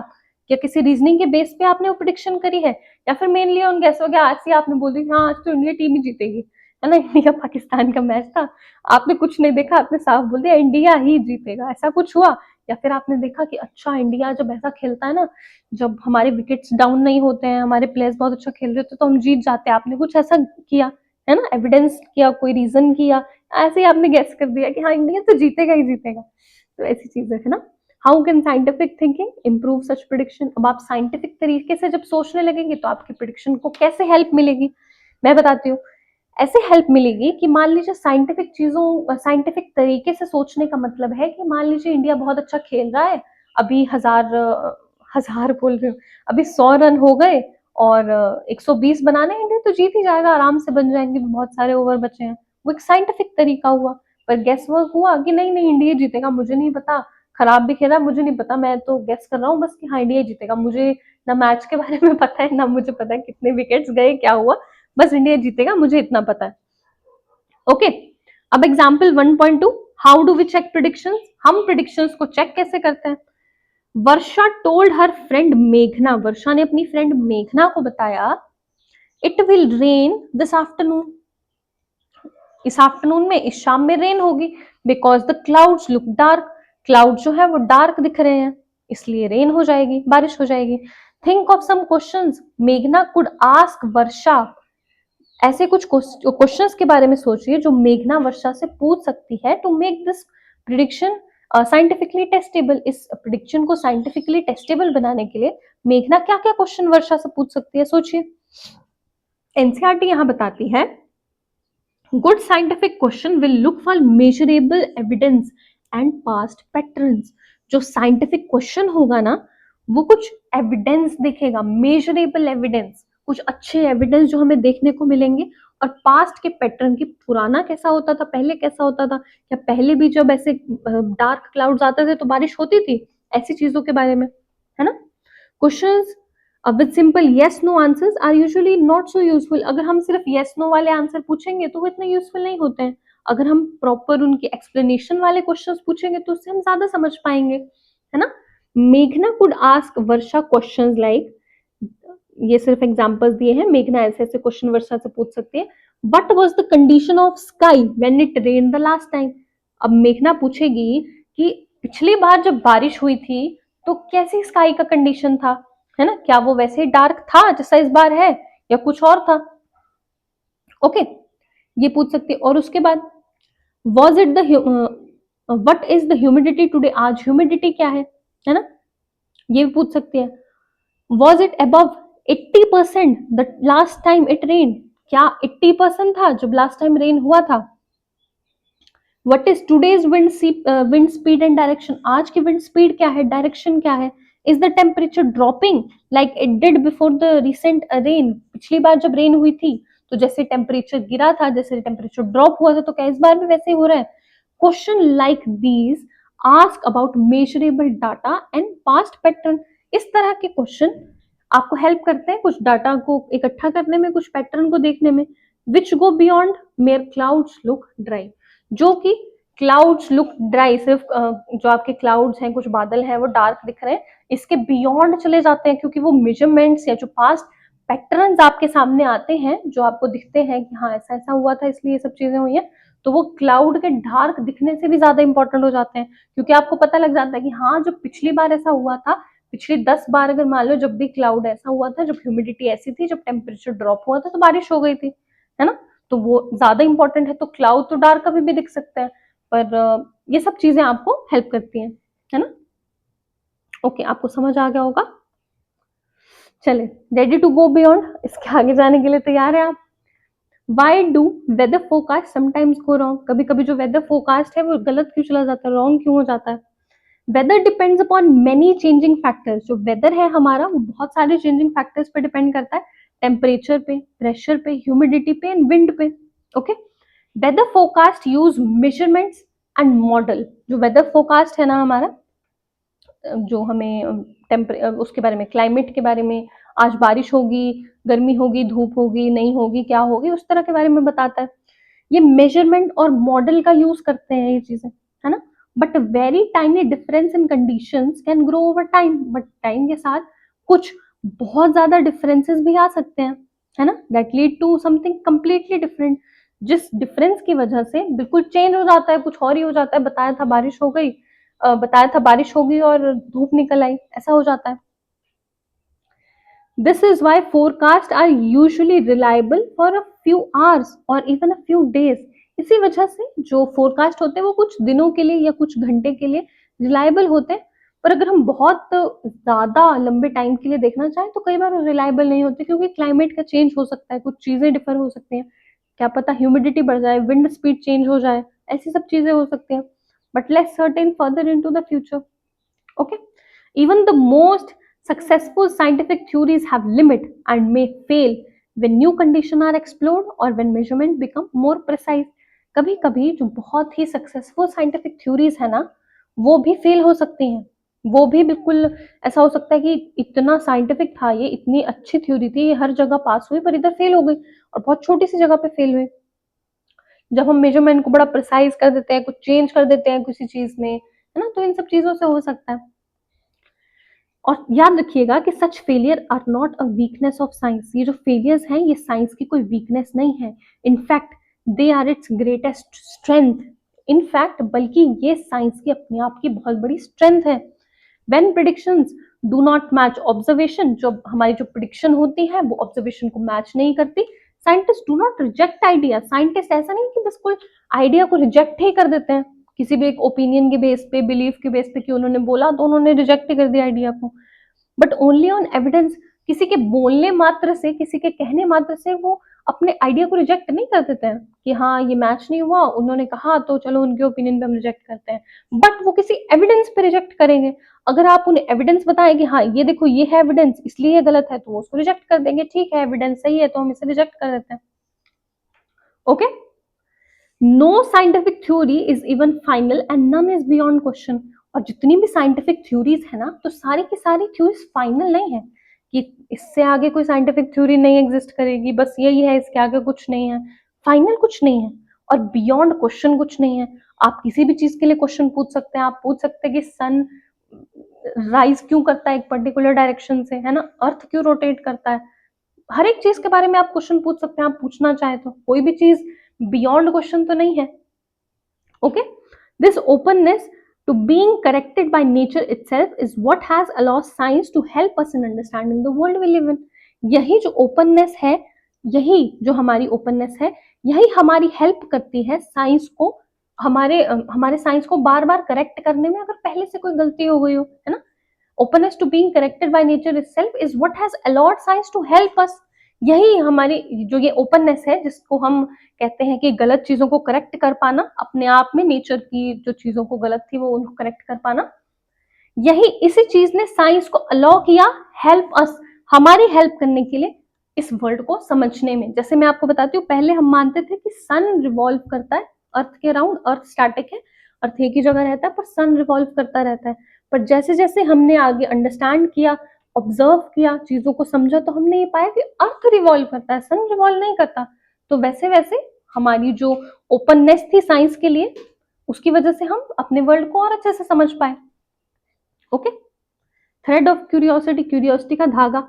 या किसी रीजनिंग के बेस पे आपने वो प्रिडिक्शन करी है, या फिर मेनली ऑन गेस हो गया, आज से आपने बोल दी हाँ आज तो इंडिया टीम ही जीतेगी, है ना, इंडिया पाकिस्तान का मैच था, आपने कुछ नहीं देखा, आपने साफ बोल दिया इंडिया ही जीतेगा, ऐसा कुछ हुआ, या फिर आपने देखा कि अच्छा इंडिया जब ऐसा खेलता है ना, जब हमारे विकेट्स डाउन नहीं होते हैं, हमारे प्लेयर्स बहुत अच्छा खेल रहे होते हैं तो हम जीत जाते हैं, आपने कुछ ऐसा किया है ना, एविडेंस किया, कोई रीजन किया, ऐसे ही आपने गेस कर दिया कि हाँ इंडिया तो जीतेगा ही जीतेगा। तो ऐसी चीजें है ना। How can scientific thinking improve such prediction? अब आप साइंटिफिक तरीके से जब सोचने लगेंगे तो आपकी प्रिडिक्शन को कैसे हेल्प मिलेगी, मैं बताती हूँ। ऐसे हेल्प मिलेगी कि मान लीजिए साइंटिफिक तरीके से सोचने का मतलब है कि मान लीजिए इंडिया बहुत अच्छा खेल रहा है, अभी हजार बोल रही हूँ, अभी 100 रन हो गए और 120 बनाने हैं, इंडिया तो जीत ही जाएगा, आराम से बन जाएंगे, बहुत सारे ओवर बचे हैं। वो एक साइंटिफिक तरीका हुआ। पर गेस वर्क हुआ कि नहीं नहीं इंडिया जीतेगा, मुझे नहीं पता, खराब भी खेला मुझे नहीं पता, मैं तो गेस कर रहा हूँ बस कि हाँ इंडिया जीतेगा, मुझे ना मैच के बारे में पता है ना मुझे पता है कितने विकेट्स गए क्या हुआ, बस इंडिया जीतेगा मुझे इतना पता है। ओके, अब example 1.2, how do we check predictions? हम प्रिडिक्शंस को चेक कैसे करते हैं? वर्षा टोल्ड हर फ्रेंड मेघना, वर्षा ने अपनी फ्रेंड मेघना को बताया, it will rain this afternoon, इस आफ्टरनून में, इस शाम में रेन होगी, because the clouds look dark, cloud जो है वो डार्क दिख रहे हैं, इसलिए रेन हो जाएगी, बारिश हो जाएगी। थिंक ऑफ सम क्वेश्चंस मेघना कुड आस्क वर्षा, ऐसे कुछ क्वेश्चंस के बारे में सोचिए जो मेघना वर्षा से पूछ सकती है to make this prediction scientifically testable. इस प्रिडिक्शन को साइंटिफिकली टेस्टेबल बनाने के लिए मेघना क्या क्या क्वेश्चन वर्षा से पूछ सकती है, सोचिए। एनसीईआरटी यहां बताती है, good scientific question will look for measurable evidence and past patterns. जो साइंटिफिक क्वेश्चन होगा ना वो कुछ एविडेंस देखेगा, मेजरेबल एविडेंस, कुछ अच्छे एविडेंस जो हमें देखने को मिलेंगे, और पास्ट के पैटर्न की, पुराना कैसा होता था, पहले कैसा होता था, क्या पहले भी जब ऐसे डार्क क्लाउड्स आते थे तो बारिश होती थी, ऐसी चीजों के बारे में, है ना। Questions with simple yes no answers are usually not so useful. अगर हम सिर्फ यस नो वाले आंसर पूछेंगे तो वो इतने यूजफुल नहीं होते हैं। अगर हम प्रॉपर उनकी एक्सप्लेनेशन वाले क्वेश्चंस पूछेंगे तो उससे हम ज्यादा समझ पाएंगे, है ना। मेघना could ask Varsha questions like, ये सिर्फ एग्जांपल्स दिए हैं, मेघना ऐसे ऐसे क्वेश्चन वर्षा से पूछ सकती है। What was the condition of sky when it rain the last time? अब मेघना पूछेगी कि पिछली बार जब बारिश हुई थी तो कैसी स्काई का कंडीशन था, है ना, क्या वो वैसे ही डार्क था जैसा इस बार है या कुछ और था। ओके, ये पूछ सकती है। और उसके बाद was it the what is the humidity today, आज ह्यूमिडिटी क्या है ना, ये भी पूछ सकती है। Was it above 80% the last time it rain, क्या 80% था जब लास्ट टाइम रेन हुआ था। What is today's wind speed and direction, आज की विंड स्पीड क्या है, डायरेक्शन क्या है। Is the temperature dropping like it did before the recent rain, पिछली बार जब रेन हुई थी तो जैसे टेम्परेचर गिरा था, जैसे टेम्परेचर ड्रॉप हुआ था, तो क्या इस बार भी वैसे ही हो रहा है। Question like these ask about measurable data and past pattern. इस तरह के क्वेश्चन आपको हेल्प करते हैं कुछ डाटा को इकट्ठा करने में, कुछ पैटर्न को देखने में। Which go beyond mere clouds look dry, जो कि क्लाउड्स लुक ड्राई, सिर्फ जो आपके क्लाउड्स हैं, कुछ बादल हैं वो डार्क दिख रहे हैं, इसके बियॉन्ड चले जाते हैं, क्योंकि वो मेजरमेंट्स या जो पास्ट पैटर्न्स आपके सामने आते हैं, जो आपको दिखते हैं कि हाँ ऐसा ऐसा हुआ था इसलिए ये सब चीजें हुई हैं, तो वो क्लाउड के डार्क दिखने से भी ज्यादा इंपॉर्टेंट हो जाते हैं, क्योंकि आपको पता लग जाता है कि हाँ जो पिछली बार ऐसा हुआ था, पिछली 10 बार अगर मान लो जब भी क्लाउड ऐसा हुआ था, जब ह्यूमिडिटी ऐसी थी, जब टेम्परेचर ड्रॉप हुआ था तो बारिश हो गई थी, है ना। तो वो ज्यादा इंपॉर्टेंट है। तो क्लाउड तो डार्क कभी भी दिख सकता है, पर ये सब चीजें आपको हेल्प करती हैं, है ना। ओके, आपको समझ आ गया होगा। चले, रेडी टू गो बियॉन्ड, इसके आगे जाने के लिए तैयार है आप। Why do weather forecast sometimes go wrong, कभी कभी जो वेदर फोरकास्ट है वो गलत क्यों चला जाता है, रॉन्ग क्यों हो जाता है। Weather depends upon many changing factors, जो वेदर है हमारा वो बहुत सारे चेंजिंग फैक्टर्स पे डिपेंड करता है, टेम्परेचर पे, प्रेशर पे, ह्यूमिडिटी पे एंड विंड पे। Okay, weather forecast use measurements and model. जो वेदर फोरकास्ट है ना हमारा, जो हमें उसके बारे में, क्लाइमेट के बारे में, आज बारिश होगी, गर्मी होगी, धूप होगी, नहीं होगी, क्या होगी, उस तरह के बारे में बताता है। ये मेजरमेंट और मॉडल का यूज करते हैं ये चीजें, है ना। But very tiny difference in conditions can grow over time, but time के साथ कुछ बहुत ज्यादा डिफरेंसेस भी आ सकते हैं, है ना, that lead to something completely different. जिस डिफरेंस की वजह से बिल्कुल चेंज हो जाता है, कुछ और ही हो जाता है, बताया था बारिश हो गई, बताया था बारिश होगी और धूप निकल आई, ऐसा हो जाता है। This is why forecasts are usually reliable for a few hours or even a few days. इसी वजह से जो फोरकास्ट होते हैं वो कुछ दिनों के लिए या कुछ घंटे के लिए रिलायबल होते हैं, पर अगर हम बहुत ज्यादा लंबे टाइम के लिए देखना चाहें तो कई बार वो रिलायबल नहीं होते, क्योंकि क्लाइमेट का चेंज हो सकता है, कुछ चीजें डिफर हो सकती हैं, क्या पता ह्यूमिडिटी बढ़ जाए, विंड स्पीड चेंज हो जाए, ऐसी सब चीजें हो सकती हैं। But let's certain further into the future. Okay, even the most successful scientific theories have limit and may fail when new conditions are explored or when measurement become more precise. कभी कभी जो बहुत ही सक्सेसफुल साइंटिफिक थ्योरीज है ना, वो भी fail हो सकती हैं। वो भी बिल्कुल ऐसा हो सकता है कि इतना साइंटिफिक था, ये इतनी अच्छी थ्योरी थी, ये हर जगह पास हुई, पर इधर फेल हो गई और बहुत छोटी सी जगह पे फेल हुई। जब हम मेजरमेंट को बड़ा प्रिसाइज कर देते हैं, कुछ चेंज कर देते हैं किसी चीज में, है ना, तो इन सब चीजों से हो सकता है। और याद रखिएगा कि such failure are not a weakness of science. ये जो फेलियर्स हैं ये साइंस की कोई वीकनेस नहीं है, in fact they are its greatest strength. In fact बल्कि ये साइंस की अपने आप की बहुत बड़ी स्ट्रेंथ है। When predictions do not match observation, जो हमारी जो प्रिडिक्शन होती है वो ऑब्जर्वेशन को मैच नहीं करती, scientist do not reject idea. Scientist ऐसा नहीं कि बिल्कुल आइडिया को रिजेक्ट ही कर देते हैं, किसी भी एक ओपिनियन के बेस पे, बिलीफ के बेस पे कि उन्होंने बोला तो उन्होंने रिजेक्ट ही कर दिया आइडिया को, बट ओनली ऑन एविडेंस। किसी के बोलने मात्र से, किसी के कहने मात्र से वो अपने आइडिया को रिजेक्ट नहीं कर देते हैं कि हाँ ये मैच नहीं हुआ, उन्होंने कहा तो चलो उनके ओपिनियन पे हम रिजेक्ट करते हैं, बट वो किसी एविडेंस पे रिजेक्ट करेंगे। अगर आप उन्हें एविडेंस बताएं कि हाँ ये देखो ये है एविडेंस, इसलिए ये गलत है, तो वो उसको रिजेक्ट कर देंगे। ठीक है, एविडेंस सही है तो हम इसे रिजेक्ट कर देते हैं। Okay, no scientific theory is even final and none is beyond question. और जितनी भी साइंटिफिक थ्योरीज है ना, तो सारी की सारी थ्योरीज फाइनल नहीं है कि इससे आगे कोई साइंटिफिक थ्योरी नहीं एग्जिस्ट करेगी, बस यही है, इसके आगे कुछ नहीं है। फाइनल कुछ नहीं है और बियॉन्ड क्वेश्चन कुछ नहीं है। आप किसी भी चीज के लिए क्वेश्चन पूछ सकते हैं। आप पूछ सकते हैं कि सन राइज क्यों करता है एक पर्टिकुलर डायरेक्शन से, है ना, अर्थ क्यों रोटेट करता है, हर एक चीज के बारे में आप क्वेश्चन पूछ सकते हैं, आप पूछना चाहे तो। कोई भी चीज बियॉन्ड क्वेश्चन तो नहीं है। Okay, this openness to being corrected by nature itself is what has allowed science to help us in understanding the world we live in. यही जो ओपननेस है, यही जो हमारी ओपननेस है, यही हमारी हेल्प करती है साइंस को, हमारे साइंस को बार बार करेक्ट करने में, अगर पहले से कोई गलती हो गई हो, है ना। openness to being corrected by nature itself is what has allowed science to help us. यही हमारी जो ये ओपननेस है, जिसको हम कहते हैं कि गलत चीजों को करेक्ट कर पाना, अपने आप में नेचर की जो चीजों को गलत थी वो उनको करेक्ट कर पाना, यही इसी चीज ने साइंस को अलाउ किया, हेल्प अस, हमारी हेल्प करने के लिए इस वर्ल्ड को समझने में। जैसे मैं आपको बताती हूँ, पहले हम मानते थे कि सन रिवॉल्व करता है अर्थ के अराउंड, अर्थ स्टैटिक है, अर्थ एक ही जगह रहता है, पर सन रिवॉल्व करता रहता है। पर जैसे जैसे हमने आगे अंडरस्टैंड किया, ऑब्जर्व किया, चीजों को समझा, तो हमने ये पाया कि अर्थ रिवॉल्व करता है, सन रिवॉल्व नहीं करता। तो वैसे वैसे हमारी जो ओपननेस थी साइंस के लिए, उसकी वजह से हम अपने वर्ल्ड को और अच्छे से समझ पाए। Okay, thread of curiosity, curiosity का धागा।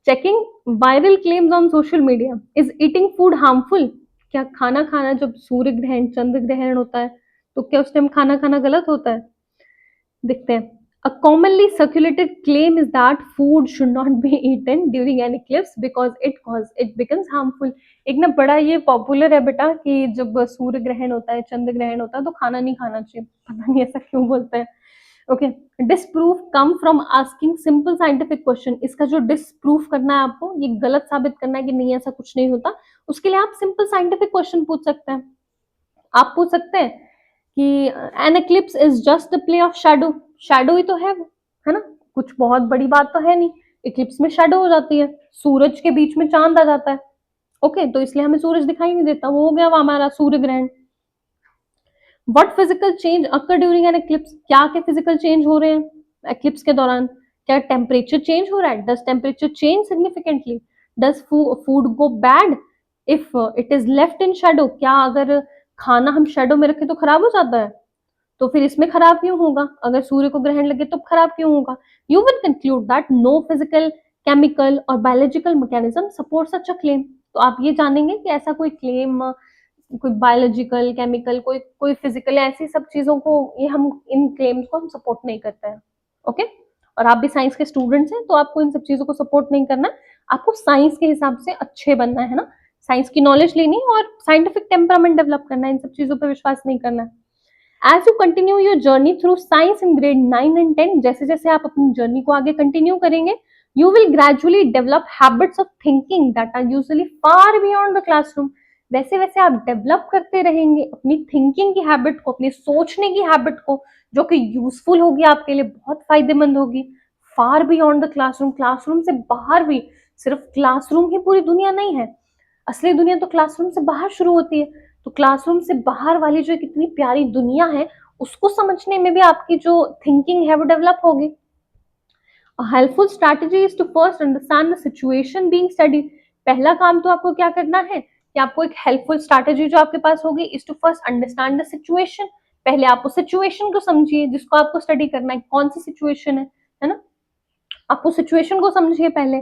Checking viral claims on social media, is eating food harmful? क्या खाना खाना, जब सूर्य ग्रहण चंद्र ग्रहण होता है तो क्या उस टाइम खाना खाना गलत होता है? देखते हैं। A commonly circulated claim is that food should not be eaten during an eclipse because it becomes harmful. एक ना बड़ा ये पॉपुलर है बेटा कि जब सूर्य ग्रहण होता है, चंद्र ग्रहण होता है, तो खाना नहीं खाना चाहिए। पता नहीं ऐसा क्यों बोलते हैं। Okay, disproof come from asking simple scientific question. इसका जो डिसप्रूफ करना है आपको, ये गलत साबित करना है कि नहीं ऐसा कुछ नहीं होता, उसके लिए आप सिंपल साइंटिफिक क्वेश्चन पूछ सकते हैं। आप पूछ सकते हैं कि an eclipse is just the play of shadow. Shadow ही तो है वो, है ना, कुछ बहुत बड़ी बात तो है नहीं। इक्लिप्स में शैडो हो जाती है, सूरज के बीच में चांद आ जाता है। ओके, तो इसलिए हमें सूरज दिखाई नहीं देता, वो हो गया वो हमारा सूर्य ग्रहण। What physical change occur during an eclipse? क्या क्या फिजिकल चेंज हो रहे हैं एक्लिप्स के दौरान? क्या टेम्परेचर चेंज हो रहा है? Does temperature change significantly? Does food go bad if it is left in shadow? क्या अगर खाना हम शेडो में रखें तो खराब हो जाता है? तो फिर इसमें खराब क्यों होगा? अगर सूर्य को ग्रहण लगे तो खराब क्यों होगा? You will conclude that no physical, chemical और biological mechanism support such a claim. तो आप ये जानेंगे कि ऐसा कोई क्लेम कोई बायोलॉजिकल, केमिकल, कोई कोई फिजिकल, ऐसी सब चीजों को, ये हम इन क्लेम्स को हम सपोर्ट नहीं करते हैं। ओके, और आप भी साइंस के स्टूडेंट्स हैं तो आपको इन सब चीजों को सपोर्ट नहीं करना है, आपको साइंस के हिसाब से अच्छे बनना है ना, साइंस की नॉलेज लेनी और साइंटिफिक टेम्परामेंट डेवलप करना है, इन सब चीजों पर विश्वास नहीं करना है। As you continue your journey through science in grade 9 and 10, जैसे जैसे आप अपनी जर्नी को आगे कंटिन्यू करेंगे, you will gradually develop habits of thinking that are usually far beyond the classroom. वैसे वैसे आप डेवलप करते रहेंगे अपनी थिंकिंग की हैबिट को, अपनी सोचने की हैबिट को, जो कि यूजफुल होगी आपके लिए, बहुत फायदेमंद होगी। फार बियॉन्ड द क्लासरूम, क्लासरूम से बाहर भी, सिर्फ क्लासरूम ही पूरी दुनिया नहीं है, असली दुनिया तो क्लासरूम से बाहर शुरू होती है। तो क्लासरूम से बाहर वाली जो कितनी प्यारी दुनिया है, उसको समझने में भी आपकी जो थिंकिंग है वो डेवलप होगी। A helpful strategy is to first understand the situation being studied. पहला काम तो आपको क्या करना है कि आपको एक हेल्पफुल स्ट्रैटेजी जो आपके पास होगी is to first understand the situation. पहले आप उस सिचुएशन को समझिए जिसको आपको स्टडी करना है, कौन सी सिचुएशन है ना, आप उस सिचुएशन को समझिए पहले,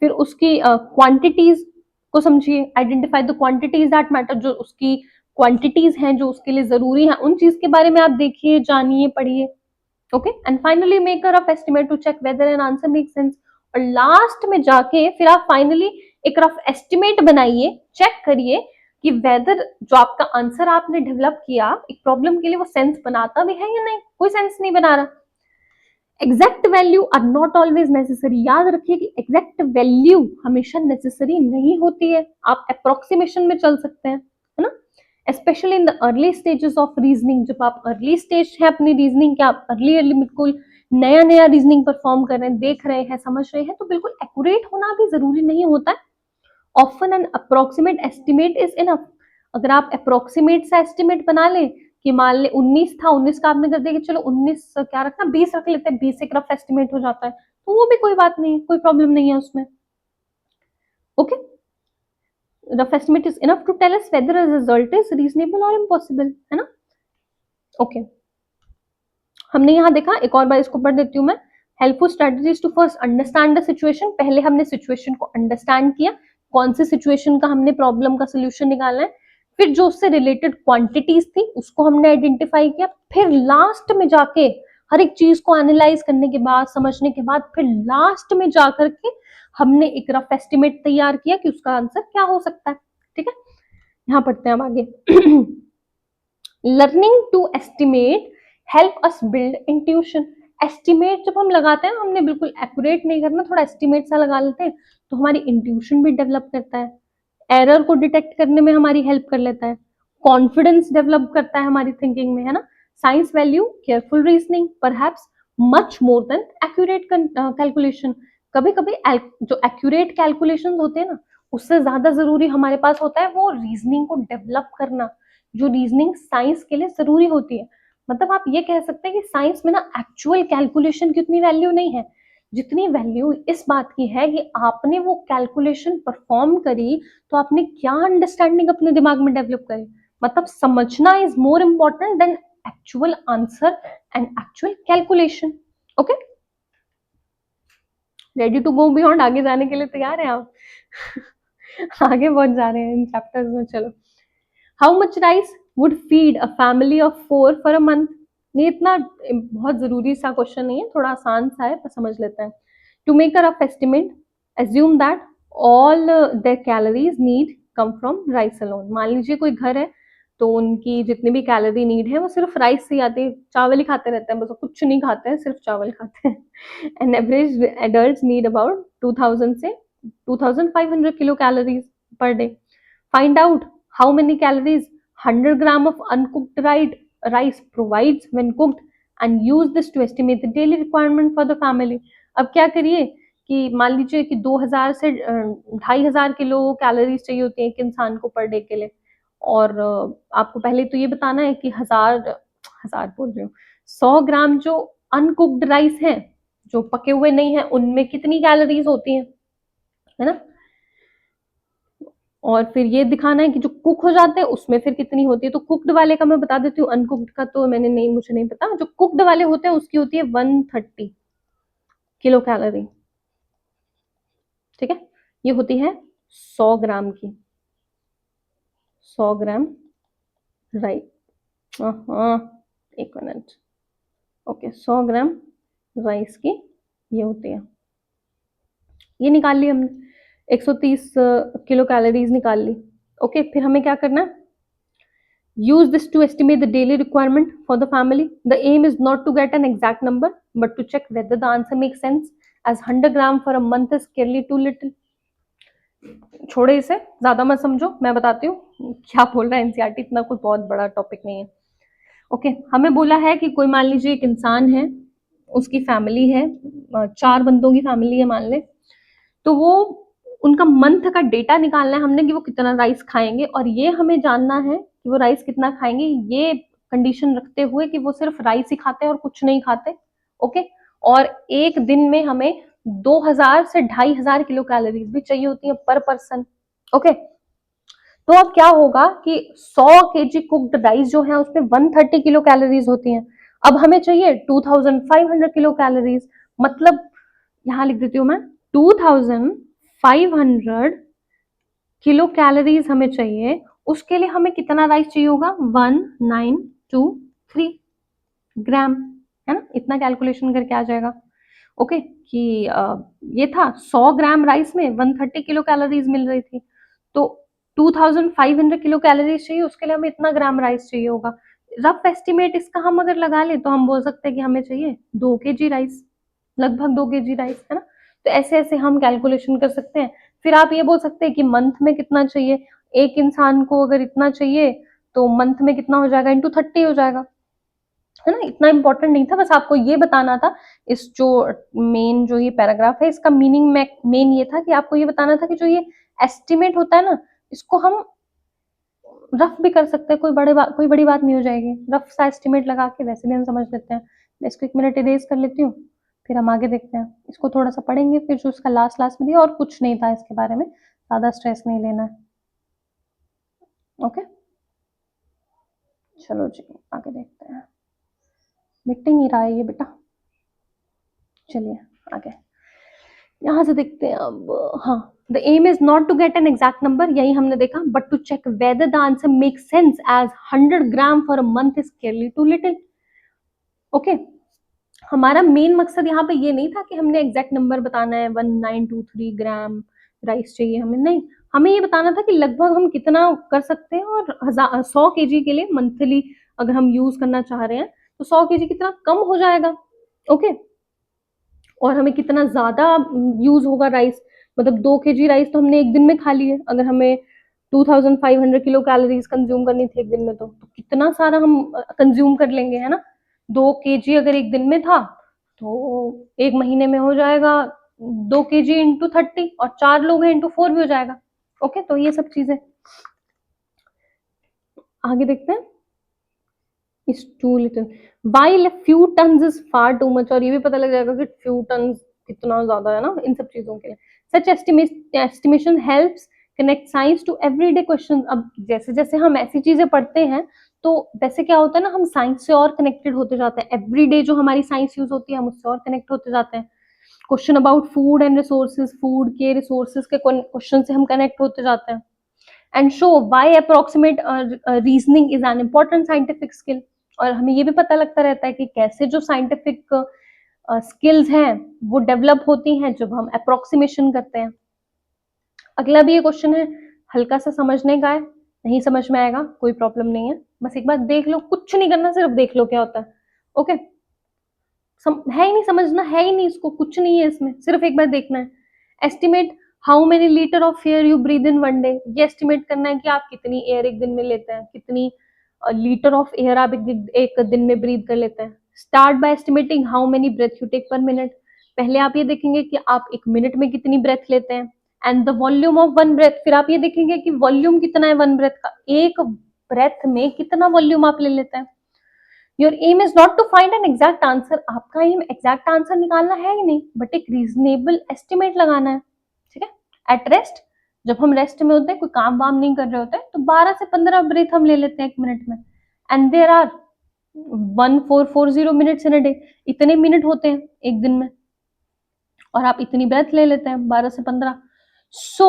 फिर उसकी क्वांटिटीज को समझिए, identify the quantities that matter, जो उसकी क्वांटिटीज हैं जो उसके लिए जरूरी है, उन चीज के बारे में आप देखिए, जानिए, पढ़िए। Okay, and finally make a rough estimate to check whether an answer make sense. और लास्ट में जाके फिर आप फाइनली एक रफ एस्टिमेट बनाइए, चेक करिए कि वेदर जो आपका आंसर आपने डेवलप किया एक प्रॉब्लम के लिए वो सेंस बनाता भी है या नहीं, कोई सेंस नहीं बना रहा। Exact value are not always necessary, याद रखिए कि एग्जैक्ट वैल्यू हमेशा नेसेसरी नहीं होती है, आप अप्रोक्सीमेशन में चल सकते हैं, है ना। Specially in the early stages of reasoning, जब आप अर्ली स्टेज है अपनी रीजनिंग के, आप अर्ली अर्ली बिल्कुल नया नया रीजनिंग परफॉर्म कर रहे हैं, देख रहे हैं, समझ रहे हैं, तो बिल्कुल एक्यूरेट होना भी जरूरी नहीं होता है। Often N approximate estimate is enough. अगर आप अप्रोक्सीमेट सा एस्टिमेट बना लें कि मान ले 19 था, 19 का आपने कर दिया कि चलो 19 क्या रखना, 20 रख लेते हैं, 20 एक रफ एस्टिमेट हो जाता है, तो वो भी कोई बात नहीं है, कोई प्रॉब्लम नहीं है उसमें। Okay, rough estimate is enough to tell us whether a result is reasonable or impossible, है ना। ओके, हमने यहाँ देखा, एक और बार इसको पढ़ देती हूँ मैं। Helpful strategies to first understand the situation, पहले हमने सिचुएशन को अंडरस्टैंड किया, कौन सी सिचुएशन का हमने प्रॉब्लम का सोल्यूशन निकालना है, फिर जो उससे रिलेटेड क्वांटिटीज थी उसको हमने आइडेंटिफाई किया, फिर लास्ट में जाके हर एक चीज को एनालाइज करने के बाद, समझने के बाद, फिर लास्ट में जाकर के हमने एक रफ एस्टिमेट तैयार किया कि उसका आंसर क्या हो सकता है। ठीक है, यहाँ पढ़ते हैं हम आगे। Learning to estimate help us build intuition. Estimate जब हम लगाते हैं, हमने बिल्कुल एक्यूरेट नहीं करना, थोड़ा एस्टिमेट सा लगा लेते हैं, तो हमारी इंट्यूशन भी डेवलप करता है, एरर को डिटेक्ट करने में हमारी हेल्प कर लेता है, कॉन्फिडेंस डेवलप करता है हमारी थिंकिंग में, है ना। Science value careful reasoning perhaps much more than accurate calculation. कभी कभी जो एक्यूरेट कैलकुलेशन होते हैं ना, उससे ज्यादा जरूरी हमारे पास होता है वो रीजनिंग को डेवलप करना, जो रीजनिंग साइंस के लिए जरूरी होती है। मतलब आप ये कह सकते हैं कि साइंस में ना एक्चुअल कैलकुलेशन की उतनी वैल्यू नहीं है, जितनी वैल्यू इस बात की है कि आपने वो कैलकुलेशन परफॉर्म करी, तो आपने क्या अंडरस्टैंडिंग अपने दिमाग में डेवलप करी। मतलब समझना is more important than actual answer and actual calculation. Okay, ready to go beyond, आगे जाने के लिए तैयार हैं आप? आगे बहुत जा रहे हैं इन चैप्टर्स में, चलो। How much rice would feed a family of 4 for a month. ये इतना बहुत जरूरी सा क्वेश्चन नहीं है, थोड़ा आसान सा है, पर समझ लेते हैं। To make a rough estimate, assume that all the calories need come from rice alone. मान लीजिए कोई घर है, तो उनकी जितनी भी कैलोरी नीड है वो सिर्फ राइस से आती है, चावल ही खाते रहते हैं, बस कुछ नहीं खाते हैं, सिर्फ चावल खाते हैं। An average adult need about 2000 से 2500 kilo calories per day. Find out how many calories 100 gram of uncooked rice provides when cooked and use this to estimate the daily requirement for the family. अब क्या करिए कि मान लीजिए कि 2000 से 2500 kilo calories चाहिए होती है एक इंसान को पर डे के लिए, और आपको पहले तो ये बताना है कि हजार हजार बोल रही हूँ 100 ग्राम जो अनकुक्ड राइस है, जो पके हुए नहीं है, उनमें कितनी कैलोरीज होती है ना। और फिर ये दिखाना है कि जो कुक हो जाते हैं उसमें फिर कितनी होती है। तो कुक्ड वाले का मैं बता देती हूँ, अनकुक्ड का तो मैंने नहीं, मुझे नहीं पता। जो कुक्ड वाले होते हैं उसकी होती है 130 किलो कैलोरी। ठीक है, ये होती है 100 ग्राम की, 100 ग्राम राइट, एक मिनट, ओके 100 ग्राम राइस की ये होती है, ये निकाल ली हमने, 130 किलो कैलोरीज निकाल ली। ओके, फिर हमें क्या करना है, use this to estimate the daily requirement for the family. The aim is not to get an exact number but to check whether the answer makes sense, as 100 gram for a month is clearly too little. छोड़े इसे, ज्यादा मत समझो, मैं बताती हूँ क्या बोल रहा है एनसीईआरटी, इतना कोई बहुत बड़ा टॉपिक नहीं है। ओके, हमें बोला है कि कोई मान लीजिए एक इंसान है, उसकी फैमिली है, 4 बंदों की फैमिली है मान ले, तो वो उनका मंथ का डेटा निकालना है हमने कि वो कितना राइस खाएंगे, और ये हमें जानना है कि वो राइस कितना खाएंगे, ये कंडीशन रखते हुए कि वो सिर्फ राइस ही खाते हैं और कुछ नहीं खाते। ओके, और एक दिन में हमें 2000 से 2500 किलो कैलोरीज भी चाहिए होती है पर पर्सन। ओके, तो अब क्या होगा कि 100 केजी कुक्ड राइस जो है उसमें 130 किलो कैलोरीज होती हैं। अब हमें चाहिए 2500 किलो कैलोरीज, मतलब यहां लिख देती हूँ मैं, 2500 किलो कैलोरीज हमें चाहिए। उसके लिए हमें कितना राइस चाहिए होगा, 1923 ग्राम, है ना, इतना कैलकुलेशन करके आ जाएगा। ओके, कि ये था 100 ग्राम राइस में 130 किलो कैलोरीज मिल रही थी, तो 2500 किलो कैलोरीज चाहिए, उसके लिए हमें इतना ग्राम राइस चाहिए होगा। रफ एस्टिमेट इसका हम अगर लगा ले तो हम बोल सकते हैं कि हमें चाहिए 2 केजी राइस, लगभग 2 केजी राइस, है ना। तो ऐसे ऐसे हम कैलकुलेशन कर सकते हैं। फिर आप ये बोल सकते हैं कि मंथ में कितना चाहिए, एक इंसान को अगर इतना चाहिए तो मंथ में कितना हो जाएगा, इंटू 30 हो जाएगा, है ना। इतना इंपॉर्टेंट नहीं था, बस आपको ये बताना था। इस जो मेन जो ये पैराग्राफ है इसका मीनिंग में मेन ये था कि आपको ये बताना था कि जो ये एस्टिमेट होता है ना, इसको हम रफ भी कर सकते हैं, कोई बड़ी बात नहीं हो जाएगी, रफ सा एस्टिमेट लगा के वैसे भी हम समझ लेते हैं। मैं इसको 1 मिनट इरेज कर लेती हूँ, फिर हम आगे देखते हैं, इसको थोड़ा सा पढ़ेंगे, फिर जो इसका लास्ट लास्ट में दिया, और कुछ नहीं था इसके बारे में, ज्यादा स्ट्रेस नहीं लेना है। ओके, चलो जी आगे देखते हैं, मिट ही नहीं रहा है ये बेटा, चलिए आगे यहाँ से देखते हैं अब। हाँ, the aim is not to get an exact number, यही हमने देखा, but to check whether the answer make sense, as 100 gram for a month is clearly too little. Okay, हमारा मेन मकसद यहाँ पे ये नहीं था कि हमने एग्जैक्ट नंबर बताना है 1923 ग्राम राइस चाहिए हमें, नहीं, हमें ये बताना था कि लगभग हम कितना कर सकते हैं, और 100 केजी के लिए मंथली अगर हम यूज करना चाह रहे हैं तो 100 केजी कितना कम हो जाएगा। ओके, और हमें कितना ज्यादा यूज होगा राइस, मतलब 2 केजी राइस तो हमने एक दिन में खा लिए, अगर हमें 2500 किलो कैलोरीज कंज्यूम करनी थी एक दिन में, तो कितना सारा हम कंज्यूम कर लेंगे, है ना। 2 केजी अगर एक दिन में था तो एक महीने में हो जाएगा 2 केजी इंटू 30, और 4 लोग हैं इंटू 4 भी हो जाएगा। ओके, तो ये सब चीजें आगे देखते हैं। Is too little, while few tons is far too much, और ये भी पता लग जाएगा कि फ्यू टन्स कितना ज्यादा है ना इन सब चीजों के लिए। Such estimation helps connect science to everyday question. अब जैसे जैसे हम ऐसी चीजें पढ़ते हैं तो वैसे क्या होता है ना, हम साइंस से और कनेक्टेड होते जाते हैं, एवरीडे जो हमारी साइंस यूज होती है हम उससे और कनेक्ट होते जाते हैं। Question about food and resources, food के रिसोर्सेज के क्वेश्चन से हम कनेक्ट होते जाते हैं। And show why approximate reasoning is an important scientific skill, और हमें ये भी पता लगता रहता है कि कैसे जो साइंटिफिक स्किल्स हैं वो डेवलप होती हैं जब हम अप्रोक्सीमेशन करते हैं। अगला भी ये क्वेश्चन है, हल्का सा समझने का है, नहीं समझ में आएगा कोई प्रॉब्लम नहीं है, बस एक बार देख लो, कुछ नहीं करना, सिर्फ देख लो क्या होता है। ओके, है ही नहीं, समझना है ही नहीं, इसको कुछ नहीं है इसमें, सिर्फ एक बार देखना है। Estimate how many litre of air you breathe in one day, ये एस्टिमेट करना है कि आप कितनी एयर एक दिन में लेते हैं, कितनी लीटर ऑफ एयर आप एक दिन में ब्रीद कर लेते हैं। Start by estimating how many breath you take per minute, पहले आप ये देखेंगे कि आप एक मिनट में कितनी ब्रेथ लेते हैं, and the volume of one breath, फिर आप ये देखेंगे कि वॉल्यूम कितना है वन ब्रेथ का, एक ब्रेथ में कितना वॉल्यूम आप ले लेते हैं। Your aim is not to find an exact answer, आपका एम एग्जैक्ट आंसर निकालना है ही नहीं, बट एक रीजनेबल एस्टिमेट लगाना है, ठीक है। एट रेस्ट, जब हम रेस्ट में होते हैं, कोई काम वाम नहीं कर रहे होते, तो 12 से 15 ब्रेथ हम ले लेते हैं एक मिनट में, and there are 1440 minutes in a day, इतने मिनट होते हैं एक दिन में, और आप इतनी ब्रेथ ले लेते हैं 12 से 15, सो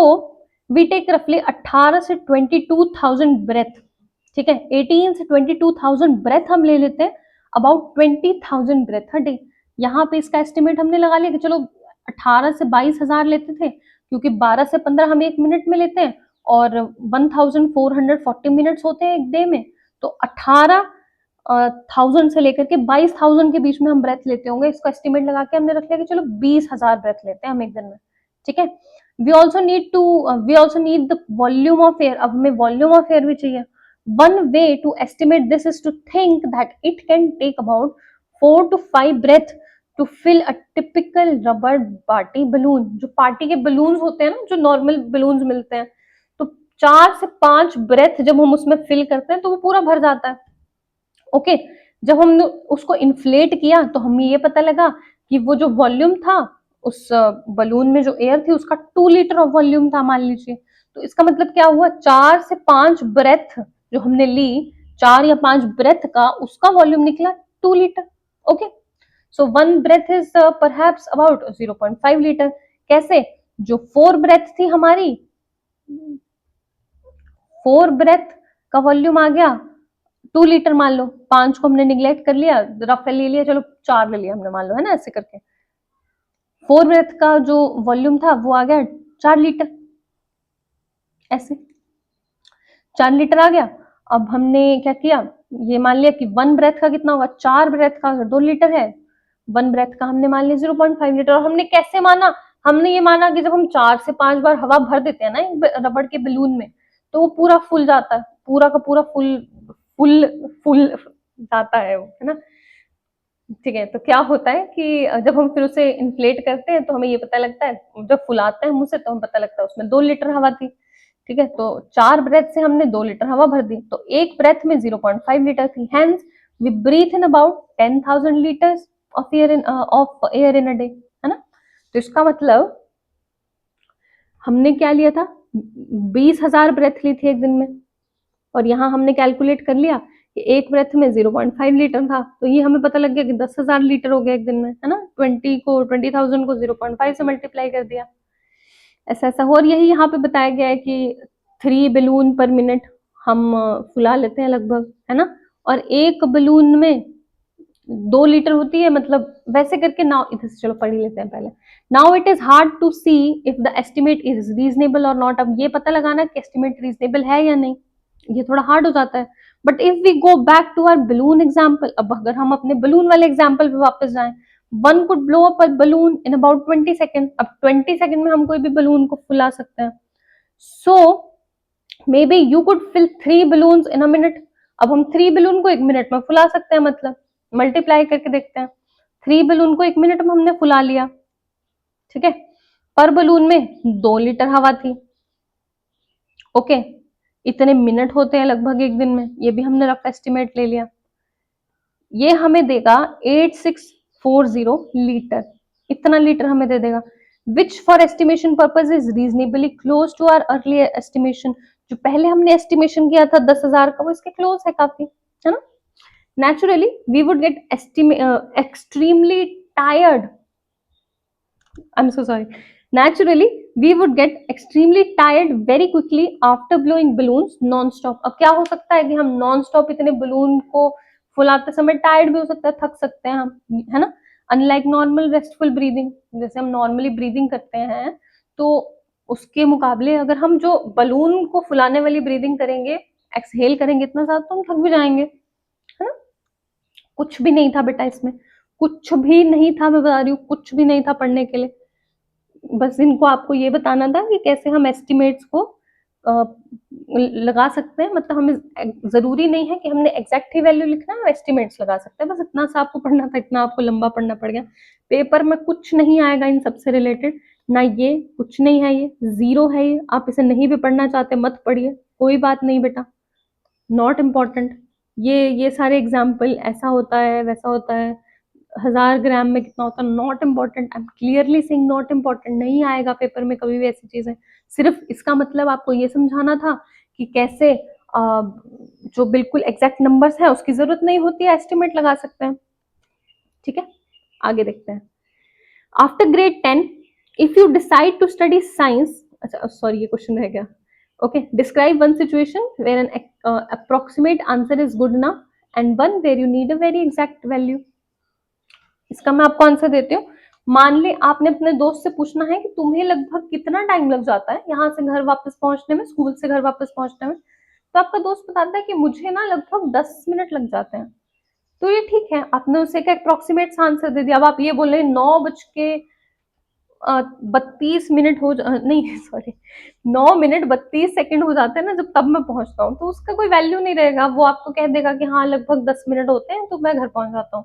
वी टेक रफली 18 से 22,000 ब्रेथ ठीक है, 18 से 22,000 ब्रेथ हम ले लेते हैं, अबाउट 20,000 ब्रेथ अ डे। यहाँ पे इसका एस्टिमेट हमने लगा लिया कि चलो 18 से 22,000 लेते थे, क्योंकि 12 से 15 हम 1 मिनट में लेते हैं और 1440 मिनट्स होते हैं एक डे में, तो 18,000 से लेकर के 22,000 के बीच में हम ब्रेथ लेते होंगे। इसको एस्टिमेट लगा के हमने रख लिया कि चलो 20,000 ब्रेथ लेते हैं हम एक दिन में। ठीक है, we also need the volume of air. अब हमें वॉल्यूम ऑफ एयर भी चाहिए। One way to estimate this is to think that it can take about 4 to 5 breath to fill a typical rubber party balloon। जो party के balloons होते हैं ना, जो नॉर्मल बलून्स मिलते हैं, तो 4 से 5 ब्रेथ जब हम उसमें फिल करते हैं तो वो पूरा भर जाता है। ओके, जब हमने उसको इन्फ्लेट किया तो हमें ये पता लगा कि वो जो वॉल्यूम था उस बलून में, जो एयर थी, उसका 2 लीटर ऑफ वॉल्यूम था मान लीजिए। तो इसका मतलब क्या हुआ, 4 से 5 ब्रेथ जो हमने ली, 4 या 5 ब्रेथ का उसका वॉल्यूम निकला 2 litre. Okay, so 1 breath is perhaps about 0.5 litre. कैसे, जो 4 ब्रेथ थी हमारी, 4 ब्रेथ का वॉल्यूम आ गया 2 लीटर मान लो, 5 को हमने निग्लेक्ट कर लिया, रफ ले लिया, चलो 4 ले लिया हमने मान लो, है ना, ऐसे करके 4 ब्रेथ का जो वॉल्यूम था वो आ गया 4 लीटर, ऐसे 4 लीटर आ गया। अब हमने क्या किया, ये मान लिया कि 1 ब्रेथ का कितना होगा, 4 ब्रेथ का 2 लीटर है, 1 ब्रेथ का हमने मान लिया 0.5 लीटर। और हमने कैसे माना, हमने ये माना कि जब हम 4 से 5 बार हवा भर देते हैं ना एक रबड़ के बलून में, तो वो पूरा फुल जाता है, पूरा का पूरा फुल फुल फुल जाता है वो, है ना। ठीक है, तो क्या होता है कि जब हम फिर उसे इन्फ्लेट करते हैं तो हमें ये पता लगता है, जब फुलाते हैं मुंह से तो हमें पता लगता है उसमें 2 लीटर हवा थी। ठीक है, तो 4 ब्रेथ से हमने 2 लीटर हवा भर दी, तो एक ब्रेथ में 0.5 लीटर थी। Hence we breathe in about 10,000 litres of air in a day, है ना। तो इसका मतलब हमने क्या लिया था, 20,000 ब्रेथ ली थी एक दिन में, और यहाँ हमने कैलकुलेट कर लिया कि एक ब्रेथ में 0.5 लीटर था, तो ये हमें पता लग गया कि 10,000 लीटर हो गया एक दिन में, है ना। 20,000 को 0.5 से मल्टीप्लाई कर दिया, ऐसा ऐसा हो। और यही यहाँ पे बताया गया है कि 3 बलून पर मिनट हम फुला लेते हैं लगभग, है ना। और एक बलून में 2 लीटर होती है, मतलब वैसे करके। नाउ इधर से चलो पढ़ ही लेते हैं पहले। Now it is hard to see if the estimate is reasonable or not. अब ये पता लगाना कि एस्टिमेट रीजनेबल है या नहीं, ये थोड़ा हार्ड हो जाता है। But if we go back to our balloon example, अब अगर हम अपने बलून वाले एग्जाम्पल पे वापस जाएं, one could blow up a balloon in about 20 second. अब 20 सेकेंड में हम कोई भी बलून को फुला सकते हैं। So maybe you could fill 3 balloons in a minute. अब हम 3 बलून को 1 मिनट में फुला सकते हैं, मतलब मल्टीप्लाई करके देखते हैं। 3 बलून को 1 मिनट में हमने फुला लिया, ठीक है। पर बलून में 2 लीटर हवा थी। ओके, इतने मिनट होते हैं लगभग एक दिन में, ये भी हमने रफ एस्टिमेट ले लिया। ये हमें देगा 8640 लीटर, इतना लीटर हमें दे देगा। Which for estimation purpose is reasonably close to our earlier estimation. जो पहले हमने एस्टिमेशन किया था 10,000 का, वो इसके क्लोज है काफी, है ना। Naturally, we would get extremely tired. I'm so sorry. Naturally, we would get extremely tired very quickly after blowing balloons non-stop. अब क्या हो सकता है कि हम non-stop इतने बलून को फुलाते समय टायर्ड भी हो सकता है, थक सकते हैं हम, है ना। अनलाइक नॉर्मल रेस्टफुल ब्रीदिंग, जैसे हम नॉर्मली ब्रीदिंग करते हैं, तो उसके मुकाबले अगर हम जो बलून को फुलाने वाली ब्रीदिंग करेंगे, एक्सहेल करेंगे इतना ज्यादा, तो हम थक भी जाएंगे, है ना। कुछ भी नहीं था बेटा इसमें, कुछ भी नहीं था, मैं बता रही हूँ, कुछ भी नहीं था पढ़ने के लिए। बस इनको आपको ये बताना था कि कैसे हम एस्टिमेट्स को लगा सकते हैं। मतलब हमें जरूरी नहीं है कि हमने एग्जैक्ट ही वैल्यू लिखना है, एस्टिमेट्स लगा सकते हैं। बस इतना सा आपको पढ़ना था, इतना आपको लंबा पढ़ना पड़ गया। पेपर में कुछ नहीं आएगा इन सबसे रिलेटेड, ना ये कुछ नहीं है, ये जीरो है। ये आप इसे नहीं भी पढ़ना चाहते मत पढ़िए, कोई बात नहीं बेटा, नॉट इम्पॉर्टेंट। ये सारे एग्जाम्पल ऐसा होता है वैसा होता है, 1000 ग्राम में कितना होता है, not important. I am clearly saying not important, नहीं आएगा पेपर में कभी भी ऐसी चीजें। सिर्फ इसका मतलब आपको ये समझाना था कि कैसे जो बिल्कुल एग्जैक्ट नंबर्स है उसकी जरूरत नहीं होती है, एस्टिमेट लगा सकते हैं। ठीक है, आगे देखते हैं। After grade 10 if you decide to study science, अच्छा सॉरी ये क्वेश्चन रह गया। Okay, describe one situation where an approximate answer is good enough and one where you need a very exact value. इसका मैं आपको आंसर देती हूँ। मान ले आपने अपने दोस्त से पूछना है कि तुम्हें लगभग कितना टाइम लग जाता है यहाँ से घर वापस पहुंचने में, स्कूल से घर वापस पहुंचने में, तो आपका दोस्त बताता है कि मुझे ना लगभग 10 मिनट लग जाते हैं। तो ये ठीक है, आपने उसे एक अप्रोक्सीमेट आंसर दे दिया। अब आप ये बोल रहे 9:32 हो नहीं सॉरी 9 मिनट 32 सेकंड हो जाते हैं ना जब तब मैं पहुंचता हूँ, तो उसका कोई वैल्यू नहीं रहेगा। वो आपको कह देगा कि हाँ लगभग 10 मिनट होते हैं तो मैं घर पहुंच जाता हूँ।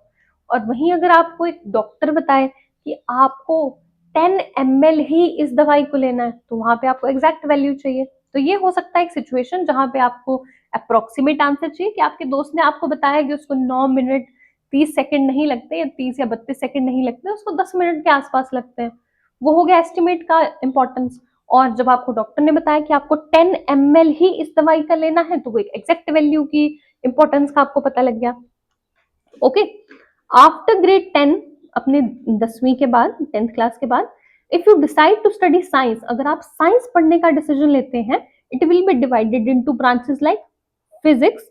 और वहीं अगर आपको एक डॉक्टर बताए कि आपको 10 ml ही इस दवाई को लेना है, तो वहां पे आपको एग्जैक्ट वैल्यू चाहिए। तो ये हो सकता है एक सिचुएशन जहां पे आपको अप्रोक्सीमेट आंसर चाहिए कि आपके दोस्त ने आपको बताया कि उसको 9 मिनट 30 सेकंड नहीं लगते या 30 या 32 सेकंड नहीं लगते, उसको 10 मिनट के आसपास लगते हैं। वो हो गया एस्टिमेट का इंपॉर्टेंस। और जब आपको डॉक्टर ने बताया कि आपको 10 ml ही इस दवाई का लेना है, तो वो एक एग्जैक्ट वैल्यू की इंपॉर्टेंस का आपको पता लग गया। ओके, आफ्टर ग्रेड 10, अपने 10वीं के बाद, 10th क्लास के बाद, if you decide to study science, अगर आप साइंस पढ़ने का डिसीजन लेते हैं, it will be divided into branches like physics,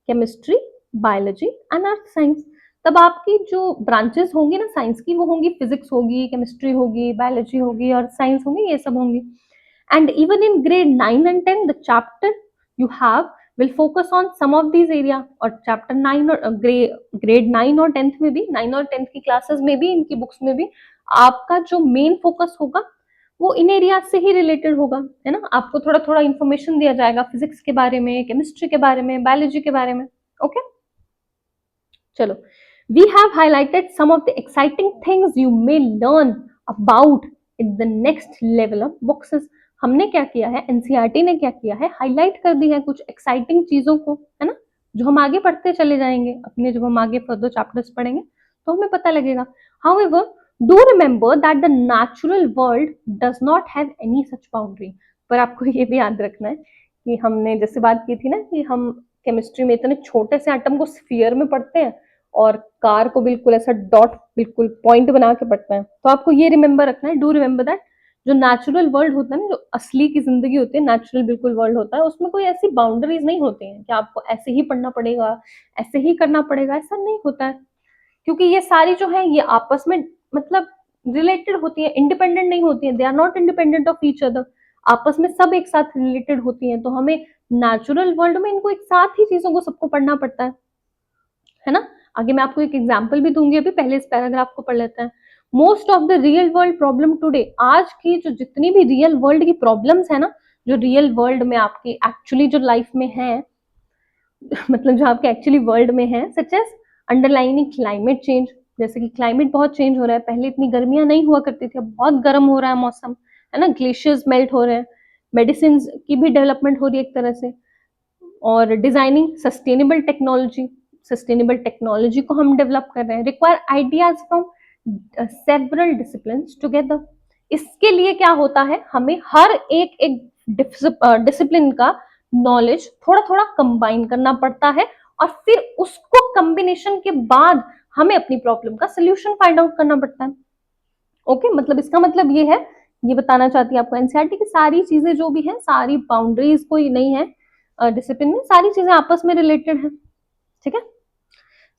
chemistry, biology and earth science. तब आपकी जो ब्रांचेस होंगी ना साइंस की, वो होंगी फिजिक्स होगी, केमिस्ट्री होगी, बायोलॉजी होगी, अर्थ साइंस होंगी, ये सब होंगी। And even in grade 9 and 10, the chapter you have will focus on some of these area। और chapter 9 और grade 9 और 10th में भी, 9 और 10th की क्लासेस में भी, इनकी बुक्स में भी आपका जो मेन फोकस होगा वो इन एरिया से ही रिलेटेड होगा, है ना। आपको थोड़ा थोड़ा इंफॉर्मेशन दिया जाएगा फिजिक्स के बारे में, केमिस्ट्री के बारे में, बायोलॉजी के बारे में। ओके, चलो, we have highlighted some of the exciting things you may learn about in the next level of books. हमने क्या किया है, एनसीईआरटी ने क्या किया है, हाईलाइट कर दी है कुछ एक्साइटिंग चीजों को, है ना, जो हम आगे पढ़ते चले जाएंगे अपने, जब हम आगे फर्दर चैप्टर्स पढ़ेंगे तो हमें पता लगेगा। However, do remember that the natural world does not have any such boundary. पर आपको ये भी याद रखना है कि हमने जैसे बात की थी ना कि हम केमिस्ट्री में इतने छोटे से एटम को स्फीयर में पढ़ते हैं और कार को बिल्कुल ऐसा डॉट, बिल्कुल पॉइंट बना के पढ़ते हैं। तो आपको ये रिमेंबर रखना है, डू रिमेंबर दैट जो नेचुरल वर्ल्ड होता है ना, जो असली की जिंदगी होती है, नेचुरल बिल्कुल वर्ल्ड होता है, उसमें कोई ऐसी बाउंड्रीज नहीं होती हैं कि आपको ऐसे ही पढ़ना पड़ेगा, ऐसे ही करना पड़ेगा, ऐसा नहीं होता है। क्योंकि ये सारी जो है ये आपस में मतलब रिलेटेड होती है, इंडिपेंडेंट नहीं होती है, they are not independent of each other. आपस में सब एक साथ रिलेटेड होती हैं, तो हमें नेचुरल वर्ल्ड में इनको एक साथ ही चीजों को सबको पढ़ना पड़ता है ना। आगे मैं आपको एक एग्जाम्पल भी दूंगी, अभी पहले इस पैराग्राफ को पढ़ लेते हैं। Most of the real world problem today, आज की जो जितनी भी रियल वर्ल्ड की प्रॉब्लम्स है ना, जो रियल वर्ल्ड में आपकी एक्चुअली जो लाइफ में है, मतलब जो आपके एक्चुअली वर्ल्ड में है, such as underlining climate change, जैसे कि क्लाइमेट बहुत चेंज हो रहा है, पहले इतनी गर्मियां नहीं हुआ करती थी, अब बहुत गर्म हो रहा है मौसम, है ना, ग्लेशियर्स मेल्ट हो रहे हैं, मेडिसिन की भी डेवलपमेंट हो रही है एक तरह से, और designing sustainable technology, sustainable technology को हम डेवलप कर रहे हैं, require ideas from several discipline together. इसके लिए क्या होता है, हमें हर एक एक डिसिप्लिन का नॉलेज थोड़ा थोड़ा कंबाइन करना पड़ता है, और फिर उसको कॉम्बिनेशन के बाद हमें अपनी प्रॉब्लम का सोल्यूशन फाइंड आउट करना पड़ता है। ओके, मतलब इसका मतलब ये है, ये बताना चाहती है आपको एनसीईआरटी की सारी चीजें जो भी है, सारी बाउंड्रीज कोई नहीं है डिसिप्लिन में, सारी चीजें आपस में रिलेटेड है, ठीक है।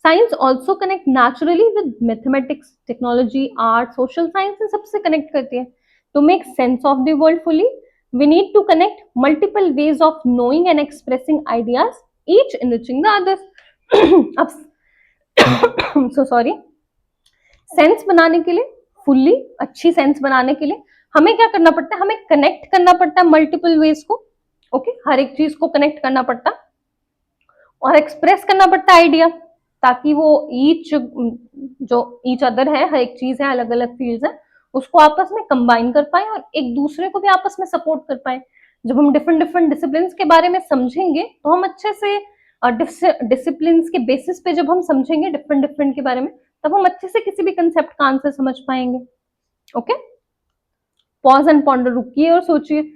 Science also connect naturally with mathematics, technology, art, social science, इन सबसे कनेक्ट करती है। To make sense of the world fully, we need to connect multiple ways of knowing and expressing ideas, each enriching the others। अब so sorry, sense बनाने के लिए, fully अच्छी sense बनाने के लिए हमें क्या करना पड़ता है, हमें कनेक्ट करना पड़ता है मल्टीपल वेज को। ओके, हर एक चीज को कनेक्ट करना पड़ता है और एक्सप्रेस करना पड़ता है आइडिया, ताकि वो ईच जो ईच अदर है, हर एक चीज है, अलग अलग फील्ड्स है, उसको आपस में कंबाइन कर पाए और एक दूसरे को भी आपस में सपोर्ट कर पाए। जब हम डिफरेंट डिफरेंट डिसिप्लिन के बारे में समझेंगे तो हम अच्छे से डिसिप्लिन के बेसिस पे जब हम समझेंगे डिफरेंट डिफरेंट के बारे में, तब हम अच्छे से किसी भी कंसेप्ट का आंसर समझ पाएंगे। ओके, पॉज एंड पॉन्डर, रुकिए और सोचिए।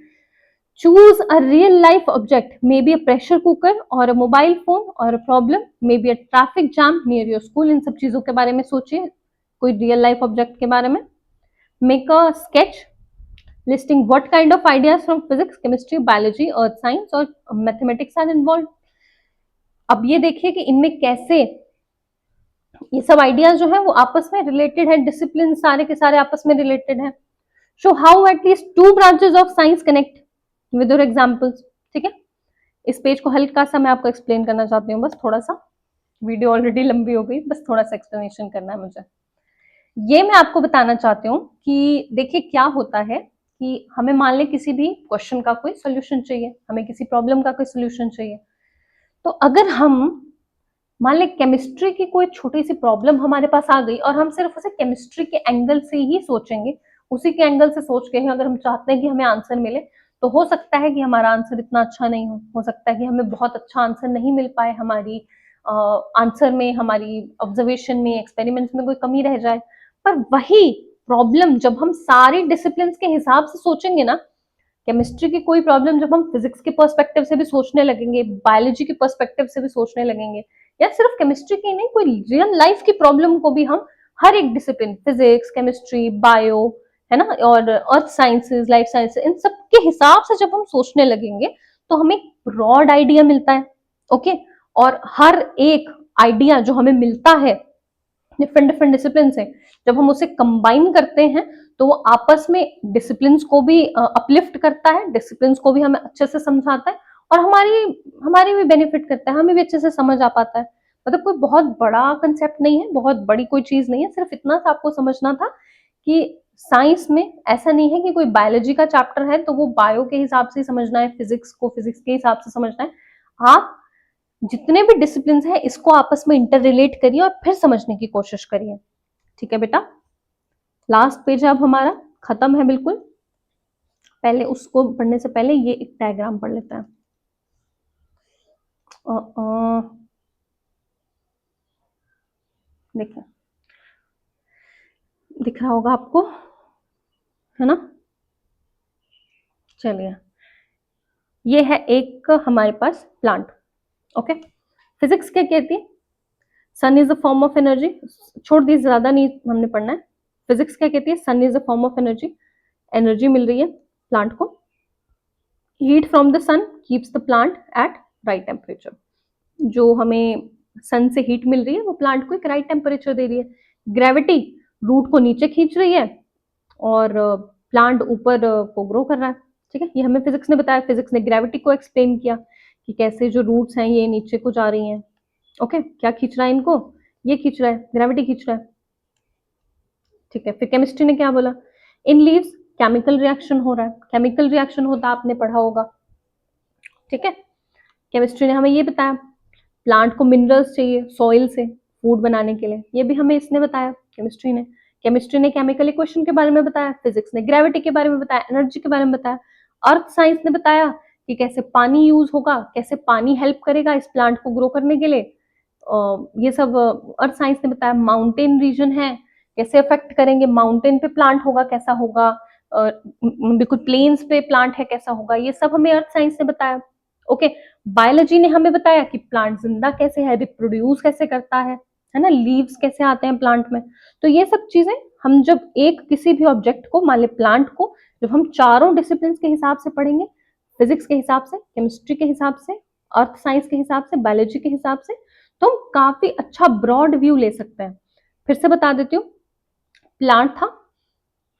Choose a real life object, maybe a pressure cooker और अ मोबाइल फोन, और a problem maybe a traffic jam near your school. इन सब चीजों के बारे में सोचिए, कोई रियल लाइफ ऑब्जेक्ट के बारे में। Make a sketch, listing what kind of ideas from physics, chemistry, biology, earth science और मैथमेटिक्स आर इन्वॉल्व। अब ये देखिए कि इनमें कैसे ये सब आइडियाज जो है वो आपस में रिलेटेड है, डिसिप्लिन सारे के सारे आपस में रिलेटेड है। Show how at least two branches of science connect with your examples. ठीक है, इस पेज को हल्का सा मैं आपको एक्सप्लेन करना चाहती हूँ, बस थोड़ा सा, वीडियो ऑलरेडी लंबी हो गई, बस थोड़ा सा एक्सप्लेनेशन करना है मुझे। ये मैं आपको बताना चाहती हूँ कि देखिए क्या होता है कि हमें मान लें किसी भी क्वेश्चन का कोई सोल्यूशन चाहिए, हमें किसी प्रॉब्लम का कोई सोल्यूशन चाहिए, तो अगर हम मान लें केमिस्ट्री की कोई छोटी सी प्रॉब्लम हमारे पास आ गई और हम सिर्फ उसे केमिस्ट्री के एंगल से ही सोचेंगे, उसी के एंगल से सोच के ही अगर हम चाहते हैं कि हमें आंसर मिले, तो हो सकता है कि हमारा आंसर इतना अच्छा नहीं हो सकता है कि हमें बहुत अच्छा आंसर नहीं मिल पाए, हमारी आंसर में, हमारी ऑब्जर्वेशन में, एक्सपेरिमेंट्स में कोई कमी रह जाए। पर वही प्रॉब्लम जब हम सारी डिसिप्लिन के हिसाब से सोचेंगे ना, केमिस्ट्री की कोई प्रॉब्लम जब हम फिजिक्स के पर्सपेक्टिव से भी सोचने लगेंगे, बायोलॉजी के पर्सपेक्टिव से भी सोचने लगेंगे, या सिर्फ केमिस्ट्री की नहीं, कोई रियल लाइफ की प्रॉब्लम को भी हम हर एक डिसिप्लिन, फिजिक्स, केमिस्ट्री, बायो, है ना, और अर्थ साइंसेज, लाइफ साइंसेज, इन सब के हिसाब से जब हम सोचने लगेंगे तो हमें एक ब्रॉड आइडिया मिलता है। ओके, और हर एक आइडिया जो हमें मिलता है डिफरेंट डिफरेंट डिसिप्लिन से, जब हम उसे कंबाइन करते हैं तो वो आपस में डिसिप्लिन को भी अपलिफ्ट करता है, डिसिप्लिन को भी हमें अच्छे से समझाता है, और हमारी हमारी भी बेनिफिट करता है, हमें भी अच्छे से समझ आ पाता है। मतलब कोई बहुत बड़ा कंसेप्ट नहीं है, बहुत बड़ी कोई चीज नहीं है, सिर्फ इतना सा आपको समझना था कि साइंस में ऐसा नहीं है कि कोई बायोलॉजी का चैप्टर है तो वो बायो के हिसाब से समझना है, फिजिक्स को फिजिक्स के हिसाब से समझना है। आप जितने भी डिसिप्लिन हैं इसको आपस में इंटर रिलेट करिए और फिर समझने की कोशिश करिए। ठीक है बेटा, लास्ट पेज अब हमारा खत्म है बिल्कुल। पहले उसको पढ़ने से पहले ये एक डायग्राम पढ़ लेते हैं। देखिए, दिख रहा होगा आपको, है ना? चलिए, ये है एक हमारे पास प्लांट। ओके, फिजिक्स क्या कहती है? Sun is a form of energy. छोड़ दी, ज्यादा नहीं हमने पढ़ना है। फिजिक्स क्या कहती है? Sun is a form of energy. Energy मिल रही है प्लांट को। Heat from the sun keeps the plant at right temperature. जो हमें सन से हीट मिल रही है वो प्लांट को एक राइट टेम्परेचर दे रही है। ग्रेविटी रूट को नीचे खींच रही है और प्लांट ऊपर को ग्रो कर रहा है। ठीक है, ये हमें फिजिक्स ने बताया, फिजिक्स ने ग्रेविटी को एक्सप्लेन किया कि कैसे जो रूट्स हैं ये नीचे को जा रही हैं। ओके, क्या खींच रहा है इनको? ये खींच रहा है, ग्रेविटी खींच रहा है। ठीक है, फिर केमिस्ट्री ने क्या बोला? इन लीव्स केमिकल रिएक्शन हो रहा है। केमिकल रिएक्शन होता आपने पढ़ा होगा। ठीक है, केमिस्ट्री ने हमें ये बताया प्लांट को मिनरल्स चाहिए सॉइल से फूड बनाने के लिए, ये भी हमें इसने बताया केमिस्ट्री ने। केमिस्ट्री ने केमिकल इक्वेशन के बारे में बताया, फिजिक्स ने ग्रेविटी के बारे में बताया, एनर्जी के बारे में बताया। अर्थ साइंस ने बताया कि कैसे पानी यूज होगा, कैसे पानी हेल्प करेगा इस प्लांट को ग्रो करने के लिए। ये सब अर्थ साइंस ने बताया। माउंटेन रीजन है, कैसे अफेक्ट करेंगे, माउंटेन पे प्लांट होगा कैसा होगा, बिल्कुल प्लेन्स पे प्लांट है कैसा होगा, ये सब हमें अर्थ साइंस ने बताया। ओके, बायोलॉजी ने हमें बताया कि प्लांट जिंदा कैसे है, रिप्रोड्यूस कैसे करता है ना, लीव्स कैसे आते हैं प्लांट में। तो ये सब चीजें हम जब एक किसी भी ऑब्जेक्ट को, मान ले प्लांट को, जब हम चारों डिसिप्लिन के हिसाब से पढ़ेंगे, फिजिक्स के हिसाब से, केमिस्ट्री के हिसाब से, अर्थ साइंस के हिसाब से, बायोलॉजी के हिसाब से, तो हम काफी अच्छा ब्रॉड व्यू ले सकते हैं। फिर से बता देती हूँ, प्लांट था,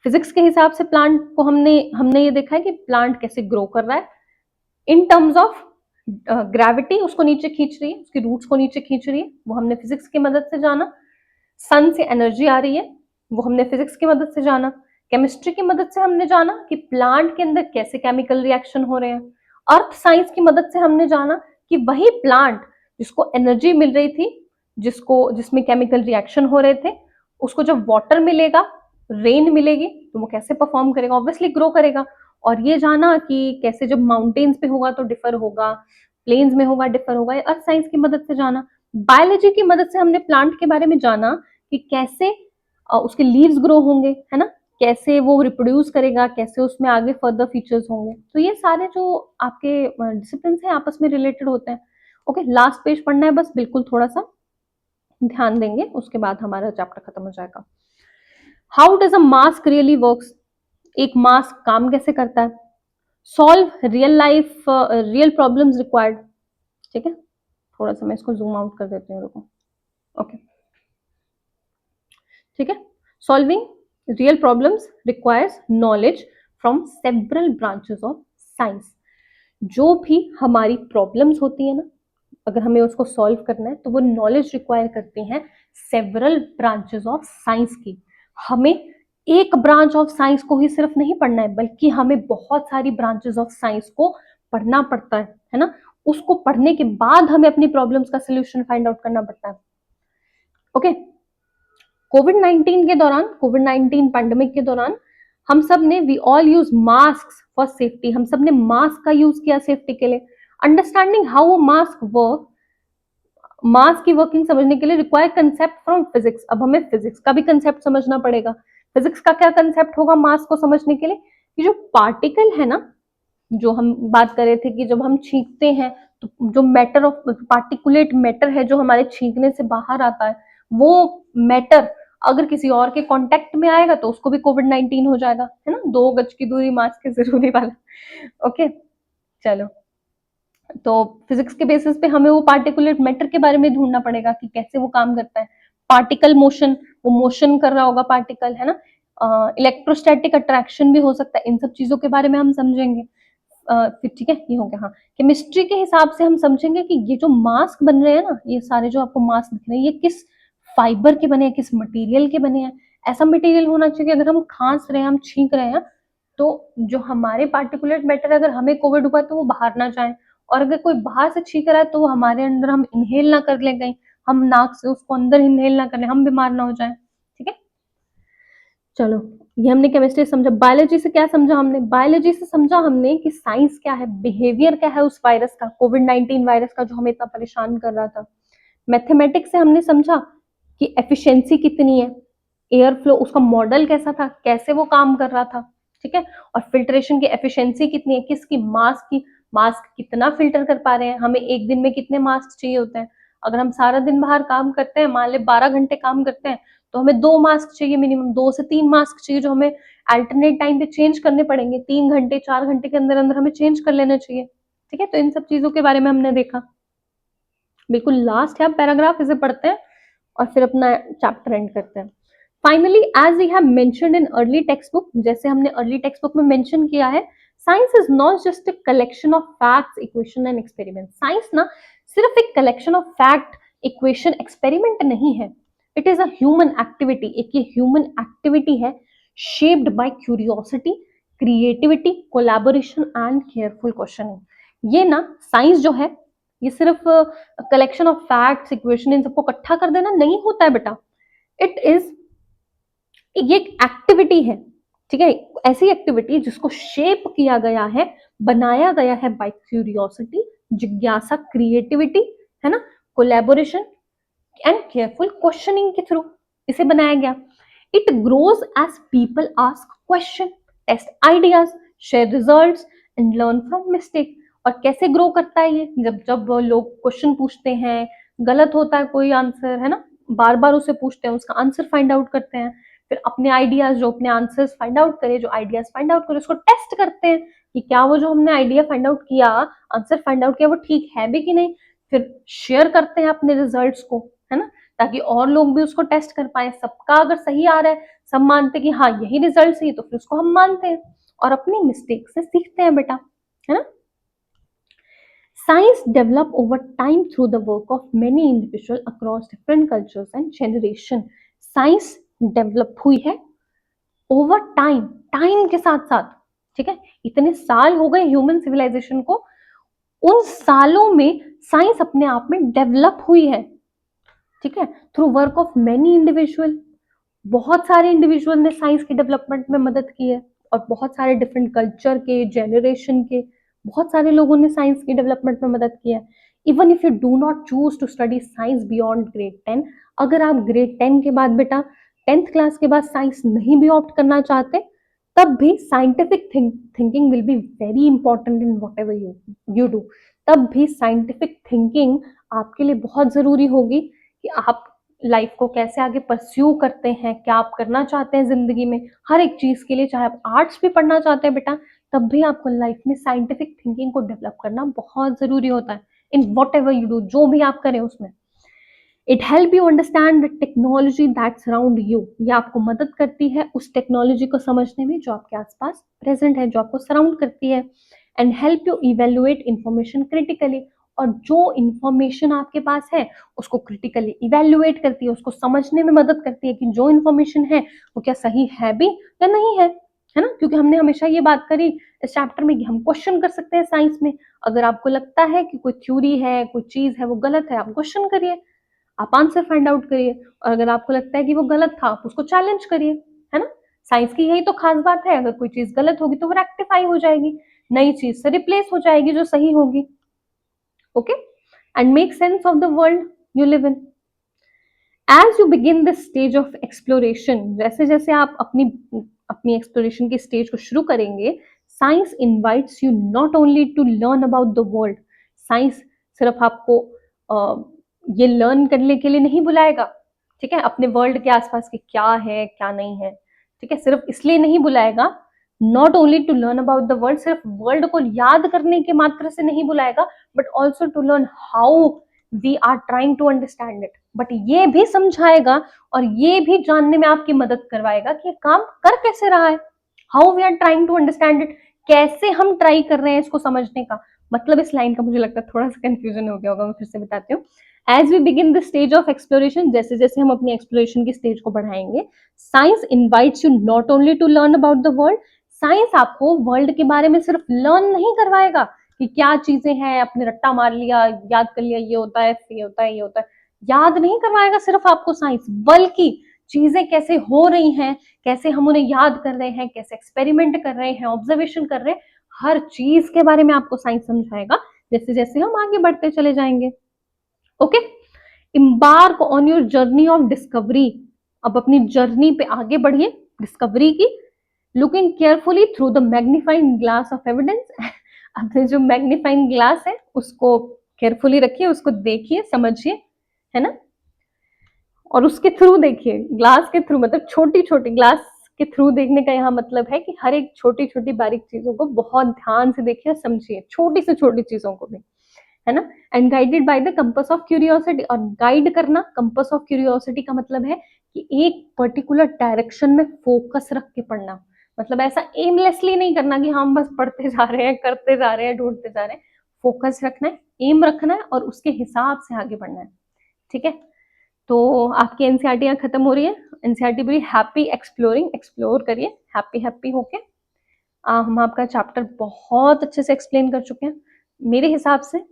फिजिक्स के हिसाब से प्लांट को हमने हमने ये देखा है कि प्लांट कैसे ग्रो कर रहा है इन टर्म्स ऑफ ग्रेविटी, उसको नीचे खींच रही है, उसकी रूट्स को नीचे खींच रही है, वो हमने फिजिक्स की मदद से जाना। सन से एनर्जी आ रही है, वो हमने फिजिक्स की मदद से जाना। केमिस्ट्री की मदद से हमने जाना कि प्लांट के अंदर कैसे केमिकल रिएक्शन हो रहे हैं। अर्थ साइंस की मदद से हमने जाना कि वही प्लांट जिसको एनर्जी मिल रही थी, जिसमें केमिकल रिएक्शन हो रहे थे, उसको जब वाटर मिलेगा, रेन मिलेगी, तो वो कैसे परफॉर्म करेगा, ऑब्वियसली ग्रो करेगा। और ये जाना कि कैसे जब माउंटेन्स पे होगा तो डिफर होगा, प्लेन्स में होगा डिफर होगा, अर्थ साइंस की मदद से जाना। बायोलॉजी की मदद से हमने प्लांट के बारे में जाना कि कैसे उसके लीव्स ग्रो होंगे, है ना, कैसे वो रिप्रोड्यूस करेगा, कैसे उसमें आगे फर्दर फीचर्स होंगे। तो ये सारे जो आपके डिसिप्लिन हैं आपस में रिलेटेड होते हैं। ओके, लास्ट पेज पढ़ना है बस, बिल्कुल थोड़ा सा ध्यान देंगे, उसके बाद हमारा चैप्टर खत्म हो जाएगा। How does a mask really works? एक मास्क काम कैसे करता है, सॉल्व रियल प्रॉब्लम्स रिक्वायर्ड। ठीक है, थोड़ा सा मैं इसको जूम आउट कर देती हूँ, रुको। ओके, ठीक है, solving real problems requires knowledge from several branches of science. जो भी हमारी प्रॉब्लम्स होती है ना, अगर हमें उसको सॉल्व करना है तो वो नॉलेज रिक्वायर करती हैं सेवरल ब्रांचेस ऑफ साइंस की। हमें एक ब्रांच ऑफ साइंस को ही सिर्फ नहीं पढ़ना है, बल्कि हमें बहुत सारी ब्रांचेस ऑफ साइंस को पढ़ना पड़ता है ना। उसको पढ़ने के बाद हमें अपनी प्रॉब्लम्स का सोल्यूशन फाइंड आउट करना पड़ता है। ओके, कोविड 19 पैंडेमिक के दौरान हम सब ने we all use mask for safety. हम सब ने मास्क का यूज किया सेफ्टी के लिए। Understanding how a mask work, mask की वर्किंग समझने के लिए रिक्वायर कंसेप्ट फ्रॉम फिजिक्स। अब हमें फिजिक्स का भी कंसेप्ट समझना पड़ेगा। फिजिक्स का क्या कंसेप्ट होगा मास को समझने के लिए, कि जो पार्टिकल है ना, जो हम बात कर रहे थे कि जब हम छींकते हैं तो जो मैटर ऑफ पार्टिकुलेट मैटर है जो हमारे छींकने से बाहर आता है, वो मैटर अगर किसी और के कांटेक्ट में आएगा तो उसको भी कोविड 19 हो जाएगा, है ना। 2 गज की दूरी मास्क की जरूरी वाला। ओके, चलो, तो फिजिक्स के बेसिस पे हमें वो पार्टिकुलेट मैटर के बारे में ढूंढना पड़ेगा कि कैसे वो काम करता है। पार्टिकल मोशन, वो मोशन कर रहा होगा पार्टिकल, है ना। इलेक्ट्रोस्टैटिक अट्रैक्शन भी हो सकता है। इन सब चीजों के बारे में हम समझेंगे। फिर ठीक है, ये हो गया। हाँ, केमिस्ट्री के हिसाब से हम समझेंगे कि ये जो मास्क बन रहे हैं ना, ये सारे जो आपको मास्क दिख रहे हैं, ये किस फाइबर के बने हैं, किस मटेरियल के बने हैं। ऐसा मटेरियल होना चाहिए अगर हम खांस रहे हैं, हम छींक रहे हैं, तो जो हमारे पार्टिकुलेट मैटर, अगर हमें कोविड हुआ तो वो बाहर ना जाए। और अगर कोई बाहर से छींक रहा है तो वो हमारे अंदर हम इनहेल ना कर ले कहीं, हम नाक से उसको अंदर इनहेल ना कर ले, हम बीमार ना हो जाए। ठीक है, चलो, ये हमने केमिस्ट्री समझा। बायोलॉजी से क्या समझा हमने, बायोलॉजी से समझा हमने कि साइंस क्या है, बिहेवियर क्या है उस वायरस का, कोविड 19 वायरस का जो हमें इतना परेशान कर रहा था। मैथमेटिक्स से हमने समझा कि एफिशिएंसी कितनी है, एयर फ्लो उसका मॉडल कैसा था, कैसे वो काम कर रहा था। ठीक है, और फिल्ट्रेशन की एफिशिएंसी कितनी है, किसकी, मास्क की, मास्क कितना फिल्टर कर पा रहे हैं, हमें एक दिन में कितने मास्क चाहिए होते हैं। अगर हम सारा दिन बाहर काम करते हैं, मान ले 12 घंटे काम करते हैं, तो हमें 2 मास्क चाहिए मिनिमम, 2 से 3 मास्क चाहिए, जो हमें अल्टरनेट टाइम पे चेंज करने पड़ेंगे। 3 घंटे 4 घंटे के अंदर अंदर हमें चेंज कर लेना चाहिए। ठीक है, तो इन सब चीजों के बारे में हमने देखा। बिल्कुल लास्ट है पैराग्राफ, इसे पढ़ते हैं और फिर अपना चैप्टर एंड करते हैं। Finally, as we have mentioned in early textbook, जैसे हमने अर्ली टेक्स्ट बुक में मेंशन किया है, science is not just a collection of facts, equation and experiment. Science ना सिर्फ एक collection of fact, equation, experiment नहीं है। It is a human activity, एक ये ह्यूमन एक्टिविटी है, shaped by curiosity, creativity, collaboration and careful questioning. ये ना साइंस जो है, ये सिर्फ कलेक्शन ऑफ फैक्ट्स, इक्वेशन, इन सबको इकट्ठा कर देना नहीं होता है बेटा। इट इज, ये एक एक्टिविटी है। ठीक है, ऐसी एक्टिविटी जिसको शेप किया गया है, बनाया गया है बाय क्यूरियोसिटी, जिज्ञासा, क्रिएटिविटी, है ना, कोलैबोरेशन एंड केयरफुल क्वेश्चनिंग के थ्रू इसे बनाया गया। It grows as people ask question, test ideas, share results and learn from mistake. और कैसे ग्रो करता है ये, जब जब लोग क्वेश्चन पूछते हैं, गलत होता है कोई आंसर, है ना, बार बार उसे पूछते हैं, उसका आंसर फाइंड आउट करते हैं, फिर अपने आइडियाज, जो अपने आंसर्स फाइंड आउट करे, जो आइडियाज फाइंड आउट करे, उसको टेस्ट करते हैं कि क्या वो जो हमने आइडिया फाइंड आउट किया, आंसर फाइंड आउट किया, वो ठीक है भी कि नहीं। फिर शेयर करते हैं अपने रिजल्ट्स को, है ना, ताकि और लोग भी उसको टेस्ट कर पाए। सबका अगर सही आ रहा है, सब मानते कि हाँ यही रिजल्ट सही, तो फिर उसको हम मानते हैं और अपनी मिस्टेक से सीखते हैं बेटा, है ना। Science developed over time through the work of many individuals across different cultures and generation. Science develop हुई है ओवर टाइम, टाइम के साथ साथ। ठीक है, इतने साल हो गए ह्यूमन सिविलाइजेशन को, उन सालों में साइंस अपने आप में डेवलप हुई है। ठीक है, through work of many individual, बहुत सारे इंडिविजुअल ने साइंस की डेवलपमेंट में मदद की है, और बहुत सारे डिफरेंट कल्चर के, जेनरेशन के बहुत सारे लोगों ने साइंस की डेवलपमेंट में मदद की है। Even if you do not choose to study science beyond grade 10, अगर आप ग्रेड 10 के बाद बेटा 10th क्लास के बाद साइंस नहीं भी ऑप्ट करना चाहते, तब भी scientific thinking will be very important in what ever you do. तब भी साइंटिफिक थिंकिंग आपके लिए बहुत जरूरी होगी कि आप लाइफ को कैसे आगे परस्यू करते हैं, क्या आप करना चाहते हैं जिंदगी में, हर एक चीज के लिए, चाहे आप आर्ट्स भी पढ़ना चाहते हैं बेटा, तब भी आपको लाइफ में साइंटिफिक थिंकिंग को डेवलप करना बहुत जरूरी होता है in what ever you do, जो भी आप करें उसमें। It help you understand the technology that's around you, ये आपको मदद करती है उस टेक्नोलॉजी को समझने में जो आपके आसपास प्रेजेंट है, जो आपको सराउंड करती है। And help you evaluate information critically, और जो इंफॉर्मेशन आपके पास है उसको क्रिटिकली इवेल्युएट करती है, उसको समझने में मदद करती है कि जो इंफॉर्मेशन है वो क्या सही है भी या नहीं है ना। क्योंकि हमने हमेशा ये बात करी इस चैप्टर में कि हम क्वेश्चन कर सकते हैं साइंस में। अगर आपको लगता है कि कोई थ्योरी है, कोई चीज है वो गलत है, आप क्वेश्चन करिए, आप आंसर फाइंड आउट करिए, और अगर आपको लगता है कि वो गलत था आप उसको चैलेंज करिए, है ना। साइंस की यही तो खास बात है, अगर कोई चीज गलत होगी तो वो रेक्टिफाई हो जाएगी, नई चीज से रिप्लेस हो जाएगी जो सही होगी। Okay, and make sense of the world you live in. As you begin this stage of exploration, जैसे जैसे आप अपनी अपनी एक्सप्लोरेशन की स्टेज को शुरू करेंगे, science invites you not only to learn about the world, science सिर्फ आपको ये लर्न करने के लिए नहीं बुलाएगा, ठीक है, अपने वर्ल्ड के आसपास के क्या है क्या नहीं है, ठीक है, सिर्फ इसलिए नहीं बुलाएगा, not only to learn about the world, सिर्फ वर्ल्ड को याद करने के मात्र से नहीं बुलाएगा, but also to learn how we are trying to understand it, but ये भी समझाएगा और ये भी जानने में आपकी मदद करवाएगा कि ये काम कर कैसे रहा है, how we are trying to understand it, कैसे हम ट्राई कर रहे हैं इसको समझने का। मतलब इस लाइन का मुझे लगता है थोड़ा सा कंफ्यूजन हो गया होगा, मैं फिर से बताती हूँ। As we begin the stage of exploration, जैसे जैसे हम अपनी एक्सप्लोरेशन की स्टेज को बढ़ाएंगे, science invites you not only to learn about the world, science आपको वर्ल्ड के बारे में सिर्फ लर्न नहीं करवाएगा कि क्या चीजें हैं, अपने रट्टा मार लिया, याद कर लिया, ये होता है, ये होता है, ये होता है, याद नहीं करवाएगा सिर्फ आपको साइंस, बल्कि चीजें कैसे हो रही हैं, कैसे हम उन्हें याद कर रहे हैं, कैसे एक्सपेरिमेंट कर रहे हैं, ऑब्जर्वेशन कर रहे हैं, हर चीज के बारे में आपको साइंस समझाएगा जैसे जैसे हम आगे बढ़ते चले जाएंगे। Okay, embark on your journey of discovery, अब अपनी जर्नी पे आगे बढ़िए डिस्कवरी की, looking carefully through the magnifying glass of evidence, अपने जो मैग्नीफाइंग ग्लास है उसको केयरफुली रखिए, उसको देखिए, समझिए, है ना, और उसके थ्रू देखिए, ग्लास के थ्रू मतलब छोटी छोटी ग्लास के थ्रू देखने का यहाँ मतलब है कि हर एक छोटी छोटी बारीक चीजों को बहुत ध्यान से देखिए, समझिए, छोटी से छोटी चीजों को भी, है ना। And guided by the compass of curiosity, और गाइड करना, कंपस ऑफ क्यूरियोसिटी का मतलब है कि एक पर्टिकुलर डायरेक्शन में फोकस रख के पढ़ना, मतलब ऐसा एमलेसली नहीं करना कि हम बस पढ़ते जा रहे हैं, करते जा रहे हैं, ढूंढते जा रहे हैं, फोकस रखना है, एम रखना है और उसके हिसाब से आगे बढ़ना है, ठीक है। तो आपकी एनसीईआरटी खत्म हो रही है, एनसीईआरटी पूरी हैप्पी एक्सप्लोरिंग, एक्सप्लोर करिए हैप्पी हैप्पी होके। हम आपका चैप्टर बहुत अच्छे से एक्सप्लेन कर चुके हैं मेरे हिसाब से,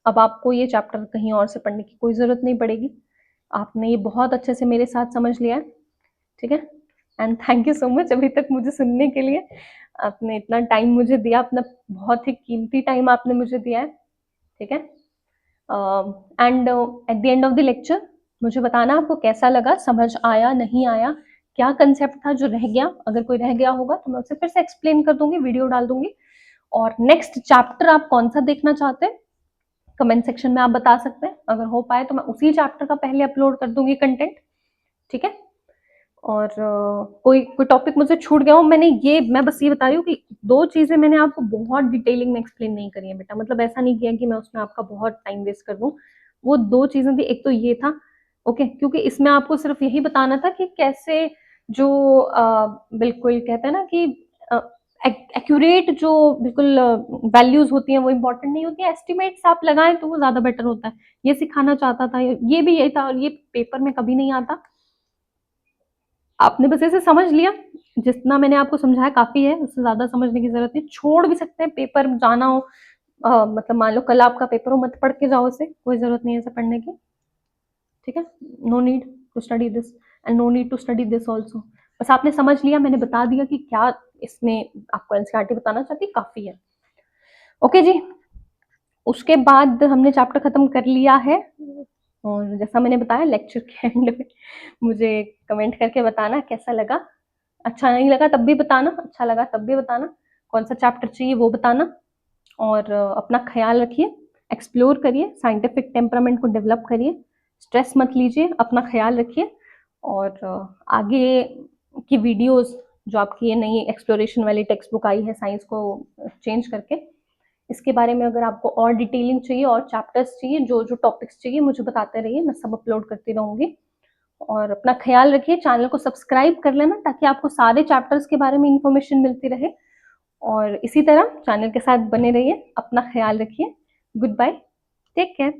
अब आपको ये चैप्टर कहीं और से पढ़ने की कोई ज़रूरत नहीं पड़ेगी, आपने ये बहुत अच्छे से मेरे साथ समझ लिया है, ठीक है। And thank you so much अभी तक मुझे सुनने के लिए, आपने इतना टाइम मुझे दिया, अपना बहुत ही कीमती टाइम आपने मुझे दिया है, ठीक है। And at the end of the lecture मुझे बताना आपको कैसा लगा, समझ आया नहीं आया, क्या कंसेप्ट था जो रह गया, अगर कोई रह गया होगा तो मैं उसे फिर से एक्सप्लेन कर दूंगी, वीडियो डाल दूंगी। और नेक्स्ट चैप्टर आप कौन सा देखना चाहते हैं कमेंट सेक्शन में आप बता सकते हैं, अगर हो पाए तो मैं उसी चैप्टर का पहले अपलोड कर दूंगी कंटेंट, ठीक है। और कोई कोई टॉपिक मुझे छूट गया हो, मैं बस ये बता रही हूँ कि दो चीजें मैंने आपको बहुत डिटेलिंग में एक्सप्लेन नहीं करी है बेटा, मतलब ऐसा नहीं किया कि मैं उसमें आपका बहुत टाइम वेस्ट कर दूं, वो दो चीजें थी, एक तो ये था, ओके, क्योंकि इसमें आपको सिर्फ यही बताना था कि कैसे जो बिल्कुल कहते हैं ना कि एक्यूरेट जो बिल्कुल वैल्यूज होती हैं वो इंपॉर्टेंट नहीं होती है, एस्टिमेट्स आप लगाएं तो वो ज्यादा बेटर होता है, ये सिखाना चाहता था, ये भी यही था, और ये पेपर में कभी नहीं आता, आपने बस ऐसे समझ लिया, जितना मैंने आपको समझाया काफी है, उससे ज्यादा समझने की जरूरत नहीं, छोड़ भी सकते हैं, पेपर जाना हो, मतलब मान लो कल आपका पेपर हो, मत पढ़ के जाओ उसे, कोई जरूरत नहीं है ऐसे पढ़ने की, ठीक है, no need to study this and no need to study this also, बस आपने समझ लिया, मैंने बता दिया कि क्या इसमें आपको एनसीईआरटी बताना चाहती, काफी है। ओके जी, उसके बाद हमने चैप्टर खत्म कर लिया है, और जैसा मैंने बताया लेक्चर के एंड में मुझे कमेंट करके बताना कैसा लगा, अच्छा नहीं लगा तब भी बताना, अच्छा लगा तब भी बताना, कौन सा चैप्टर चाहिए वो बताना, और अपना ख्याल रखिए, एक्सप्लोर करिए, साइंटिफिक टेम्परामेंट को डेवलप करिए, स्ट्रेस मत लीजिए, अपना ख्याल रखिए और आगे की वीडियोस जो आपकी ये नई एक्सप्लोरेशन वाली टेक्स्ट बुक आई है साइंस को चेंज करके, इसके बारे में अगर आपको और डिटेलिंग चाहिए और चैप्टर्स चाहिए, जो जो टॉपिक्स चाहिए मुझे बताते रहिए, मैं सब अपलोड करती रहूँगी। और अपना ख्याल रखिए, चैनल को सब्सक्राइब कर लेना ताकि आपको सारे चैप्टर्स के बारे में इंफॉर्मेशन मिलती रहे और इसी तरह चैनल के साथ बने रहिए। अपना ख्याल रखिए। Goodbye, take care.